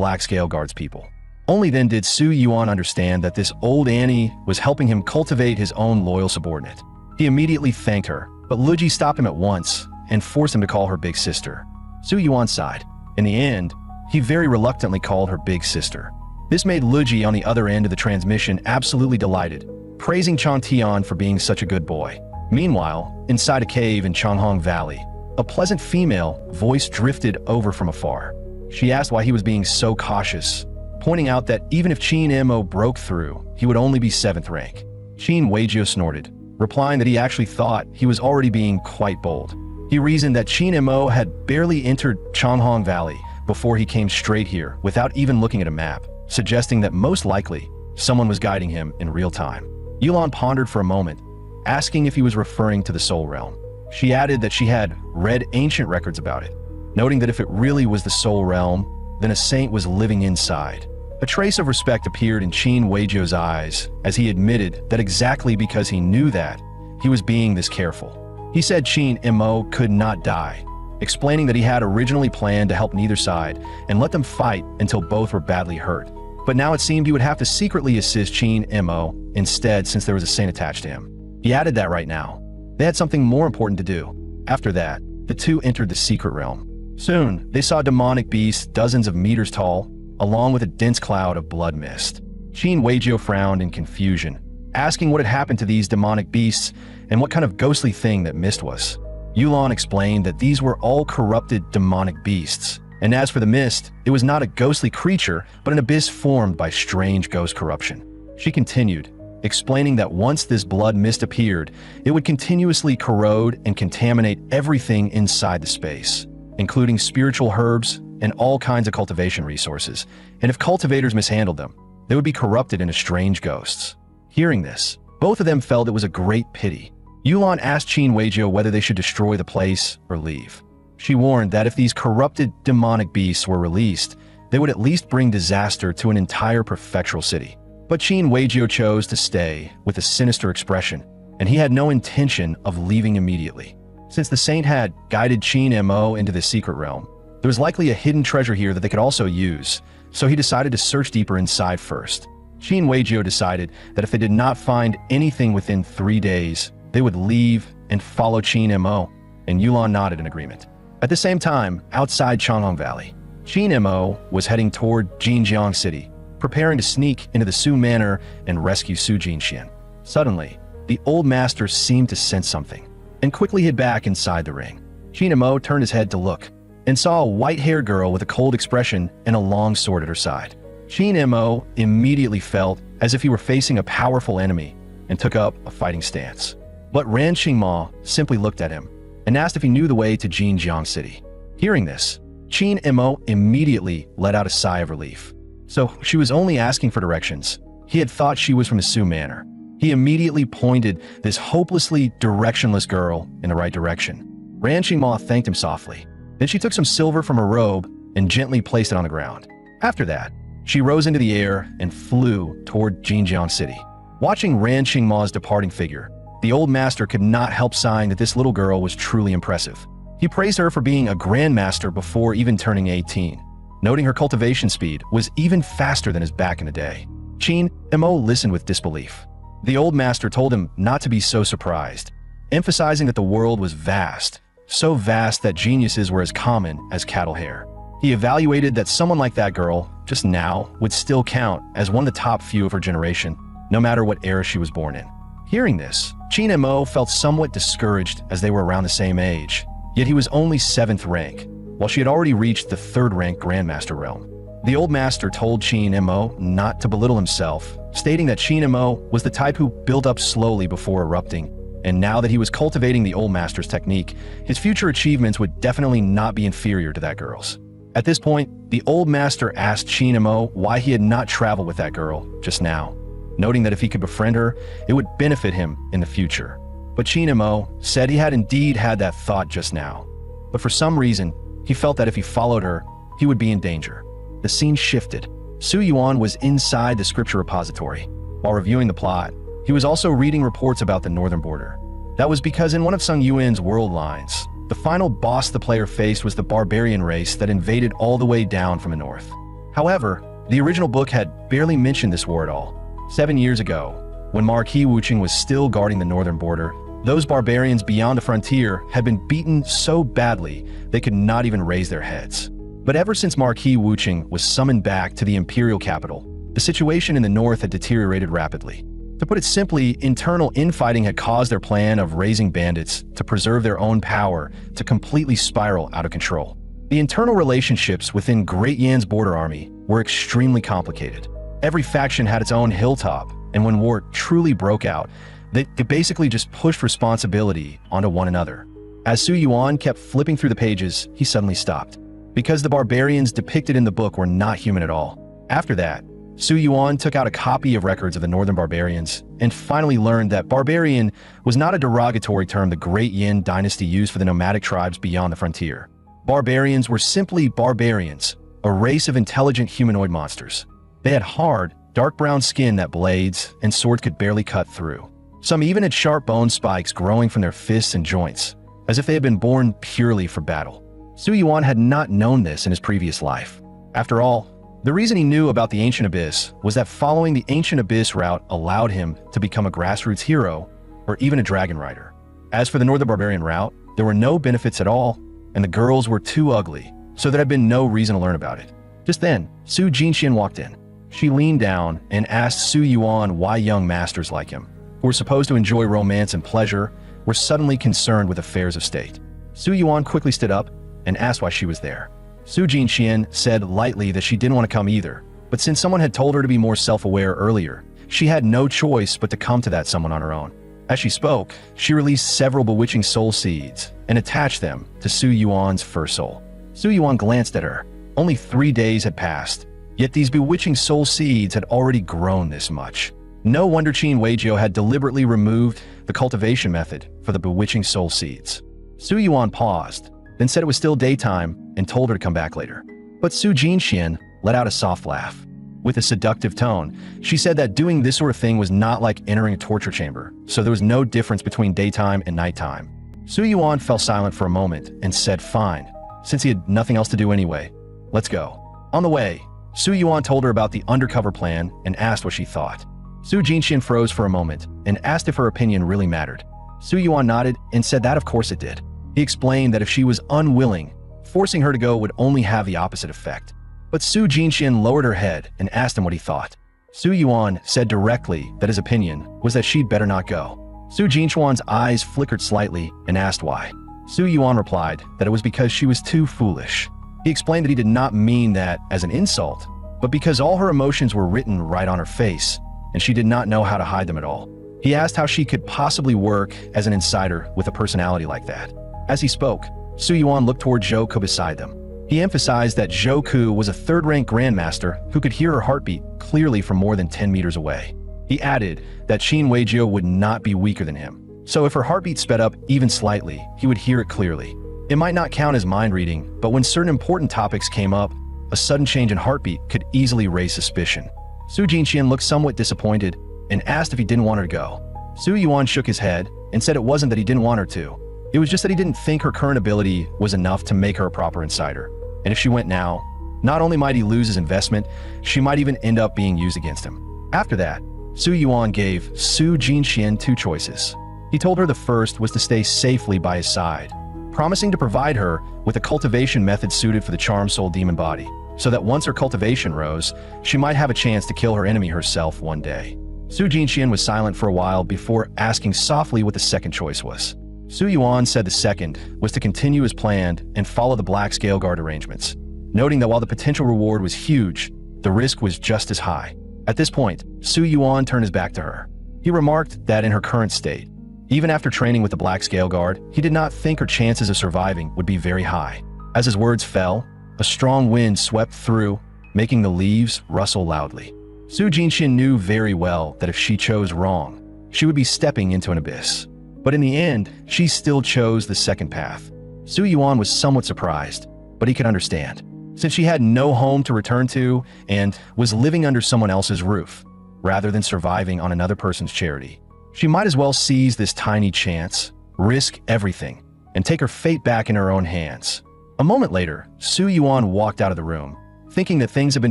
Black Scale Guard's people. Only then did Su Yuan understand that this old Annie was helping him cultivate his own loyal subordinate. He immediately thanked her, but Luji stopped him at once and forced him to call her big sister. Su Yuan sighed. In the end, he very reluctantly called her big sister. This made Luji on the other end of the transmission absolutely delighted, praising Chang Tian for being such a good boy. Meanwhile, inside a cave in Changhong Valley, a pleasant female voice drifted over from afar. She asked why he was being so cautious, pointing out that even if Qin Mo broke through, he would only be 7th rank. Qin Weijio snorted, replying that he actually thought he was already being quite bold. He reasoned that Qin Mo had barely entered Changhong Valley before he came straight here without even looking at a map, suggesting that most likely someone was guiding him in real time. Yulan pondered for a moment, asking if he was referring to the Soul Realm. She added that she had read ancient records about it, noting that if it really was the Soul Realm, then a saint was living inside. A trace of respect appeared in Qin Weijio's eyes as he admitted that exactly because he knew that, he was being this careful. He said Qin Mo could not die, explaining that he had originally planned to help neither side and let them fight until both were badly hurt. But now it seemed he would have to secretly assist Qin Mo instead since there was a saint attached to him. He added that right now, they had something more important to do. After that, the two entered the secret realm. Soon, they saw demonic beasts dozens of meters tall, along with a dense cloud of blood mist. Qin Weijio frowned in confusion, asking what had happened to these demonic beasts and what kind of ghostly thing that mist was. Yulan explained that these were all corrupted demonic beasts, and as for the mist, it was not a ghostly creature, but an abyss formed by strange ghost corruption. She continued, explaining that once this blood mist appeared, it would continuously corrode and contaminate everything inside the space, including spiritual herbs and all kinds of cultivation resources, and if cultivators mishandled them, they would be corrupted into strange ghosts. Hearing this, both of them felt it was a great pity. Yulan asked Qin Weijio whether they should destroy the place or leave. She warned that if these corrupted demonic beasts were released, they would at least bring disaster to an entire prefectural city. But Qin Weijio chose to stay with a sinister expression, and he had no intention of leaving immediately. Since the saint had guided Qin Mo into the secret realm, there was likely a hidden treasure here that they could also use, so he decided to search deeper inside first. Qin Weijio decided that if they did not find anything within 3 days, they would leave and follow Qin Mo, and Yulan nodded in agreement. At the same time, outside Changhong Valley, Qin Mo was heading toward Jinjiang City, preparing to sneak into the Su Manor and rescue Su Jinxian. Suddenly, the old master seemed to sense something, and quickly hid back inside the ring. Qin Mo turned his head to look, and saw a white-haired girl with a cold expression and a long sword at her side. Qin Mo immediately felt as if he were facing a powerful enemy and took up a fighting stance. But Ran Qingma simply looked at him and asked if he knew the way to Jinjiang City. Hearing this, Qin Mo immediately let out a sigh of relief. So she was only asking for directions. He had thought she was from the Su Manor. He immediately pointed this hopelessly directionless girl in the right direction. Ran Qingma thanked him softly. Then she took some silver from her robe and gently placed it on the ground. After that, she rose into the air and flew toward Jinjiang City. Watching Ran Qingma's departing figure, the old master could not help sighing that this little girl was truly impressive. He praised her for being a grandmaster before even turning 18, noting her cultivation speed was even faster than his back in the day. Qin Mo listened with disbelief. The old master told him not to be so surprised, emphasizing that the world was vast, so vast that geniuses were as common as cattle hair. He evaluated that someone like that girl, just now, would still count as one of the top few of her generation, no matter what era she was born in. Hearing this, Qin Mo felt somewhat discouraged as they were around the same age, yet he was only 7th rank, while she had already reached the 3rd rank Grandmaster realm. The old master told Qin Mo not to belittle himself, stating that Qin Mo was the type who built up slowly before erupting, and now that he was cultivating the old master's technique, his future achievements would definitely not be inferior to that girl's. At this point, the old master asked Qin Mo why he had not traveled with that girl just now, noting that if he could befriend her, it would benefit him in the future. But Chinamo said he had indeed had that thought just now. But for some reason, he felt that if he followed her, he would be in danger. The scene shifted. Su Yuan was inside the scripture repository. While reviewing the plot, he was also reading reports about the northern border. That was because in one of Sung Yuan's world lines, the final boss the player faced was the barbarian race that invaded all the way down from the north. However, the original book had barely mentioned this war at all. 7 years ago, when Marquis Wuching was still guarding the northern border, those barbarians beyond the frontier had been beaten so badly they could not even raise their heads. But ever since Marquis Wuching was summoned back to the imperial capital, the situation in the north had deteriorated rapidly. To put it simply, internal infighting had caused their plan of raising bandits to preserve their own power to completely spiral out of control. The internal relationships within Great Yan's border army were extremely complicated. Every faction had its own hilltop, and when war truly broke out, they basically just pushed responsibility onto one another. As Su Yuan kept flipping through the pages, he suddenly stopped, because the barbarians depicted in the book were not human at all. After that, Su Yuan took out a copy of records of the northern barbarians and finally learned that barbarian was not a derogatory term the Great Yin dynasty used for the nomadic tribes beyond the frontier. Barbarians were simply barbarians, a race of intelligent humanoid monsters. They had hard, dark brown skin that blades and swords could barely cut through. Some even had sharp bone spikes growing from their fists and joints, as if they had been born purely for battle. Su Yuan had not known this in his previous life. After all, the reason he knew about the Ancient Abyss was that following the Ancient Abyss route allowed him to become a grassroots hero or even a dragon rider. As for the Northern Barbarian route, there were no benefits at all, and the girls were too ugly, so there had been no reason to learn about it. Just then, Su Jinxian walked in. She leaned down and asked Su Yuan why young masters like him, who were supposed to enjoy romance and pleasure, were suddenly concerned with affairs of state. Su Yuan quickly stood up and asked why she was there. Su Jinxian said lightly that she didn't want to come either, but since someone had told her to be more self-aware earlier, she had no choice but to come to that someone on her own. As she spoke, she released several bewitching soul seeds and attached them to Su Yuan's first soul. Su Yuan glanced at her. Only 3 days had passed, yet these bewitching soul seeds had already grown this much. No wonder Qin Weijiu had deliberately removed the cultivation method for the bewitching soul seeds. Su Yuan paused, then said it was still daytime and told her to come back later. But Su Jinxian let out a soft laugh. With a seductive tone, she said that doing this sort of thing was not like entering a torture chamber, so there was no difference between daytime and nighttime. Su Yuan fell silent for a moment and said fine, since he had nothing else to do anyway. Let's go. On the way, Su Yuan told her about the undercover plan and asked what she thought. Su Jinxian froze for a moment and asked if her opinion really mattered. Su Yuan nodded and said that of course it did. He explained that if she was unwilling, forcing her to go would only have the opposite effect. But Su Jinxian lowered her head and asked him what he thought. Su Yuan said directly that his opinion was that she'd better not go. Su Jinxian's eyes flickered slightly and asked why. Su Yuan replied that it was because she was too foolish. He explained that he did not mean that as an insult, but because all her emotions were written right on her face, and she did not know how to hide them at all. He asked how she could possibly work as an insider with a personality like that. As he spoke, Su Yuan looked toward Zhou Ku beside them. He emphasized that Zhou Ku was a third-rank grandmaster who could hear her heartbeat clearly from more than 10 meters away. He added that Qin Weijiu would not be weaker than him, so if her heartbeat sped up even slightly, he would hear it clearly. It might not count as mind reading, but when certain important topics came up, a sudden change in heartbeat could easily raise suspicion. Su Jinxian looked somewhat disappointed and asked if he didn't want her to go. Su Yuan shook his head and said it wasn't that he didn't want her to. It was just that he didn't think her current ability was enough to make her a proper insider. And if she went now, not only might he lose his investment, she might even end up being used against him. After that, Su Yuan gave Su Jinxian 2 choices. He told her the first was to stay safely by his side, promising to provide her with a cultivation method suited for the charm soul demon body, so that once her cultivation rose, she might have a chance to kill her enemy herself one day. Su Jinxian was silent for a while before asking softly what the second choice was. Su Yuan said the second was to continue as planned and follow the Black Scale Guard arrangements, noting that while the potential reward was huge, the risk was just as high. At this point, Su Yuan turned his back to her. He remarked that in her current state, even after training with the Black Scale Guard, he did not think her chances of surviving would be very high. As his words fell, a strong wind swept through, making the leaves rustle loudly. Su Jinxian knew very well that if she chose wrong, she would be stepping into an abyss. But in the end, she still chose the second path. Su Yuan was somewhat surprised, but he could understand, since she had no home to return to and was living under someone else's roof, rather than surviving on another person's charity. She might as well seize this tiny chance, risk everything, and take her fate back in her own hands. A moment later, Su Yuan walked out of the room, thinking that things had been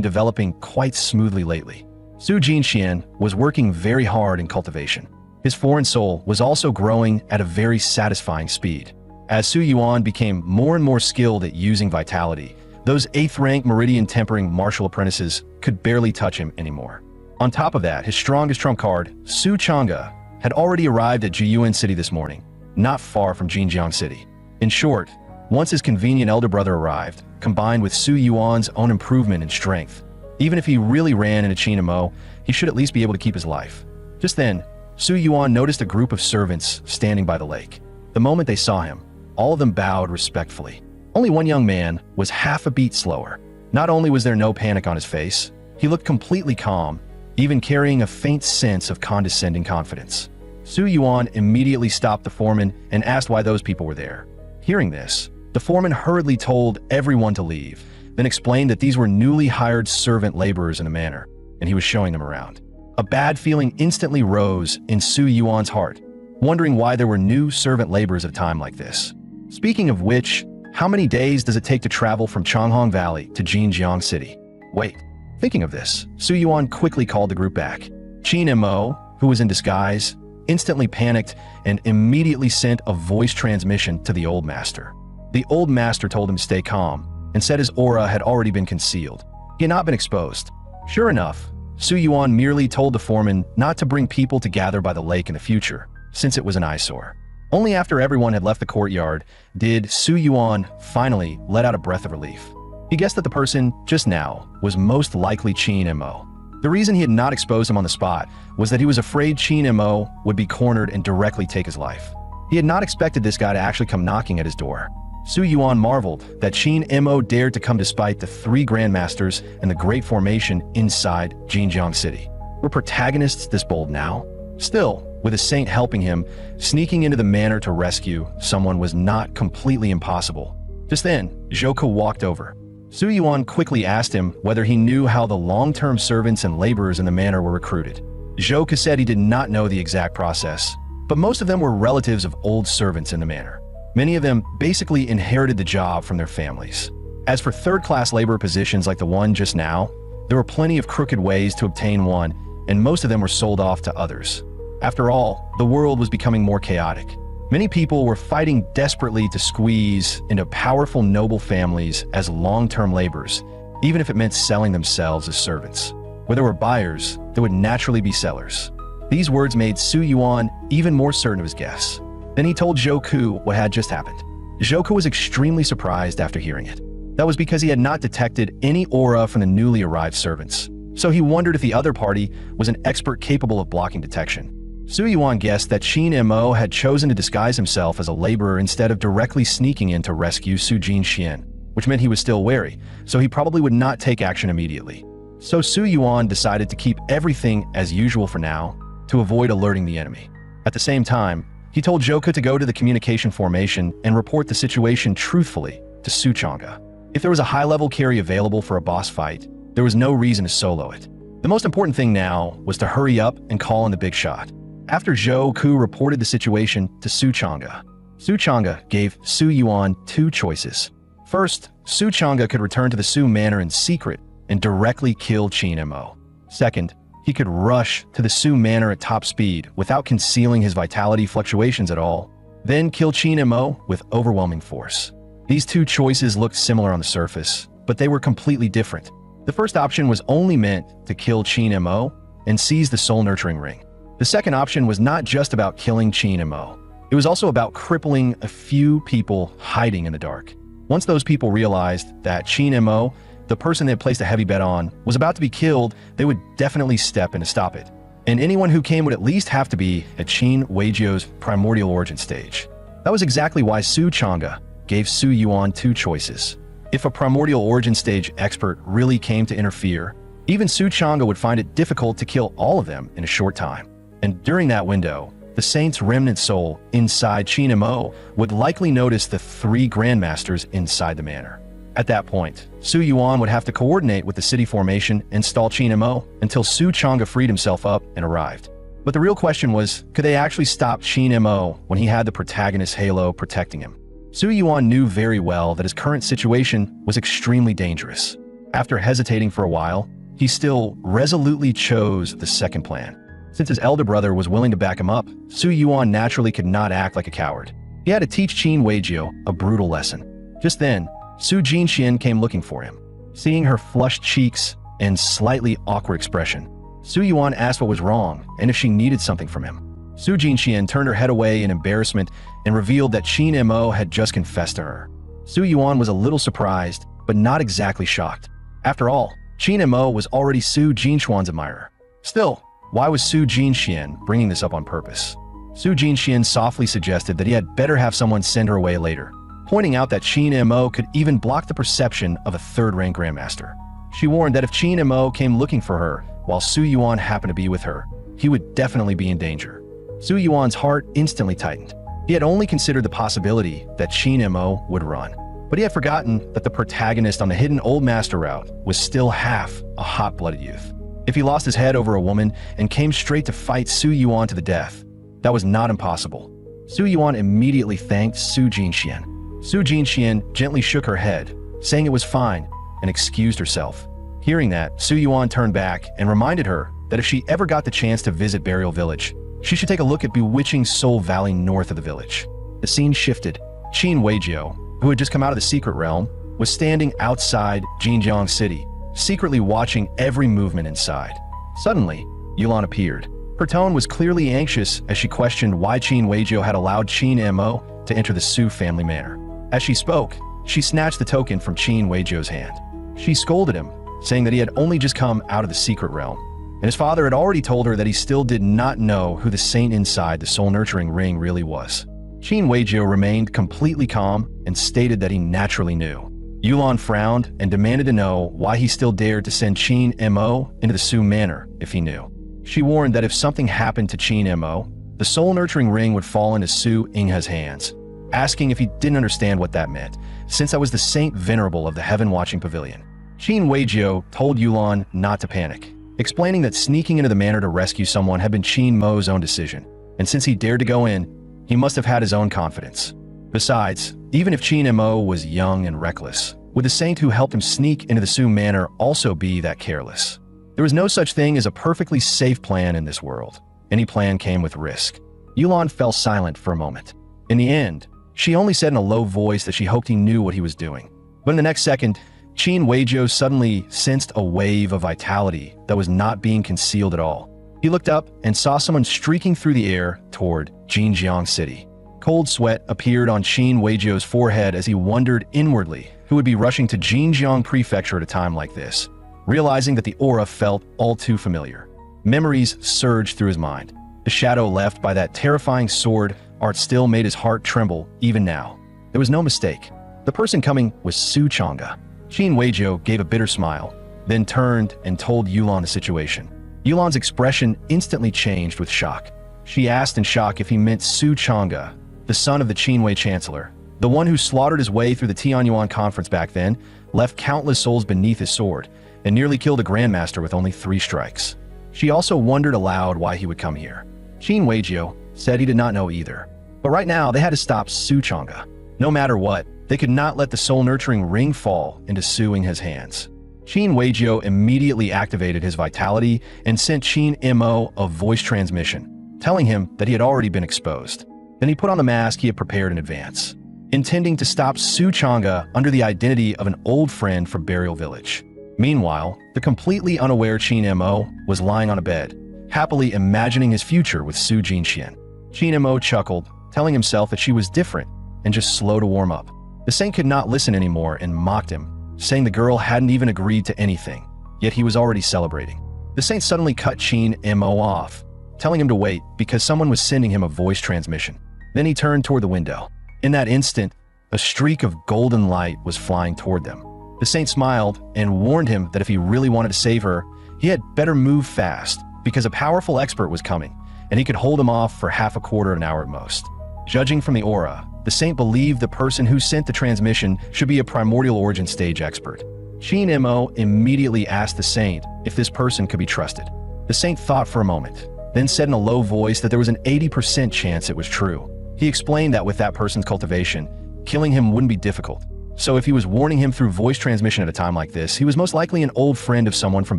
developing quite smoothly lately. Su Jinxian was working very hard in cultivation. His foreign soul was also growing at a very satisfying speed. As Su Yuan became more and more skilled at using vitality, those 8th rank meridian tempering martial apprentices could barely touch him anymore. On top of that, his strongest trump card, Su Chang'e, had already arrived at Jiyuan City this morning, not far from Jinjiang City. In short, once his convenient elder brother arrived, combined with Su Yuan's own improvement in strength, even if he really ran into Qin Mo, he should at least be able to keep his life. Just then, Su Yuan noticed a group of servants standing by the lake. The moment they saw him, all of them bowed respectfully. Only one young man was half a beat slower. Not only was there no panic on his face, he looked completely calm, even carrying a faint sense of condescending confidence. Su Yuan immediately stopped the foreman and asked why those people were there. Hearing this, the foreman hurriedly told everyone to leave, then explained that these were newly hired servant laborers in the manor, and he was showing them around. A bad feeling instantly rose in Su Yuan's heart, wondering why there were new servant laborers at a time like this. Speaking of which, how many days does it take to travel from Changhong Valley to Jinjiang City? Wait. Thinking of this, Su Yuan quickly called the group back. Qin Mo, who was in disguise, instantly panicked and immediately sent a voice transmission to the old master. The old master told him to stay calm and said his aura had already been concealed. He had not been exposed. Sure enough, Su Yuan merely told the foreman not to bring people to gather by the lake in the future, since it was an eyesore. Only after everyone had left the courtyard did Su Yuan finally let out a breath of relief. He guessed that the person, just now, was most likely Qin Mo. The reason he had not exposed him on the spot was that he was afraid Qin Mo would be cornered and directly take his life. He had not expected this guy to actually come knocking at his door. Su Yuan marveled that Qin Mo dared to come despite the 3 grandmasters and the great formation inside Jinjiang City. Were protagonists this bold now? Still, with a saint helping him, sneaking into the manor to rescue someone was not completely impossible. Just then, Zhouke walked over. Su Yuan quickly asked him whether he knew how the long-term servants and laborers in the manor were recruited. Zhouke said he did not know the exact process, but most of them were relatives of old servants in the manor. Many of them basically inherited the job from their families. As for third-class labor positions like the one just now, there were plenty of crooked ways to obtain one, and most of them were sold off to others. After all, the world was becoming more chaotic. Many people were fighting desperately to squeeze into powerful noble families as long-term laborers, even if it meant selling themselves as servants. Where there were buyers, there would naturally be sellers. These words made Su Yuan even more certain of his guess. Then he told Zhouke what had just happened. Zhouke was extremely surprised after hearing it. That was because he had not detected any aura from the newly arrived servants, so he wondered if the other party was an expert capable of blocking detection. Su Yuan guessed that Qin Mo had chosen to disguise himself as a laborer instead of directly sneaking in to rescue Su Jinxian, which meant he was still wary, so he probably would not take action immediately. So Su Yuan decided to keep everything as usual for now, to avoid alerting the enemy. At the same time, he told Zhouke to go to the communication formation and report the situation truthfully to Su Chang'e. If there was a high-level carry available for a boss fight, there was no reason to solo it. The most important thing now was to hurry up and call in the big shot. After Zhouke reported the situation to Su Chang'e gave Su Yuan 2 choices. First, Su Chang'e could return to the Su Manor in secret and directly kill Qin Mo. Second, he could rush to the Su Manor at top speed without concealing his vitality fluctuations at all, then kill Qin Mo with overwhelming force. These 2 choices looked similar on the surface, but they were completely different. The first option was only meant to kill Qin Mo and seize the Soul Nurturing Ring. The second option was not just about killing Qin Mo. It was also about crippling a few people hiding in the dark. Once those people realized that Qin Mo, the person they had placed a heavy bet on, was about to be killed, they would definitely step in to stop it. And anyone who came would at least have to be at Qin Weijio's primordial origin stage. That was exactly why Su Chang'e gave Su Yuan 2 choices. If a primordial origin stage expert really came to interfere, even Su Chang'e would find it difficult to kill all of them in a short time. And during that window, the saint's remnant soul inside Qin Mo would likely notice the 3 grandmasters inside the manor. At that point, Su Yuan would have to coordinate with the city formation and stall Qin Mo until Su Chang'e freed himself up and arrived. But the real question was, could they actually stop Qin Mo when he had the protagonist's halo protecting him? Su Yuan knew very well that his current situation was extremely dangerous. After hesitating for a while, he still resolutely chose the second plan. Since his elder brother was willing to back him up, Su Yuan naturally could not act like a coward. He had to teach Qin Weijio a brutal lesson. Just then, Su Jinxian came looking for him. Seeing her flushed cheeks and slightly awkward expression, Su Yuan asked what was wrong and if she needed something from him. Su Jinxian turned her head away in embarrassment and revealed that Qin Mo had just confessed to her. Su Yuan was a little surprised, but not exactly shocked. After all, Qin Mo was already Su Jinxuan's admirer. Still, why was Su Jinxian bringing this up on purpose? Su Jinxian softly suggested that he had better have someone send her away later, pointing out that Qin Mo could even block the perception of a third-rank grandmaster. She warned that if Qin Mo came looking for her while Su Yuan happened to be with her, he would definitely be in danger. Su Yuan's heart instantly tightened. He had only considered the possibility that Qin Mo would run, but he had forgotten that the protagonist on the hidden old master route was still half a hot-blooded youth. If he lost his head over a woman and came straight to fight Su Yuan to the death, that was not impossible. Su Yuan immediately thanked Su Jinxian. Su Jinxian gently shook her head, saying it was fine, and excused herself. Hearing that, Su Yuan turned back and reminded her that if she ever got the chance to visit Burial Village, she should take a look at bewitching Soul Valley north of the village. The scene shifted. Qin Weijio, who had just come out of the secret realm, was standing outside Jinjiang City, secretly watching every movement inside. Suddenly, Yulan appeared. Her tone was clearly anxious as she questioned why Qin Weijio had allowed Qin Mo to enter the Su family manor. As she spoke, she snatched the token from Qin Weijio's hand. She scolded him, saying that he had only just come out of the secret realm, and his father had already told her that he still did not know who the saint inside the soul-nurturing ring really was. Qin Weijio remained completely calm and stated that he naturally knew. Yulan frowned and demanded to know why he still dared to send Qin Mo into the Su manor if he knew. She warned that if something happened to Qin Mo, the soul-nurturing ring would fall into Su Inghe's hands, asking if he didn't understand what that meant, since that was the Saint Venerable of the Heaven-Watching Pavilion. Qin Weijio told Yulan not to panic, explaining that sneaking into the manor to rescue someone had been Qin Mo's own decision, and since he dared to go in, he must have had his own confidence. Besides, even if Qin Mo was young and reckless, would the saint who helped him sneak into the Su manor also be that careless? There was no such thing as a perfectly safe plan in this world. Any plan came with risk. Yulan fell silent for a moment. In the end, she only said in a low voice that she hoped he knew what he was doing. But in the next second, Qin Weijio suddenly sensed a wave of vitality that was not being concealed at all. He looked up and saw someone streaking through the air toward Jinjiang City. Cold sweat appeared on Qin Weijio's forehead as he wondered inwardly who would be rushing to Jinjiang Prefecture at a time like this. Realizing that the aura felt all too familiar, memories surged through his mind. The shadow left by that terrifying sword art still made his heart tremble even now. There was no mistake. The person coming was Su Chang'e. Qin Weijio gave a bitter smile, then turned and told Yulan the situation. Yulan's expression instantly changed with shock. She asked in shock if he meant Su Chang'e, the son of the Qinwei Chancellor, the one who slaughtered his way through the Tianyuan conference back then, left countless souls beneath his sword, and nearly killed a grandmaster with only 3 strikes. She also wondered aloud why he would come here. Qin Weijio said he did not know either. But right now, they had to stop Su Chang'e. No matter what, they could not let the soul-nurturing ring fall into Su Inghe's hands. Qin Weijio immediately activated his vitality and sent Qin Mo a voice transmission, telling him that he had already been exposed. Then he put on the mask he had prepared in advance, intending to stop Su Chang'e under the identity of an old friend from Burial Village. Meanwhile, the completely unaware Qin Mo was lying on a bed, happily imagining his future with Su Jinxian. Qin Mo chuckled, telling himself that she was different and just slow to warm up. The saint could not listen anymore and mocked him, saying the girl hadn't even agreed to anything, yet he was already celebrating. The saint suddenly cut Qin Mo off, telling him to wait because someone was sending him a voice transmission. Then he turned toward the window. In that instant, a streak of golden light was flying toward them. The saint smiled and warned him that if he really wanted to save her, he had better move fast because a powerful expert was coming, and he could hold him off for half a quarter of an hour at most. Judging from the aura, the saint believed the person who sent the transmission should be a primordial origin stage expert. Chin Mo immediately asked the saint if this person could be trusted. The saint thought for a moment, then said in a low voice that there was an 80% chance it was true. He explained that with that person's cultivation, killing him wouldn't be difficult. So if he was warning him through voice transmission at a time like this, he was most likely an old friend of someone from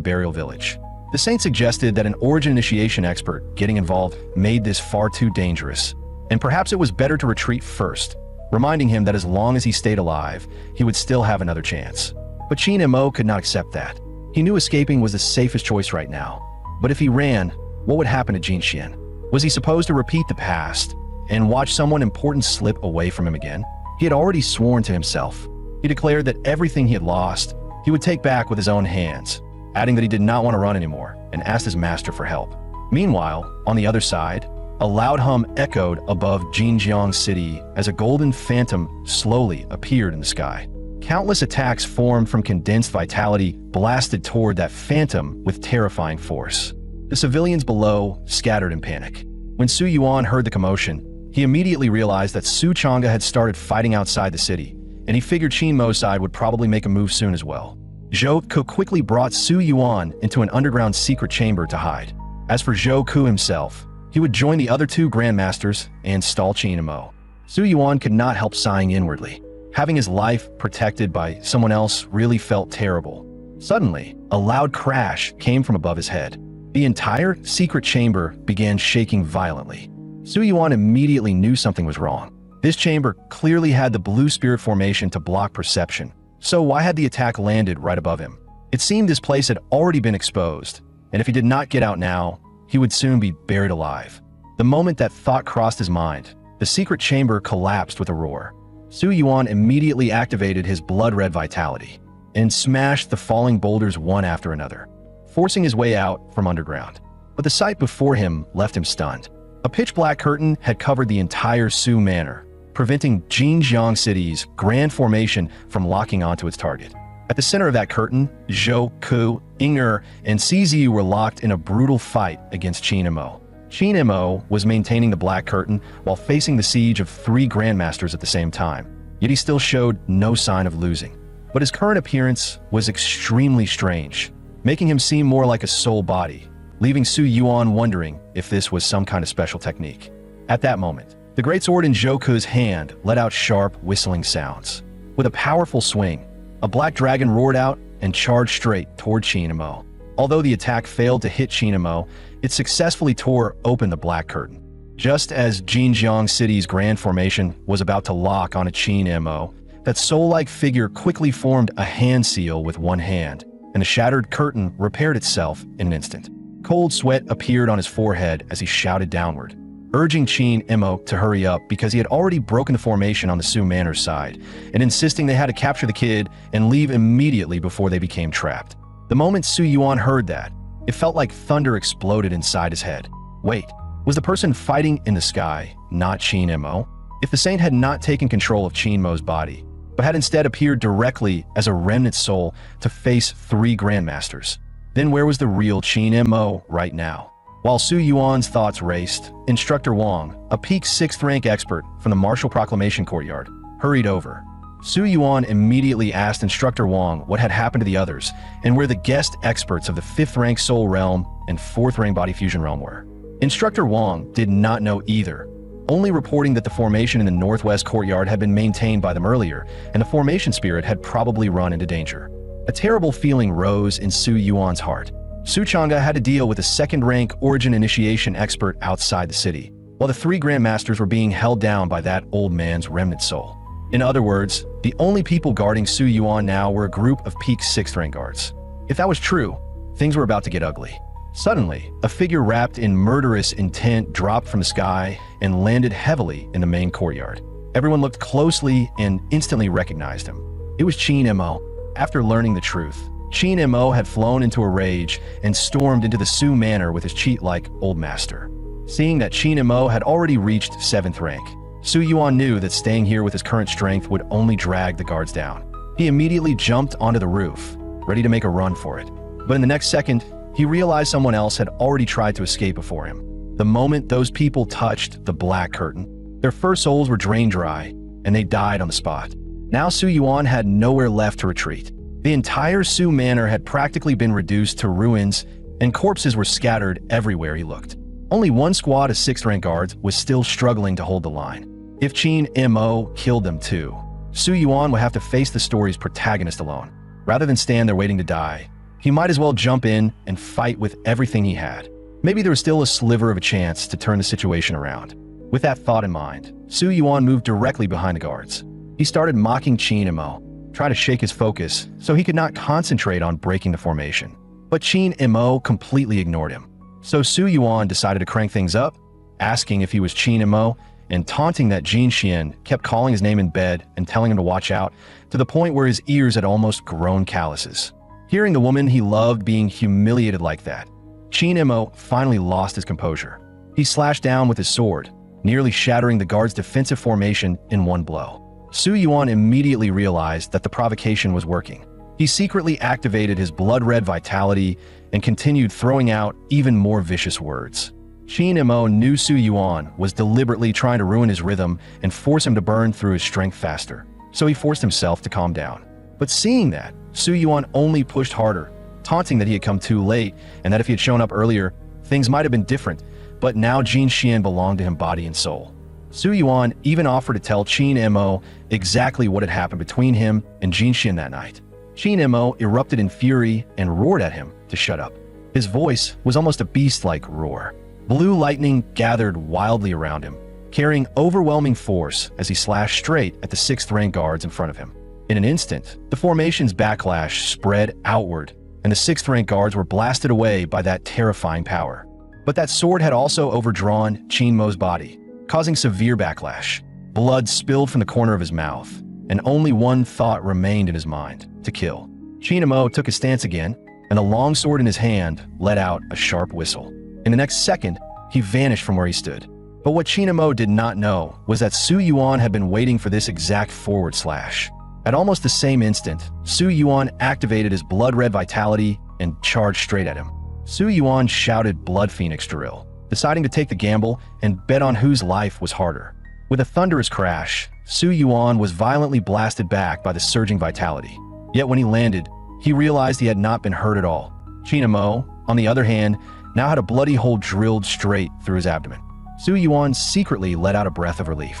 Burial Village. The saint suggested that an origin initiation expert getting involved made this far too dangerous, and perhaps it was better to retreat first, reminding him that as long as he stayed alive, he would still have another chance. But Chin Mo could not accept that. He knew escaping was the safest choice right now. But if he ran, what would happen to Jin Xian? Was he supposed to repeat the past and watch someone important slip away from him again? He had already sworn to himself. He declared that everything he had lost, he would take back with his own hands, adding that he did not want to run anymore and asked his master for help. Meanwhile, on the other side, a loud hum echoed above Jinjiang City as a golden phantom slowly appeared in the sky. Countless attacks formed from condensed vitality blasted toward that phantom with terrifying force. The civilians below scattered in panic. When Su Yuan heard the commotion, he immediately realized that Su Chang'e had started fighting outside the city, and he figured Qin Mo's side would probably make a move soon as well. Zhou Ku quickly brought Su Yuan into an underground secret chamber to hide. As for Zhou Ku himself, he would join the other two grandmasters and stall Qin Mo. Su Yuan could not help sighing inwardly. Having his life protected by someone else really felt terrible. Suddenly, a loud crash came from above his head. The entire secret chamber began shaking violently. Su Yuan immediately knew something was wrong. This chamber clearly had the blue spirit formation to block perception. So why had the attack landed right above him? It seemed this place had already been exposed, and if he did not get out now, he would soon be buried alive. The moment that thought crossed his mind, the secret chamber collapsed with a roar. Su Yuan immediately activated his blood-red vitality and smashed the falling boulders one after another, forcing his way out from underground. But the sight before him left him stunned. A pitch-black curtain had covered the entire Su Manor, preventing Jinjiang City's grand formation from locking onto its target. At the center of that curtain, Zhou Ku, Inger, and Ciziu were locked in a brutal fight against Qin Mo. Qin Mo was maintaining the black curtain while facing the siege of three grandmasters at the same time, yet he still showed no sign of losing. But his current appearance was extremely strange, making him seem more like a soul body, leaving Su Yuan wondering if this was some kind of special technique. At that moment, the greatsword in Zhou Ku's hand let out sharp, whistling sounds. With a powerful swing, a black dragon roared out and charged straight toward Qin Mo. Although the attack failed to hit Qin Mo, it successfully tore open the black curtain. Just as Jinjiang City's grand formation was about to lock on a Qin Mo, that soul-like figure quickly formed a hand seal with one hand, and the shattered curtain repaired itself in an instant. Cold sweat appeared on his forehead as he shouted downward, urging Qin Mo to hurry up because he had already broken the formation on the Su Manor side, and insisting they had to capture the kid and leave immediately before they became trapped. The moment Su Yuan heard that, it felt like thunder exploded inside his head. Wait, was the person fighting in the sky not Qin Mo? If the saint had not taken control of Qin Mo's body, but had instead appeared directly as a remnant soul to face three grandmasters, then where was the real Qin Mo right now? While Su Yuan's thoughts raced, Instructor Wang, a peak 6th rank expert from the Martial Proclamation Courtyard, hurried over. Su Yuan immediately asked Instructor Wang what had happened to the others and where the guest experts of the 5th rank Soul Realm and 4th rank Body Fusion Realm were. Instructor Wang did not know either, only reporting that the formation in the Northwest Courtyard had been maintained by them earlier, and the formation spirit had probably run into danger. A terrible feeling rose in Su Yuan's heart. Su Chang'e had to deal with a 2nd rank Origin Initiation expert outside the city, while the three grandmasters were being held down by that old man's remnant soul. In other words, the only people guarding Su Yuan now were a group of peak 6th rank guards. If that was true, things were about to get ugly. Suddenly, a figure wrapped in murderous intent dropped from the sky and landed heavily in the main courtyard. Everyone looked closely and instantly recognized him. It was Qin Mo. After learning the truth, Qin Mo had flown into a rage and stormed into the Su Manor with his cheat-like old master. Seeing that Qin Mo had already reached 7th rank, Su Yuan knew that staying here with his current strength would only drag the guards down. He immediately jumped onto the roof, ready to make a run for it. But in the next second, he realized someone else had already tried to escape before him. The moment those people touched the black curtain, their first souls were drained dry, and they died on the spot. Now Su Yuan had nowhere left to retreat. The entire Su Manor had practically been reduced to ruins, and corpses were scattered everywhere he looked. Only one squad of 6th rank guards was still struggling to hold the line. If Qin Mo killed them too, Su Yuan would have to face the story's protagonist alone. Rather than stand there waiting to die, he might as well jump in and fight with everything he had. Maybe there was still a sliver of a chance to turn the situation around. With that thought in mind, Su Yuan moved directly behind the guards. He started mocking Qin Mo, trying to shake his focus so he could not concentrate on breaking the formation. But Qin Mo completely ignored him. So Su Yuan decided to crank things up, asking if he was Qin Mo, and taunting that Jin Xian kept calling his name in bed and telling him to watch out, to the point where his ears had almost grown calluses. Hearing the woman he loved being humiliated like that, Qin Mo finally lost his composure. He slashed down with his sword, nearly shattering the guard's defensive formation in one blow. Su Yuan immediately realized that the provocation was working. He secretly activated his blood-red vitality and continued throwing out even more vicious words. Qin Mo knew Su Yuan was deliberately trying to ruin his rhythm and force him to burn through his strength faster, so he forced himself to calm down. But seeing that, Su Yuan only pushed harder, taunting that he had come too late and that if he had shown up earlier, things might have been different, but now Jin Xian belonged to him body and soul. Su Yuan even offered to tell Qin Mo exactly what had happened between him and Jin Xian that night. Qin Mo erupted in fury and roared at him to shut up. His voice was almost a beast-like roar. Blue lightning gathered wildly around him, carrying overwhelming force as he slashed straight at the 6th rank guards in front of him. In an instant, the formation's backlash spread outward, and the 6th rank guards were blasted away by that terrifying power. But that sword had also overdrawn Qin Mo's body, causing severe backlash. Blood spilled from the corner of his mouth, and only one thought remained in his mind: to kill. Qin Mo took his stance again, and the long sword in his hand let out a sharp whistle. In the next second, he vanished from where he stood. But what Qin Mo did not know was that Su Yuan had been waiting for this exact forward slash. At almost the same instant, Su Yuan activated his blood-red vitality and charged straight at him. Su Yuan shouted Blood Phoenix drill, deciding to take the gamble and bet on whose life was harder. With a thunderous crash, Su Yuan was violently blasted back by the surging vitality. Yet when he landed, he realized he had not been hurt at all. Qin Mo, on the other hand, now had a bloody hole drilled straight through his abdomen. Su Yuan secretly let out a breath of relief.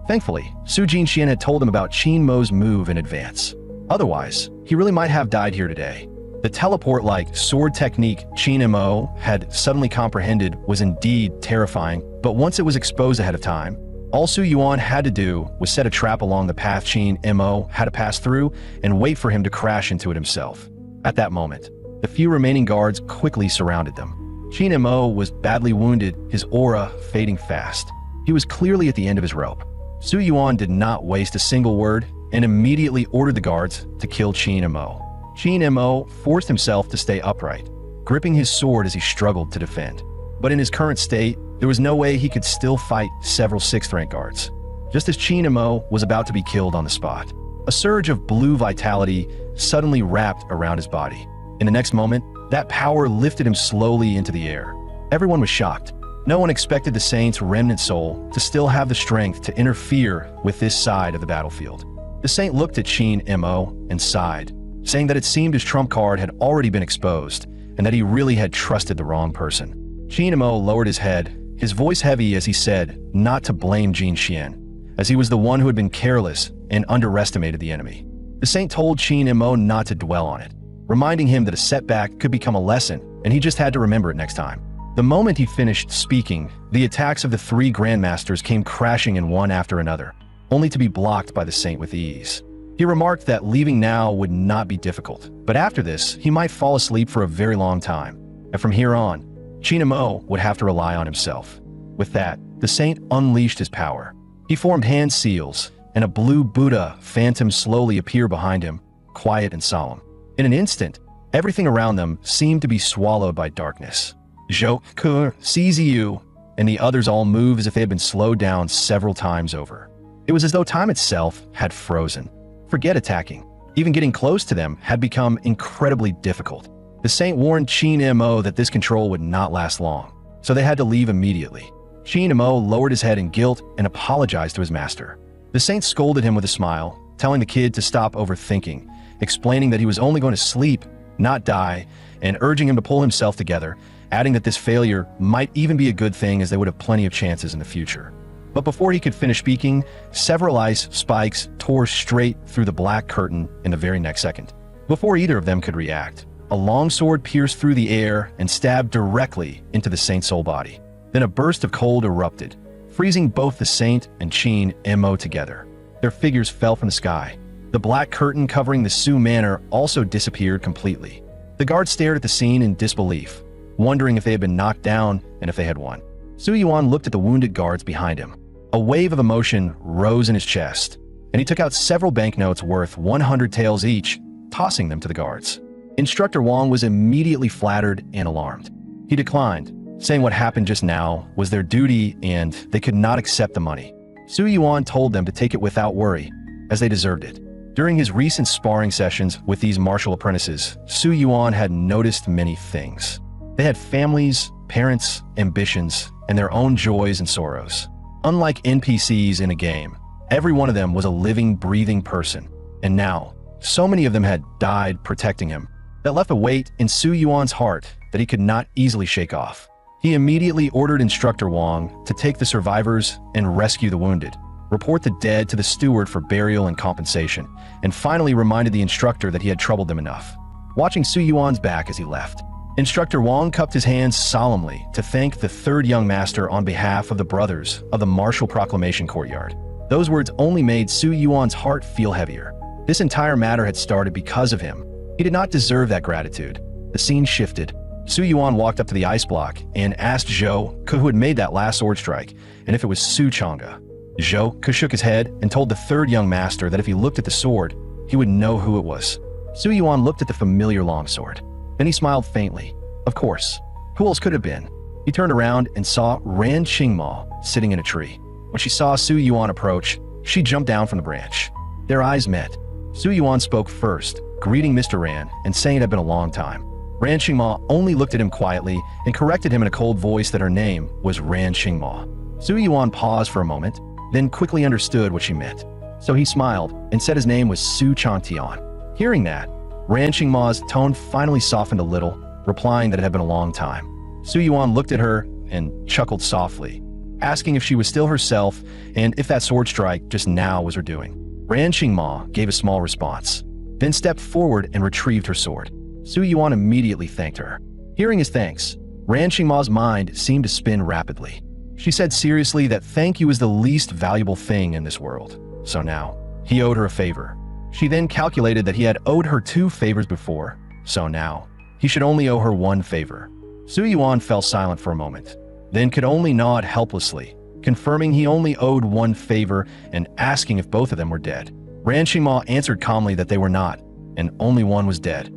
Thankfully, Su Jinxian had told him about Qin Mo's move in advance. Otherwise, he really might have died here today. The teleport-like sword technique Qin Mo had suddenly comprehended was indeed terrifying, but once it was exposed ahead of time, all Su Yuan had to do was set a trap along the path Qin Mo had to pass through and wait for him to crash into it himself. At that moment, the few remaining guards quickly surrounded them. Qin Mo was badly wounded, his aura fading fast. He was clearly at the end of his rope. Su Yuan did not waste a single word and immediately ordered the guards to kill Qin Mo. Qin Mo forced himself to stay upright, gripping his sword as he struggled to defend. But in his current state, there was no way he could still fight several 6th rank guards. Just as Qin Mo was about to be killed on the spot, a surge of blue vitality suddenly wrapped around his body. In the next moment, that power lifted him slowly into the air. Everyone was shocked. No one expected the Saint's remnant soul to still have the strength to interfere with this side of the battlefield. The Saint looked at Qin Mo and sighed, saying that it seemed his trump card had already been exposed and that he really had trusted the wrong person. Qin Mo lowered his head, his voice heavy as he said not to blame Jin Xian, as he was the one who had been careless and underestimated the enemy. The Saint told Qin Mo not to dwell on it, reminding him that a setback could become a lesson and he just had to remember it next time. The moment he finished speaking, the attacks of the 3 Grandmasters came crashing in one after another, only to be blocked by the Saint with ease. He remarked that leaving now would not be difficult, but after this, he might fall asleep for a very long time, and from here on, Qin Mo would have to rely on himself. With that, the Saint unleashed his power. He formed hand seals, and a blue Buddha phantom slowly appeared behind him, quiet and solemn. In an instant, everything around them seemed to be swallowed by darkness. Zhou, Ke, Ciziu, and the others all moved as if they had been slowed down several times over. It was as though time itself had frozen. Forget attacking. Even getting close to them had become incredibly difficult. The Saint warned Qin Mo that this control would not last long, so they had to leave immediately. Qin Mo lowered his head in guilt and apologized to his master. The saint scolded him with a smile, telling the kid to stop overthinking, explaining that he was only going to sleep, not die, and urging him to pull himself together, adding that this failure might even be a good thing as they would have plenty of chances in the future. But before he could finish speaking, several ice spikes tore straight through the black curtain in the very next second. Before either of them could react, a long sword pierced through the air and stabbed directly into the saint's whole body. Then a burst of cold erupted, freezing both the saint and Qin Mo together. Their figures fell from the sky. The black curtain covering the Su manor also disappeared completely. The guards stared at the scene in disbelief, wondering if they had been knocked down and if they had won. Su Yuan looked at the wounded guards behind him. A wave of emotion rose in his chest, and he took out several banknotes worth 100 taels each, tossing them to the guards. Instructor Wang was immediately flattered and alarmed. He declined, saying what happened just now was their duty and they could not accept the money. Su Yuan told them to take it without worry, as they deserved it. During his recent sparring sessions with these martial apprentices, Su Yuan had noticed many things. They had families, parents, ambitions, and their own joys and sorrows. Unlike NPCs in a game, every one of them was a living, breathing person. And now, so many of them had died protecting him. That left a weight in Su Yuan's heart that he could not easily shake off. He immediately ordered Instructor Wang to take the survivors and rescue the wounded, report the dead to the steward for burial and compensation, and finally reminded the instructor that he had troubled them enough. Watching Su Yuan's back as he left, Instructor Wang cupped his hands solemnly to thank the third young master on behalf of the brothers of the martial proclamation courtyard. Those words only made Su Yuan's heart feel heavier. This entire matter had started because of him. He did not deserve that gratitude. The scene shifted. Su Yuan walked up to the ice block and asked Zhou who had made that last sword strike, and if it was Su Chang'e. Zhou shook his head and told the third young master that if he looked at the sword, he would know who it was. Su Yuan looked at the familiar longsword. Then he smiled faintly. Of course. Who else could have been? He turned around and saw Ran Qingma sitting in a tree. When she saw Su Yuan approach, she jumped down from the branch. Their eyes met. Su Yuan spoke first, greeting Mr. Ran and saying it had been a long time. Ran Qingma only looked at him quietly and corrected him in a cold voice that her name was Ran Qingma. Su Yuan paused for a moment, then quickly understood what she meant. So he smiled and said his name was Su Changtian. Hearing that, Ran Qingma's tone finally softened a little, replying that it had been a long time. Su Yuan looked at her and chuckled softly, asking if she was still herself and if that sword strike just now was her doing. Ran Qingma gave a small response, then stepped forward and retrieved her sword. Su Yuan immediately thanked her. Hearing his thanks, Ran Qingma's mind seemed to spin rapidly. She said seriously that thank you is the least valuable thing in this world. So now, he owed her a favor. She then calculated that he had owed her 2 favors before, so now, he should only owe her 1 favor. Su Yuan fell silent for a moment, then could only nod helplessly, confirming he only owed 1 favor and asking if both of them were dead. Ran Qingma answered calmly that they were not, and only one was dead.